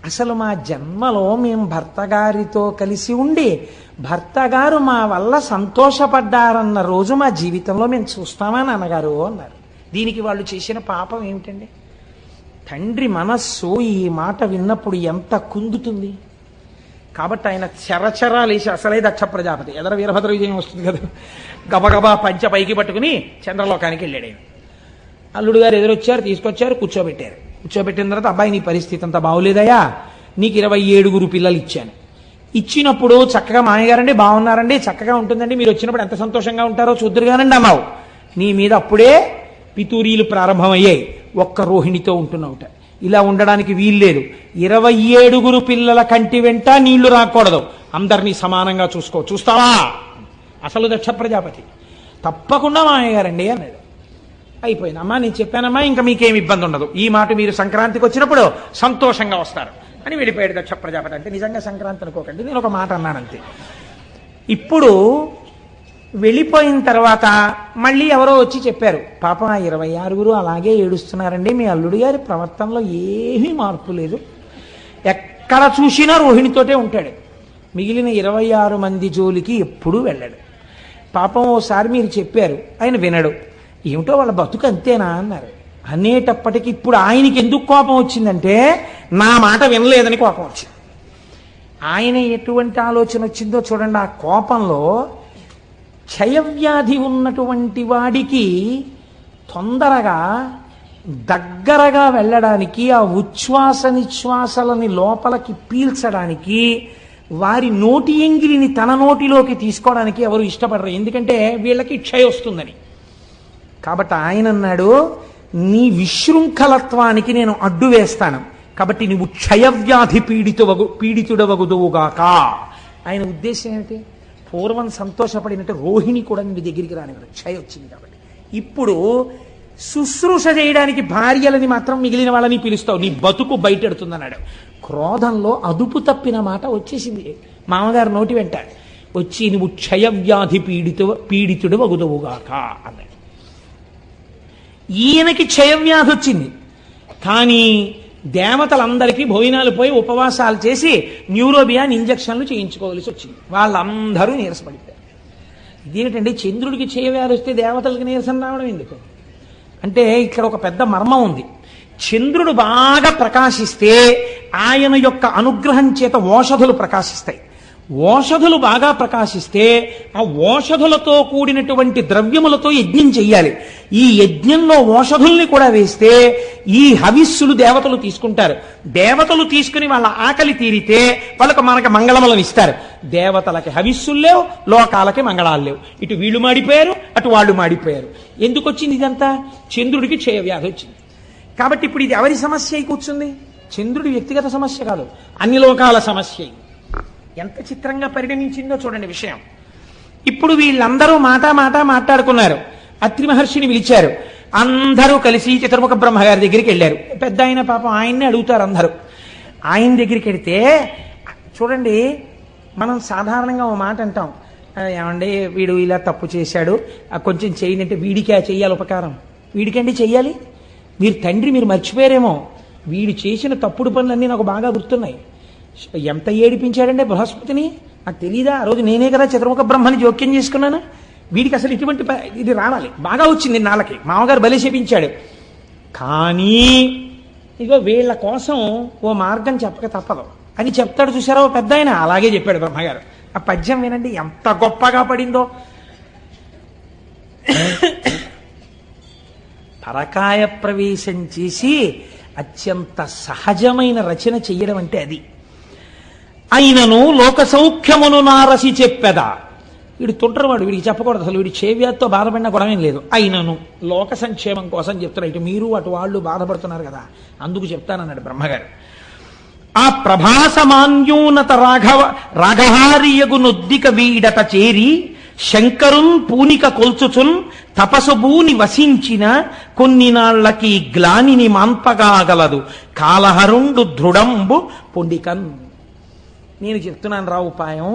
అసలు మా జన్మలో మేము భర్త గారితో కలిసి ఉండి భర్త గారు మా వల్ల సంతోషపడ్డారన్న రోజు మా జీవితంలో మేము చూస్తామా నాన్నగారు అన్నారు. దీనికి వాళ్ళు చేసిన పాపం ఏమిటండి? తండ్రి మనస్సు ఈ మాట విన్నప్పుడు ఎంత కుందుతుంది. కాబట్టి ఆయన చరచరాలేసి అసలే దక్ష ప్రజాపతి ఎదర వీరభద్ర విజయం వస్తుంది కదా, గబగబా పంచ పైకి పట్టుకుని చంద్రలోకానికి వెళ్ళాడు. ఆయన అల్లుడు గారు ఎదురొచ్చారు, తీసుకొచ్చారు, కూర్చోబెట్టారు. కూర్చోబెట్టిన తర్వాత అబ్బాయి నీ పరిస్థితి అంతా బాగోలేదయా, నీకు 27 పిల్లలు ఇచ్చాను. ఇచ్చినప్పుడు చక్కగా మామయ్యగారండి బాగున్నారండి, చక్కగా ఉంటుందండి, మీరు వచ్చినప్పుడు ఎంత సంతోషంగా ఉంటారో చూద్దురుగానండి అన్నావు. నీ మీద అప్పుడే పితూరీలు ప్రారంభమయ్యాయి. ఒక్క రోహిణితో ఉంటున్నావుట. ఇలా ఉండడానికి వీల్లేదు. 27 పిల్లల కంటి వెంట నీళ్లు రాకూడదు, అందరినీ సమానంగా చూసుకో. చూస్తావా? అసలు దక్ష ప్రజాపతి. తప్పకుండా మామయ్యగారండి అన్నాడు. అయిపోయింది. అమ్మా నేను చెప్పానమ్మా, ఇంకా మీకేమి ఇబ్బంది ఉండదు, ఈ మాట మీరు సంక్రాంతికి వచ్చినప్పుడు సంతోషంగా వస్తారు అని వెళ్ళిపోయాడు దక్ష ప్రజాపతి. అంటే నిజంగా సంక్రాంతి అనుకోకండి, నేను ఒక మాట అన్నానంతే. ఇప్పుడు వెళ్ళిపోయిన తర్వాత మళ్ళీ ఎవరో వచ్చి చెప్పారు, పాపం ఆ 26 అలాగే ఏడుస్తున్నారండి, మీ అల్లుడి గారి ప్రవర్తనలో ఏమీ మార్పు లేదు, ఎక్కడ చూసినా రోహిణితోటే ఉంటాడు, మిగిలిన 26 మంది జోలికి ఎప్పుడూ వెళ్ళాడు. పాపం ఓసారి మీరు చెప్పారు, ఆయన వినడు, ఏమిటో వాళ్ళ బతుకు అంతేనా అన్నారు. అనేటప్పటికి ఇప్పుడు ఆయనకి ఎందుకు కోపం వచ్చిందంటే నా మాట వినలేదని కోపం వచ్చింది. ఆయన ఎటువంటి ఆలోచన వచ్చిందో చూడండి. ఆ కోపంలో క్షయవ్యాధి ఉన్నటువంటి వాడికి తొందరగా దగ్గరగా వెళ్ళడానికి, ఆ ఉచ్ఛ్వాస నిశ్వాసలని లోపలికి పీల్చడానికి, వారి నోటి ఎంగిలిని తన నోటిలోకి తీసుకోవడానికి ఎవరు ఇష్టపడరు, ఎందుకంటే వీళ్ళకి క్షయ వస్తుందని. కాబట్టి ఆయన అన్నాడు, నీ విశృంఖలత్వానికి నేను అడ్డు వేస్తాను, కాబట్టి నువ్వు క్షయవ్యాధి పీడితుడవగుదువుగాక. ఆయన ఉద్దేశం ఏమిటి? పూర్వం సంతోషపడినట్టు రోహిణి కూడా నీ దగ్గరికి రానివ్వరు, క్షయ వచ్చింది కాబట్టి. ఇప్పుడు శుశ్రూష చేయడానికి భార్యలని మాత్రం మిగిలిన వాళ్ళని పిలుస్తావు, నీ బతుకు బయటెడుతుందన్నాడు. క్రోధంలో అదుపు తప్పిన మాట వచ్చేసింది మామగారు నోటి వెంట. వచ్చి నువ్వు క్షయవ్యాధి పీడితుడు వగుదువుగాక అన్నాడు. ఈయనకి క్షయవ్యాధి వచ్చింది, కానీ దేవతలందరికీ భోజనాలు పోయి ఉపవాసాలు చేసి న్యూరోబియాన్ ఇంజక్షన్లు చేయించుకోవాల్సి వచ్చింది. వాళ్ళందరూ నీరసపడిపోయారు. ఇదేమిటండి, చంద్రుడికి క్షయవ్యాధి వస్తే దేవతలకి నీరసం రావడం ఎందుకు అంటే ఇక్కడ ఒక పెద్ద మర్మం ఉంది. చంద్రుడు బాగా ప్రకాశిస్తే ఆయన యొక్క అనుగ్రహం చేత ఓషధులు ప్రకాశిస్తాయి. ఓషధులు బాగా ప్రకాశిస్తే ఆ ఓషధులతో కూడినటువంటి ద్రవ్యములతో యజ్ఞం చెయ్యాలి. ఈ యజ్ఞంలో ఓషధుల్ని కూడా వేస్తే ఈ హవిస్సులు దేవతలు తీసుకుంటారు. దేవతలు తీసుకుని వాళ్ళ ఆకలి తీరితే వాళ్ళకు మనకు మంగళములను ఇస్తారు. దేవతలకి హవిస్సులు లేవు, లోకాలకి మంగళాలు లేవు. ఇటు వీళ్ళు మాడిపోయారు, అటు వాళ్ళు మాడిపోయారు. ఎందుకు వచ్చింది ఇదంతా? చంద్రుడికి క్షయవ్యాధి వచ్చింది. కాబట్టి ఇప్పుడు ఇది ఎవరి సమస్య అయి కూర్చుంది? చంద్రుడి వ్యక్తిగత సమస్య కాదు, అన్ని లోకాల సమస్య. ఎంత చిత్రంగా పరిణమించిందో చూడండి విషయం. ఇప్పుడు వీళ్ళందరూ మాట మాట్లాడుకున్నారు. అత్రి మహర్షిని పిలిచారు. అందరూ కలిసి చతుర్ముఖ బ్రహ్మగారి దగ్గరికి వెళ్ళారు. పెద్ద ఆయన పాపం ఆయన్ని అడుగుతారు అందరూ. ఆయన దగ్గరికి వెడితే చూడండి, మనం సాధారణంగా ఓ మాట అంటాం, ఏమండి వీడు ఇలా తప్పు చేశాడు, కొంచెం చేయనంటే వీడికి చెయ్యాలి ఉపకారం. వీడికండి చెయ్యాలి? మీరు తండ్రి, మీరు మర్చిపోయారేమో, వీడు చేసిన తప్పుడు పనులన్నీ నాకు బాగా గుర్తున్నాయి. ఎంత ఏడిపించాడంటే బృహస్పతిని, నాకు తెలీదా? ఆ రోజు నేనే కదా చతుర్ముఖ బ్రహ్మని జోక్యం చేసుకున్నాను. వీడికి అసలు ఇటువంటి ఇది రావాలి, బాగా వచ్చింది నాళ్ళకి, మామగారు బలి చేపించాడు. కానీ ఇగో వీళ్ళ కోసం ఓ మార్గం చెప్పక తప్పదు అని చెప్తాడు. చూసారా ఓ పెద్ద ఆయన, అలాగే చెప్పాడు బ్రహ్మగారు. ఆ పద్యం వినండి ఎంత గొప్పగా పడిందో. పరకాయ ప్రవేశం చేసి అత్యంత సహజమైన రచన చెయ్యడం అంటే అది. అయినను లోక సౌఖ్యమును నారసి చెప్పెదా. వీడు తుంటరవాడు, వీడికి చెప్పకూడదు అసలు, వీడి క్షయవ్యాధితో బాధపడినా గొడవేం లేదు. అయినను లోక సంక్షేమం కోసం చెప్తారు. ఇటు మీరు అటు వాళ్ళు బాధపడుతున్నారు కదా, అందుకు చెప్తానన్నాడు బ్రహ్మగారు. ఆ ప్రభాసమాన్యూనత రాఘహారియగు నొద్దిక వీడత చేరి శంకరున్ పూనిక కొల్చుచున్ తపసుభూని వసించిన కొన్ని నాళ్లకి గ్లానిని మాన్పగాగలదు కాలహరుండు దృఢంబు పొండికన్. నేను చెప్తున్నాను రా ఉపాయం,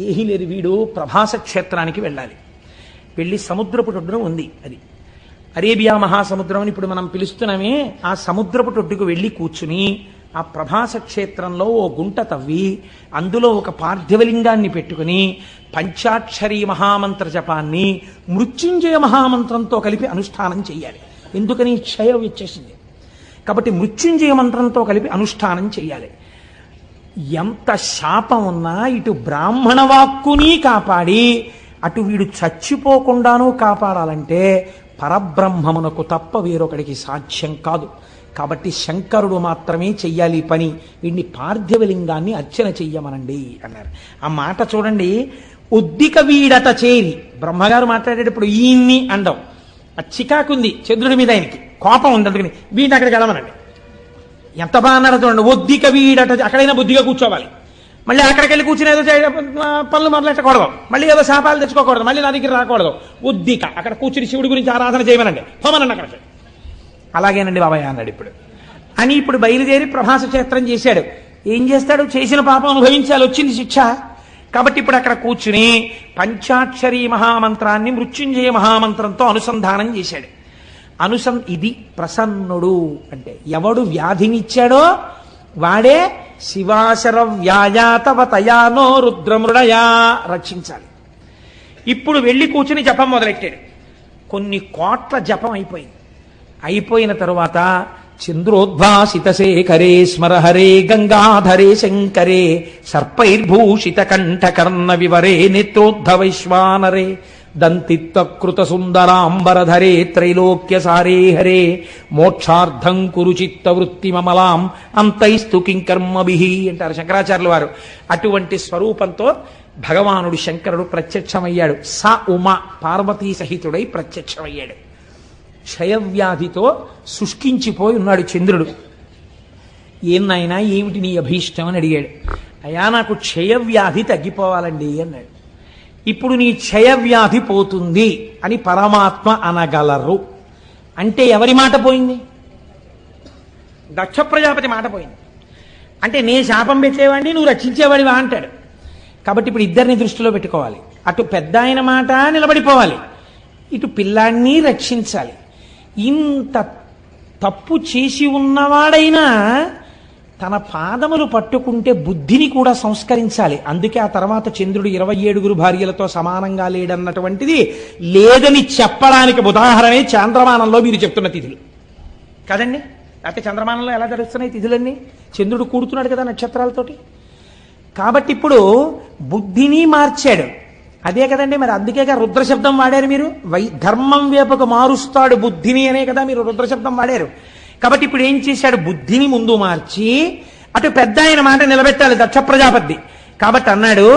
ఏహీ లేదు. వీడు ప్రభాస క్షేత్రానికి వెళ్ళాలి. వెళ్ళి సముద్రపు ఒడ్డున ఉంది, అది అరేబియా మహాసముద్రం అని ఇప్పుడు మనం పిలుస్తున్నామే, ఆ సముద్రపు ఒడ్డుకు వెళ్ళి కూర్చుని ఆ ప్రభాస క్షేత్రంలో ఓ గుంట తవ్వి అందులో ఒక పార్థివలింగాన్ని పెట్టుకుని పంచాక్షరీ మహామంత్ర జపాన్ని మృత్యుంజయ మహామంత్రంతో కలిపి అనుష్ఠానం చేయాలి. ఎందుకని? క్షయం వచ్చేసింది కాబట్టి మృత్యుంజయ మంత్రంతో కలిపి అనుష్ఠానం చేయాలి. ఎంత శాపం ఉన్నా ఇటు బ్రాహ్మణ వాక్కుని కాపాడి అటు వీడు చచ్చిపోకుండానూ కాపాడాలంటే పరబ్రహ్మమునకు తప్ప వేరొకడికి సాధ్యం కాదు. కాబట్టి శంకరుడు మాత్రమే చెయ్యాలి ఈ పని. వీడిని పార్థివలింగాన్ని అర్చన చెయ్యమనండి అన్నారు. ఆ మాట చూడండి. ఉద్దిక వీడత చేరి బ్రహ్మగారు మాట్లాడేటప్పుడు ఈయన్ని అండం. ఆ చికాకుంది చంద్రుడి మీద, ఆయనకి కోపం ఉంది, అందుకని వీడిని అక్కడికి వెళ్ళమనండి. ఎంత బాగా అన్నారో చూడండి. ఒద్దిక వీడట, అక్కడైనా బుద్ధిగా కూర్చోవాలి. మళ్ళీ అక్కడికి వెళ్ళి కూర్చుని ఏదో పనులు మొదలెట్టకూడదు, మళ్ళీ ఏదో శాపాలు తెచ్చుకోకూడదు, మళ్ళీ నా దగ్గర రాకూడదు. ఉద్దిక అక్కడ కూర్చుని శివుడి గురించి ఆరాధన చేయమనండి, పోమనండి అక్కడికి. అలాగేనండి బాబాయ్ అన్నాడు ఇప్పుడు అని. ఇప్పుడు బయలుదేరి ప్రభాస క్షేత్రం చేశాడు. ఏం చేస్తాడు? చేసిన పాపం అనుభవించాలి, వచ్చింది శిక్ష. కాబట్టి ఇప్పుడు అక్కడ కూర్చుని పంచాక్షరీ మహామంత్రాన్ని మృత్యుంజయ మహామంత్రంతో అనుసంధానం చేశాడు. ఇది ప్రసన్నుడు అంటే ఎవడు వ్యాధినిచ్చాడో వాడే శివాశర వ్యాయాతవతయానో రుద్రమృడయా రక్షించాలి. ఇప్పుడు వెళ్ళి కూర్చుని జపం మొదలెట్టాడు. కొన్ని కోట్ల జపం అయిపోయింది. అయిపోయిన తరువాత చంద్రోద్భాసిత శేఖరే స్మరహరే గంగాధరే శంకరే సర్పైర్భూషిత కంఠకర్ణ వివరే నేత్రోద్ధవైశ్వానరే దంతిత్వకృత సుందరాంబరధరే త్రైలోక్య సారే హరే మోక్షార్థం కురు చిత్త వృత్తి మమలాం అంతైస్తు కింకర్మభిః అంటారు శంకరాచార్యుల వారు. అటువంటి స్వరూపంతో భగవానుడు శంకరుడు ప్రత్యక్షమయ్యాడు. స ఉమ పార్వతీ సహితుడై ప్రత్యక్షమయ్యాడు. క్షయవ్యాధితో శుష్కించిపోయి ఉన్నాడు చంద్రుడు. ఏం నాయనా ఏమిటి నీ అభీష్టం అని అడిగాడు. అయ్యా నాకు క్షయవ్యాధి తగ్గిపోవాలండి అన్నాడు. ఇప్పుడు నీ క్షయవ్యాధి పోతుంది అని పరమాత్మ అనగలరు అంటే ఎవరి మాట పోయింది? దక్ష ప్రజాపతి మాట పోయింది. అంటే నే శాపం పెట్టేవాడిని, నువ్వు రక్షించేవాడివా అంటాడు. కాబట్టి ఇప్పుడు ఇద్దరిని దృష్టిలో పెట్టుకోవాలి. అటు పెద్ద ఆయన మాట నిలబడిపోవాలి, ఇటు పిల్లాన్ని రక్షించాలి. ఇంత తప్పు చేసి ఉన్నవాడైనా తన పాదములు పట్టుకుంటే బుద్ధిని కూడా సంస్కరించాలి. అందుకే ఆ తర్వాత చంద్రుడు 27 భార్యలతో సమానంగా లేడన్నటువంటిది లేదని చెప్పడానికి ఉదాహరణే చాంద్రమానంలో మీరు చెప్తున్న తిథులు కదండి. లేకపోతే చంద్రమానంలో ఎలా జరుగుతున్నాయి తిథులన్నీ? చంద్రుడు కూడుతున్నాడు కదా నక్షత్రాలతోటి. కాబట్టి ఇప్పుడు బుద్ధిని మార్చాడు. అదే కదండి, మరి అందుకేగా రుద్రశబ్దం వాడారు మీరు. ధర్మం వైపుకు మారుస్తాడు బుద్ధిని అనే కదా మీరు రుద్రశబ్దం వాడారు. కాబట్టి ఇప్పుడు ఏం చేశాడు? బుద్ధిని ముందు మార్చి అటు పెద్ద ఆయన మాట నిలబెట్టాలి దక్ష ప్రజాపతి. కాబట్టి అన్నాడు,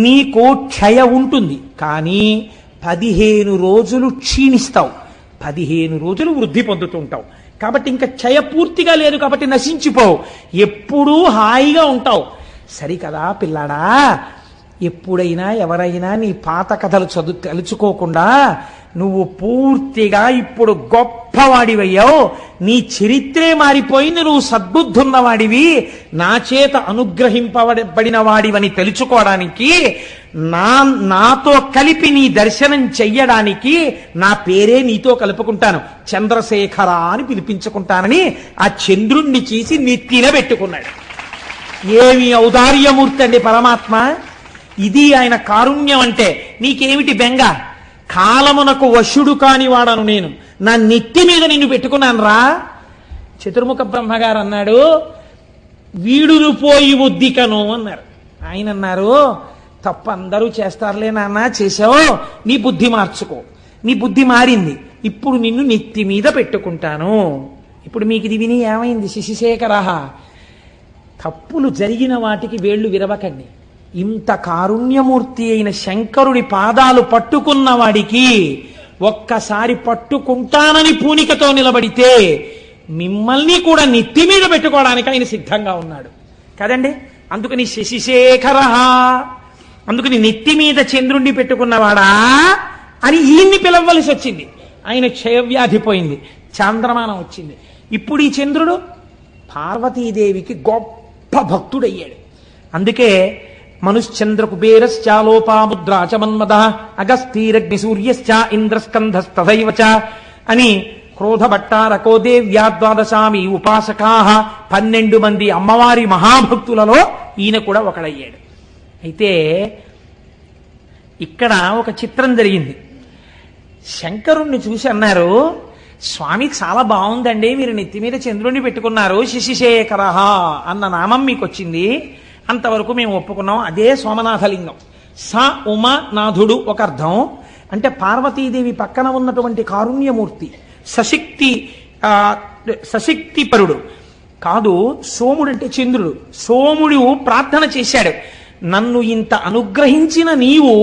నీకు క్షయ ఉంటుంది కానీ 15 రోజులు క్షీణిస్తావు, 15 రోజులు వృద్ధి పొందుతుంటావు. కాబట్టి ఇంకా క్షయ పూర్తిగా లేదు కాబట్టి నశించిపోవు, ఎప్పుడూ హాయిగా ఉంటావు. సరికదా పిల్లాడా, ఎప్పుడైనా ఎవరైనా నీ పాత కథలు తలుచుకోకుండా నువ్వు పూర్తిగా ఇప్పుడు గొప్పవాడివయ్యావు, నీ చరిత్రే మారిపోయింది, నువ్వు సద్బుద్ధున్నవాడివి, నా చేత అనుగ్రహింపబడిన వాడివని తెలుసుకోవడానికి, నాతో కలిపి నీ దర్శనం చెయ్యడానికి నా పేరే నీతో కలుపుకుంటాను, చంద్రశేఖర అని పిలిపించుకుంటానని ఆ చంద్రుణ్ణి చేసి నెత్తిన పెట్టుకున్నాడు. ఏమి ఔదార్యమూర్తి అండి పరమాత్మ. ఇది ఆయన కారుణ్యం అంటే. నీకేమిటి బెంగ? కాలమునకు వశుడు కాని వాడను నేను, నా నెత్తి మీద నిన్ను పెట్టుకున్నాను రా. చతుర్ముఖ బ్రహ్మగారు అన్నాడు, వీడును పోయి ఉద్దికను అన్నారు. ఆయన అన్నారు, తప్ప అందరూ చేస్తారులే నాన్న, చేసావు, నీ బుద్ధి మార్చుకో. నీ బుద్ధి మారింది, ఇప్పుడు నిన్ను నెత్తి మీద పెట్టుకుంటాను. ఇప్పుడు మీకు ఇది విని ఏమైంది? శశిశేఖర, తప్పులు జరిగిన వాటికి వేళ్లు విరవకండి. ఇంత కారుణ్యమూర్తి అయిన శంకరుడి పాదాలు పట్టుకున్న వాడికి ఒక్కసారి పట్టుకుంటానని పూనికతో నిలబడితే మిమ్మల్ని కూడా నెత్తి మీద పెట్టుకోవడానికి ఆయన సిద్ధంగా ఉన్నాడు కదండి. అందుకని శశిశేఖర, అందుకని నెత్తి మీద చంద్రుణ్ణి పెట్టుకున్నవాడా అని ఈయన్ని పిలవలసి వచ్చింది. ఆయన క్షయవ్యాధి పోయింది, చాంద్రమానం వచ్చింది. ఇప్పుడు ఈ చంద్రుడు పార్వతీదేవికి గొప్ప భక్తుడయ్యాడు. అందుకే మనుశ్చంద్ర కుబేరశ్చాలోపాముద్రా చ మన్మద అగస్తీరగ్ని సూర్యశ్చ ఇంద్రస్కంధస్తథైవ చ అని క్రోధభట్టారకో దేవ్యా ద్వాదశామి ఉపాసకా, 12 మంది అమ్మవారి మహాభక్తులలో ఈయన కూడా ఒకడయ్యాడు. అయితే ఇక్కడ ఒక చిత్రం జరిగింది. శంకరుణ్ణి చూసి అన్నారు, స్వామి చాలా బాగుందండి, మీరు నెత్తి మీద చంద్రుణ్ణి పెట్టుకున్నారు, శశిశేఖర అన్న నామం మీకు వచ్చింది, అంతవరకు మేము ఒప్పుకున్నాం. అదే సోమనాథలింగం. స ఉమానాథుడు ఒక అర్థం, అంటే పార్వతీదేవి పక్కన ఉన్నటువంటి కారుణ్యమూర్తి, సశక్తిపరుడు కాదు. సోముడు అంటే చంద్రుడు. సోముడు ప్రార్థన చేశాడు, నన్ను ఇంత అనుగ్రహించిన నీవు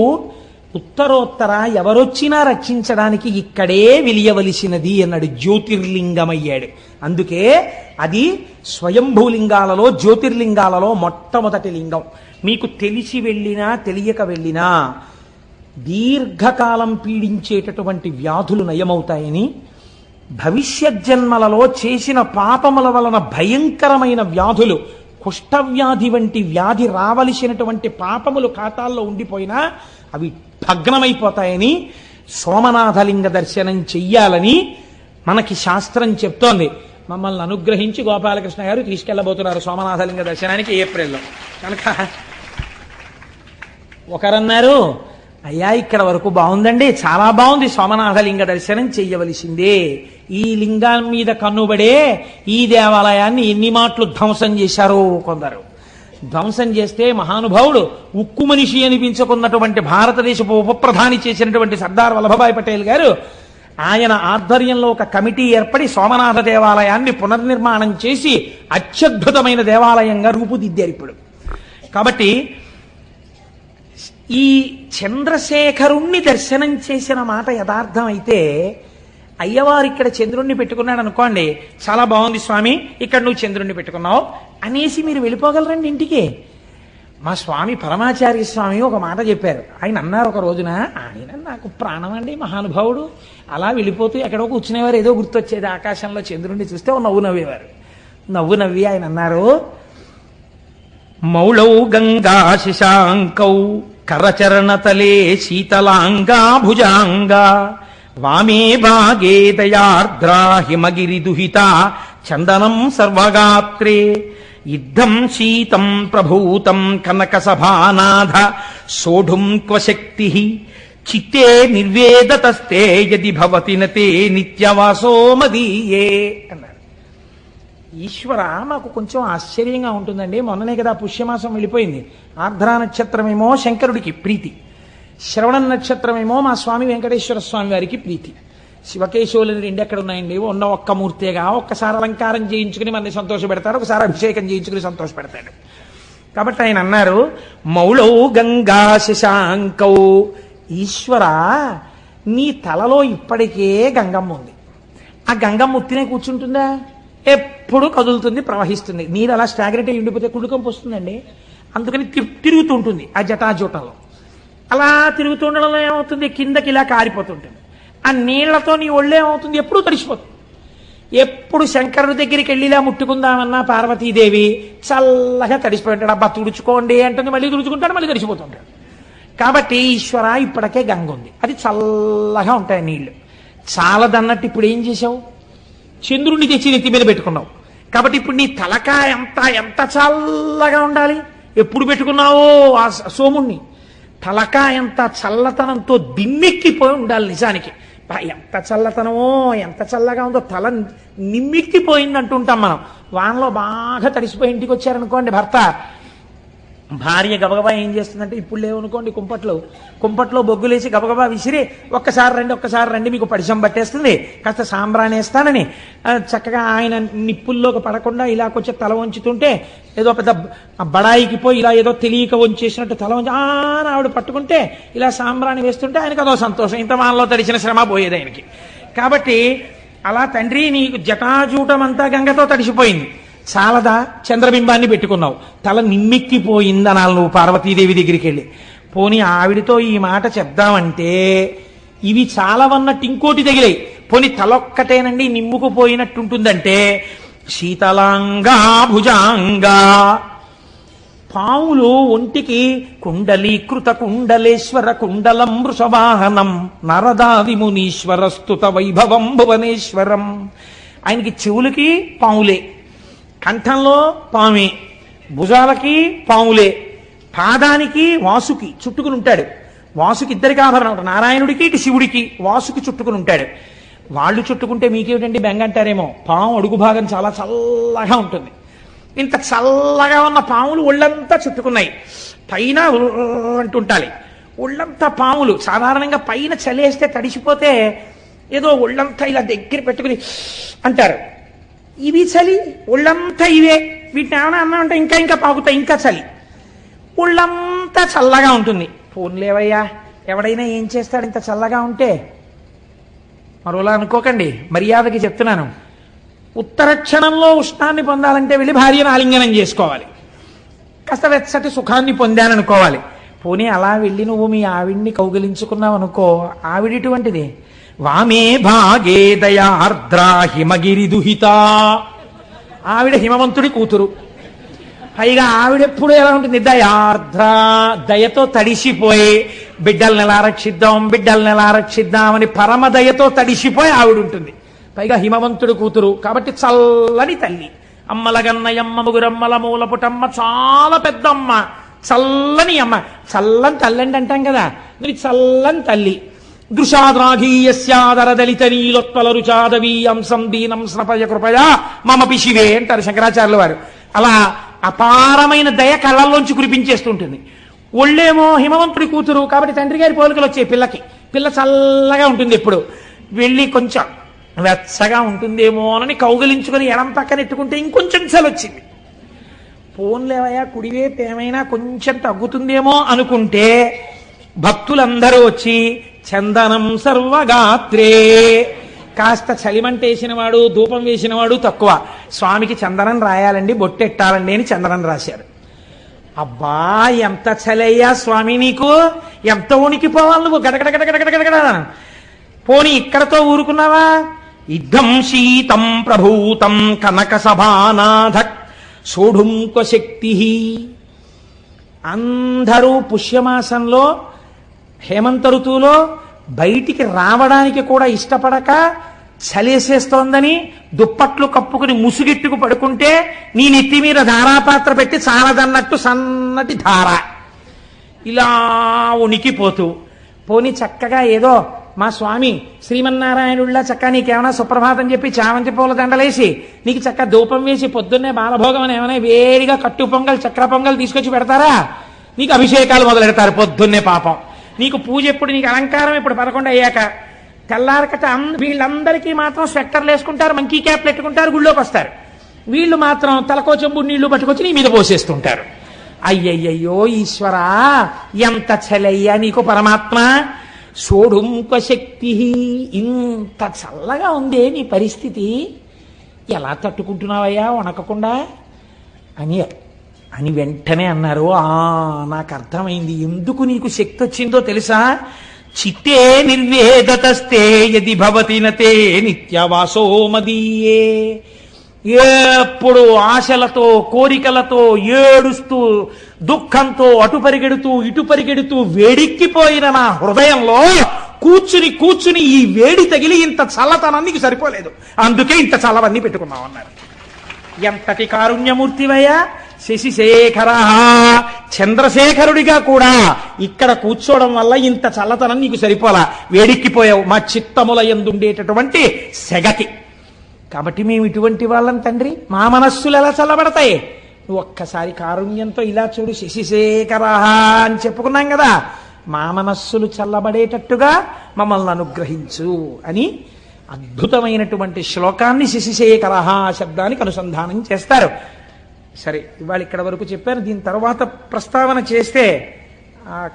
ఉత్తరోత్తర ఎవరొచ్చినా రక్షించడానికి ఇక్కడే వెలియవలసినది అన్నాడు. జ్యోతిర్లింగమయ్యాడు. అందుకే అది స్వయంభూలింగాలలో జ్యోతిర్లింగాలలో మొట్టమొదటి లింగం. మీకు తెలిసి వెళ్ళినా తెలియక వెళ్ళినా దీర్ఘకాలం పీడించేటటువంటి వ్యాధులు నయమవుతాయని, భవిష్యత్ జన్మలలో చేసిన పాపముల వలన భయంకరమైన వ్యాధులు, కుష్ఠవ్యాధి వంటి వ్యాధి రావలసినటువంటి పాపములు ఖాతాల్లో ఉండిపోయినా అవి భగ్నమైపోతాయని, సోమనాథలింగ దర్శనం చెయ్యాలని మనకి శాస్త్రం చెప్తోంది. మమ్మల్ని అనుగ్రహించి గోపాలకృష్ణ గారు తీసుకెళ్లబోతున్నారు సోమనాథలింగ దర్శనానికి ఏప్రిల్లో. కనుక ఒకరన్నారు, అయ్యా ఇక్కడ వరకు బాగుందండి, చాలా బాగుంది, సోమనాథలింగ దర్శనం చెయ్యవలసిందే. ఈ లింగం మీద కన్నుబడే ఈ దేవాలయాన్ని ఎన్ని మాటలు ధ్వంసం చేశారో కొందరు. ధ్వంసం చేస్తే మహానుభావుడు, ఉక్కు మనిషి అనిపించుకున్నటువంటి భారతదేశపు ఉప ప్రధాని చేసినటువంటి సర్దార్ వల్లభభాయ్ పటేల్ గారు, ఆయన ఆధ్వర్యంలో ఒక కమిటీ ఏర్పడి సోమనాథ దేవాలయాన్ని పునర్నిర్మాణం చేసి అత్యద్భుతమైన దేవాలయంగా రూపుదిద్దారు ఇప్పుడు. కాబట్టి ఈ చంద్రశేఖరుణ్ణి దర్శనం చేసిన మాట యథార్థం అయితే, అయ్యవారు ఇక్కడ చంద్రుణ్ణి పెట్టుకున్నాడు అనుకోండి, చాలా బాగుంది స్వామి, ఇక్కడ నువ్వు చంద్రుణ్ణి పెట్టుకున్నావు అనేసి మీరు వెళ్ళిపోగలరండి ఇంటికి. మా స్వామి పరమాచార్య స్వామి ఒక మాట చెప్పారు. ఆయన అన్నారు ఒక రోజున, ఆయన నాకు ప్రాణం అండి మహానుభావుడు, అలా వెళ్ళిపోతూ ఎక్కడో కూర్చునేవారు, ఏదో గుర్తొచ్చేది, ఆకాశంలో చంద్రుణ్ణి చూస్తే ఓ నవ్వు నవ్వేవారు. నవ్వు నవ్వి ఆయన అన్నారు, మౌళౌ గంగా శశాంకౌ కరచరణతలే శీతలాంగా భుజాంగా వామే భాగే దయార్ద్రా హిమగిరి దుహిత చందనం సర్వగాత్రే యుద్ధం శీతం ప్రభూతం కనక సభానాథ సోఢుం క్వశక్తి చిత్తే నిర్వేదతస్తే యది భవతి నతే నిత్యవాసో మదీయే అన్నారు. ఈశ్వర, మాకు కొంచెం ఆశ్చర్యంగా ఉంటుందండి, మొన్ననే కదా పుష్యమాసం వెళ్ళిపోయింది. ఆర్ద్రా నక్షత్రమేమో శంకరుడికి ప్రీతి, శ్రవణ నక్షత్రమేమో మా స్వామి వెంకటేశ్వర స్వామి వారికి ప్రీతి. శివకేశవులని రెండు ఎక్కడ ఉన్నాయండి? ఉన్న ఒక్క మూర్తిగా. ఒక్కసారి అలంకారం చేయించుకుని మనని సంతోష పెడతాడు, ఒకసారి అభిషేకం చేయించుకుని సంతోష పెడతాడు. కాబట్టి ఆయన అన్నారు, మౌళౌ గంగా శశాంకౌ, ఈశ్వర నీ తలలో ఇప్పటికే గంగమ్మ ఉంది. ఆ గంగమ్మ ఉత్తినే కూర్చుంటుందా? ఎప్పుడు కదులుతుంది, ప్రవహిస్తుంది. నీరు అలా స్టాగ్నెట్ అయి ఉండిపోతే కుడుకంపు వస్తుందండి. అందుకని తిరుగుతూ ఉంటుంది ఆ జటాజూటంలో. అలా తిరుగుతుండడంలో ఏమవుతుంది, కిందకి ఇలా కారిపోతుంటుంది. ఆ నీళ్లతో నీ ఒళ్ళే ఏమవుతుంది, ఎప్పుడూ తడిసిపోతుంది. ఎప్పుడు శంకరుడి దగ్గరికి వెళ్ళి ఇలా ముట్టుకుందామన్నా పార్వతీదేవి చల్లగా తడిసిపోయి ఉంటాడు. అబ్బా తుడుచుకోండి అంటుంది, మళ్ళీ తుడుచుకుంటాడు, మళ్ళీ తడిసిపోతుంటాడు. కాబట్టి ఈశ్వర ఇప్పటికే గంగ ఉంది, అది చల్లగా ఉంటాయి నీళ్లు. చాలదన్నట్టు ఇప్పుడు ఏం చేసావు, చంద్రుడిని తెచ్చి నెత్తి మీద పెట్టుకున్నావు. కాబట్టి ఇప్పుడు నీ తలకాయ ఎంత చల్లగా ఉండాలి. ఎప్పుడు పెట్టుకున్నావో ఆ సోముణ్ణి, తలకాయ ఎంత చల్లతనంతో దిమ్మెక్కిపోయి ఉండాలి. నిజానికి ఎంత చల్లతనమో, ఎంత చల్లగా ఉందో, తల నిమ్మెక్కిపోయింది అంటుంటాం మనం. వానలో బాగా తడిసిపోయి ఇంటికి వచ్చారనుకోండి భర్త, భార్య గబగబా ఏం చేస్తుందంటే, ఇప్పుడు లేవనుకోండి కుంపట్లో బొగ్గులేసి గబగబా విసిరి ఒక్కసారి రండి మీకు పరిచయం పట్టేస్తుంది, కాస్త సాంబ్రాణి వేస్తానని చక్కగా ఆయన నిప్పుల్లోకి పడకుండా ఇలా కొంచెం తల వంచుతుంటే, ఏదో పెద్ద బడాయికి పోయి ఇలా ఏదో తెలియక వంచేసినట్టు తల వంచి ఆవిడ పట్టుకుంటే ఇలా సాంబ్రాణి వేస్తుంటే ఆయనకు అదో సంతోషం. ఇంత వానలో తడిచిన శ్రమ పోయేది ఆయనకి. కాబట్టి అలా తండ్రి నీకు జటాజూటమంతా గంగతో తడిసిపోయింది, చాలదా చంద్రబింబాన్ని పెట్టుకున్నావు, తల నిమ్మెక్కిపోయిందనాలి నువ్వు పార్వతీదేవి దగ్గరికి వెళ్ళి. పోనీ ఆవిడితో ఈ మాట చెప్దామంటే ఇవి చాలవన్నట్టు ఇంకోటి తగిలాయి. పోనీ తలొక్కటేనండి నిమ్ముకుపోయినట్టుంటుందంటే శీతలాంగా భుజాంగా, పాములు ఒంటికి కుండలీకృత కుండలేశ్వర కుండలం వృషవాహనం నరదాది మునీశ్వర స్తుత వైభవం భువనేశ్వరం. ఆయనకి చెవులకి పాములే, కంఠంలో పామే, భుజాలకి పాములే, పాదానికి వాసుకి చుట్టుకుని ఉంటాడు. వాసుకి ఇద్దరికి ఆభరణం ఉంటుంది, నారాయణుడికి ఇటు శివుడికి వాసుకి చుట్టుకుని ఉంటాడు. వాళ్ళు చుట్టుకుంటే మీకేమిటండి బెంగ అంటారేమో. పాము అడుగు భాగం చాలా చల్లగా ఉంటుంది. ఇంత చల్లగా ఉన్న పాములు ఒళ్ళంతా చుట్టుకున్నాయి. పైన అంటుంటాలి, ఒళ్ళంతా పాములు. సాధారణంగా పైన చలేస్తే తడిసిపోతే ఏదో ఒళ్ళంతా ఇలా దగ్గర పెట్టుకుని అంటారు. ఇవి చలి, ఒళ్ళంతా ఇవే. వీటిని ఏమైనా అన్నా అంటే ఇంకా ఇంకా పాకుతాయి, ఇంకా చలి. ఒళ్ళంతా చల్లగా ఉంటుంది. పోన్లేవయ్యా, ఎవడైనా ఏం చేస్తాడు ఇంత చల్లగా ఉంటే? మరోలా అనుకోకండి, మర్యాదకి చెప్తున్నాను. ఉత్తర క్షణంలో ఉష్ణాన్ని పొందాలంటే వెళ్ళి భార్యను ఆలింగనం చేసుకోవాలి, కాస్త వెచ్చటి సుఖాన్ని పొందాననుకోవాలి. పోనీ అలా వెళ్ళి నువ్వు మీ ఆవిడ్ని కౌగిలించుకున్నావు అనుకో, ఆవిడిటువంటిది. వామే భాగే దయార్ద్రా హిమగిరి దుహిత. ఆవిడ హిమవంతుడి కూతురు. పైగా ఆవిడెప్పుడు ఎలా ఉంటుంది? దయార్ద్ర, దయతో తడిసిపోయి బిడ్డల్ని ఎలా రక్షిద్దాం బిడ్డల్ని ఎలా రక్షిద్దాం అని పరమ దయతో తడిసిపోయి ఆవిడ ఉంటుంది. పైగా హిమవంతుడు కూతురు కాబట్టి చల్లని తల్లి. అమ్మలగన్నయమ్మ ముగురమ్మల మూలపుటమ్మ, చాలా పెద్ద అమ్మ, చల్లని అమ్మ. చల్లని తల్లి అండి అంటాం కదా, మరి చల్లని తల్లి. దృశాద్రాఘీయస్యాదర దళిత నీలోత్పల రుచాదవీయం సందీనం స్నపయ కృపయా మమ పిశివే అంటారు శంకరాచార్యుల వారు. అలా అపారమైన దయ కళ్ళల్లోంచి కురిపించేస్తుంటుంది. ఒళ్ళేమో హిమవంతుడి కూతురు కాబట్టి తండ్రి గారి పోలికలు వచ్చాయి పిల్లకి. పిల్ల చల్లగా ఉంటుంది ఎప్పుడు. వెళ్ళి కొంచెం వెచ్చగా ఉంటుందేమో అని కౌగిలించుకొని ఎడం పక్కన ఎట్టుకుంటే ఇంకొంచెం చలొచ్చింది. పోన్లేవయ్యా, కుడివైపు ఏమైనా కొంచెం తగ్గుతుందేమో అనుకుంటే భక్తులందరూ వచ్చి చందనం సర్వగాత్రే, కాస్త చలిమంటేసిన వాడు ధూపం వేసిన వాడు తక్కువ, స్వామికి చందనం రాయాలండి బొట్టెట్టాలండి అని చందనం రాశారు. అబ్బా ఎంత చలయ్యా స్వామి నీకు, ఎంత ఉనికిపోవాలి నువ్వు, గడగడగడగడగడగడ. పోనీ ఇక్కడతో ఊరుకున్నావా? ఇద్దం శీతం ప్రభూతం కనక సభానాథ సోఢుంక శక్తి. అందరూ పుష్యమాసంలో హేమంత ఋతువులో బయటికి రావడానికి కూడా ఇష్టపడక చలేసేస్తోందని దుప్పట్లు కప్పుకుని ముసుగెట్టుకు పడుకుంటే నీ నెత్తి మీద ధారాపాత్ర పెట్టి చాలదన్నట్టు సన్నటి ధార ఇలా ఉనికిపోతూ, పోని చక్కగా ఏదో మా స్వామి శ్రీమన్నారాయణుడిలా చక్కగా నీకేమైనా సుప్రభాతం చెప్పి చామంతి పూల దండలేసి నీకు చక్క ధూపం వేసి పొద్దున్నే బాలభోగం అని ఏమైనా వేడిగా కట్టు పొంగల్ చక్ర పొంగల్ తీసుకొచ్చి పెడతారా? నీకు అభిషేకాలు మొదలెడతారు పొద్దున్నే. పాపం నీకు పూజ ఎప్పుడు, నీకు అలంకారం ఇప్పుడు 11 అయ్యాక. తెల్లారకట వీళ్ళందరికీ మాత్రం స్వెట్టర్లు వేసుకుంటారు, మంకీ క్యాప్లు పెట్టుకుంటారు, గుళ్ళోకి వస్తారు. వీళ్ళు మాత్రం తలకో చెంబు నీళ్లు పట్టుకొచ్చి నీ మీద పోసేస్తుంటారు. అయ్యయ్యో ఈశ్వరా, ఎంత చలయ్యా నీకు పరమాత్మ. సోఢుంక శక్తి, ఇంత చల్లగా ఉందే నీ పరిస్థితి, ఎలా తట్టుకుంటున్నావయ్యా వణకకుండా అని వెంటనే అన్నారు. నాకు అర్థమైంది ఎందుకు నీకు శక్తి వచ్చిందో తెలుసా? చిత్తే నిర్వేదతస్తే యది భవతి నతే నిత్యవాసో మదీయే. ఎప్పుడు ఆశలతో కోరికలతో ఏడుస్తూ దుఃఖంతో అటు పరిగెడుతూ ఇటు పరిగెడుతూ వేడెక్కిపోయిన నా హృదయంలో కూర్చుని కూర్చుని ఈ వేడి తగిలి ఇంత చల్లతనానికి సరిపోలేదు, అందుకే ఇంత చల్లవన్నీ పెట్టుకున్నావు అన్నారు. ఎంతటి కారుణ్యమూర్తివయ్యా శశిశేఖర. చంద్రశేఖరుడిగా కూడా ఇక్కడ కూర్చోవడం వల్ల ఇంత చల్లతనం నీకు సరిపోలా, వేడెక్కిపోయావు మా చిత్తముల యందుండేటటువంటి సెగకి. కాబట్టి మేము ఇటువంటి వాళ్ళం తండ్రి, మా మనస్సులు ఎలా చల్లబడతాయి? నువ్వు ఒక్కసారి కారుణ్యంతో ఇలా చూడు, శశిశేఖర అని చెప్పుకున్నాం కదా, మా మనస్సులు చల్లబడేటట్టుగా మమ్మల్ని అనుగ్రహించు అని అద్భుతమైనటువంటి శ్లోకాన్ని శశిశేఖర శబ్దానికి అనుసంధానం చేస్తారు. సరే, ఇవాళ ఇక్కడ వరకు చెప్పాను. దీని తర్వాత ప్రస్తావన చేస్తే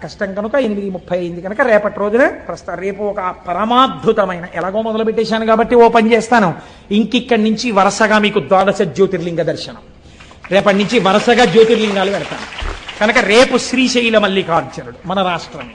కష్టం కనుక 8:30 అయింది కనుక రేపటి రోజున రేపు ఒక పరమాద్భుతమైన, ఎలాగో మొదలు పెట్టేశాను కాబట్టి ఓ పని చేస్తాను, ఇంకిక్కడి నుంచి వరుసగా మీకు 12 జ్యోతిర్లింగ దర్శనం, రేపటి నుంచి వరుసగా జ్యోతిర్లింగాలు పెడతాను. కనుక రేపు శ్రీశైల మల్లికార్జునుడు మన రాష్ట్రం.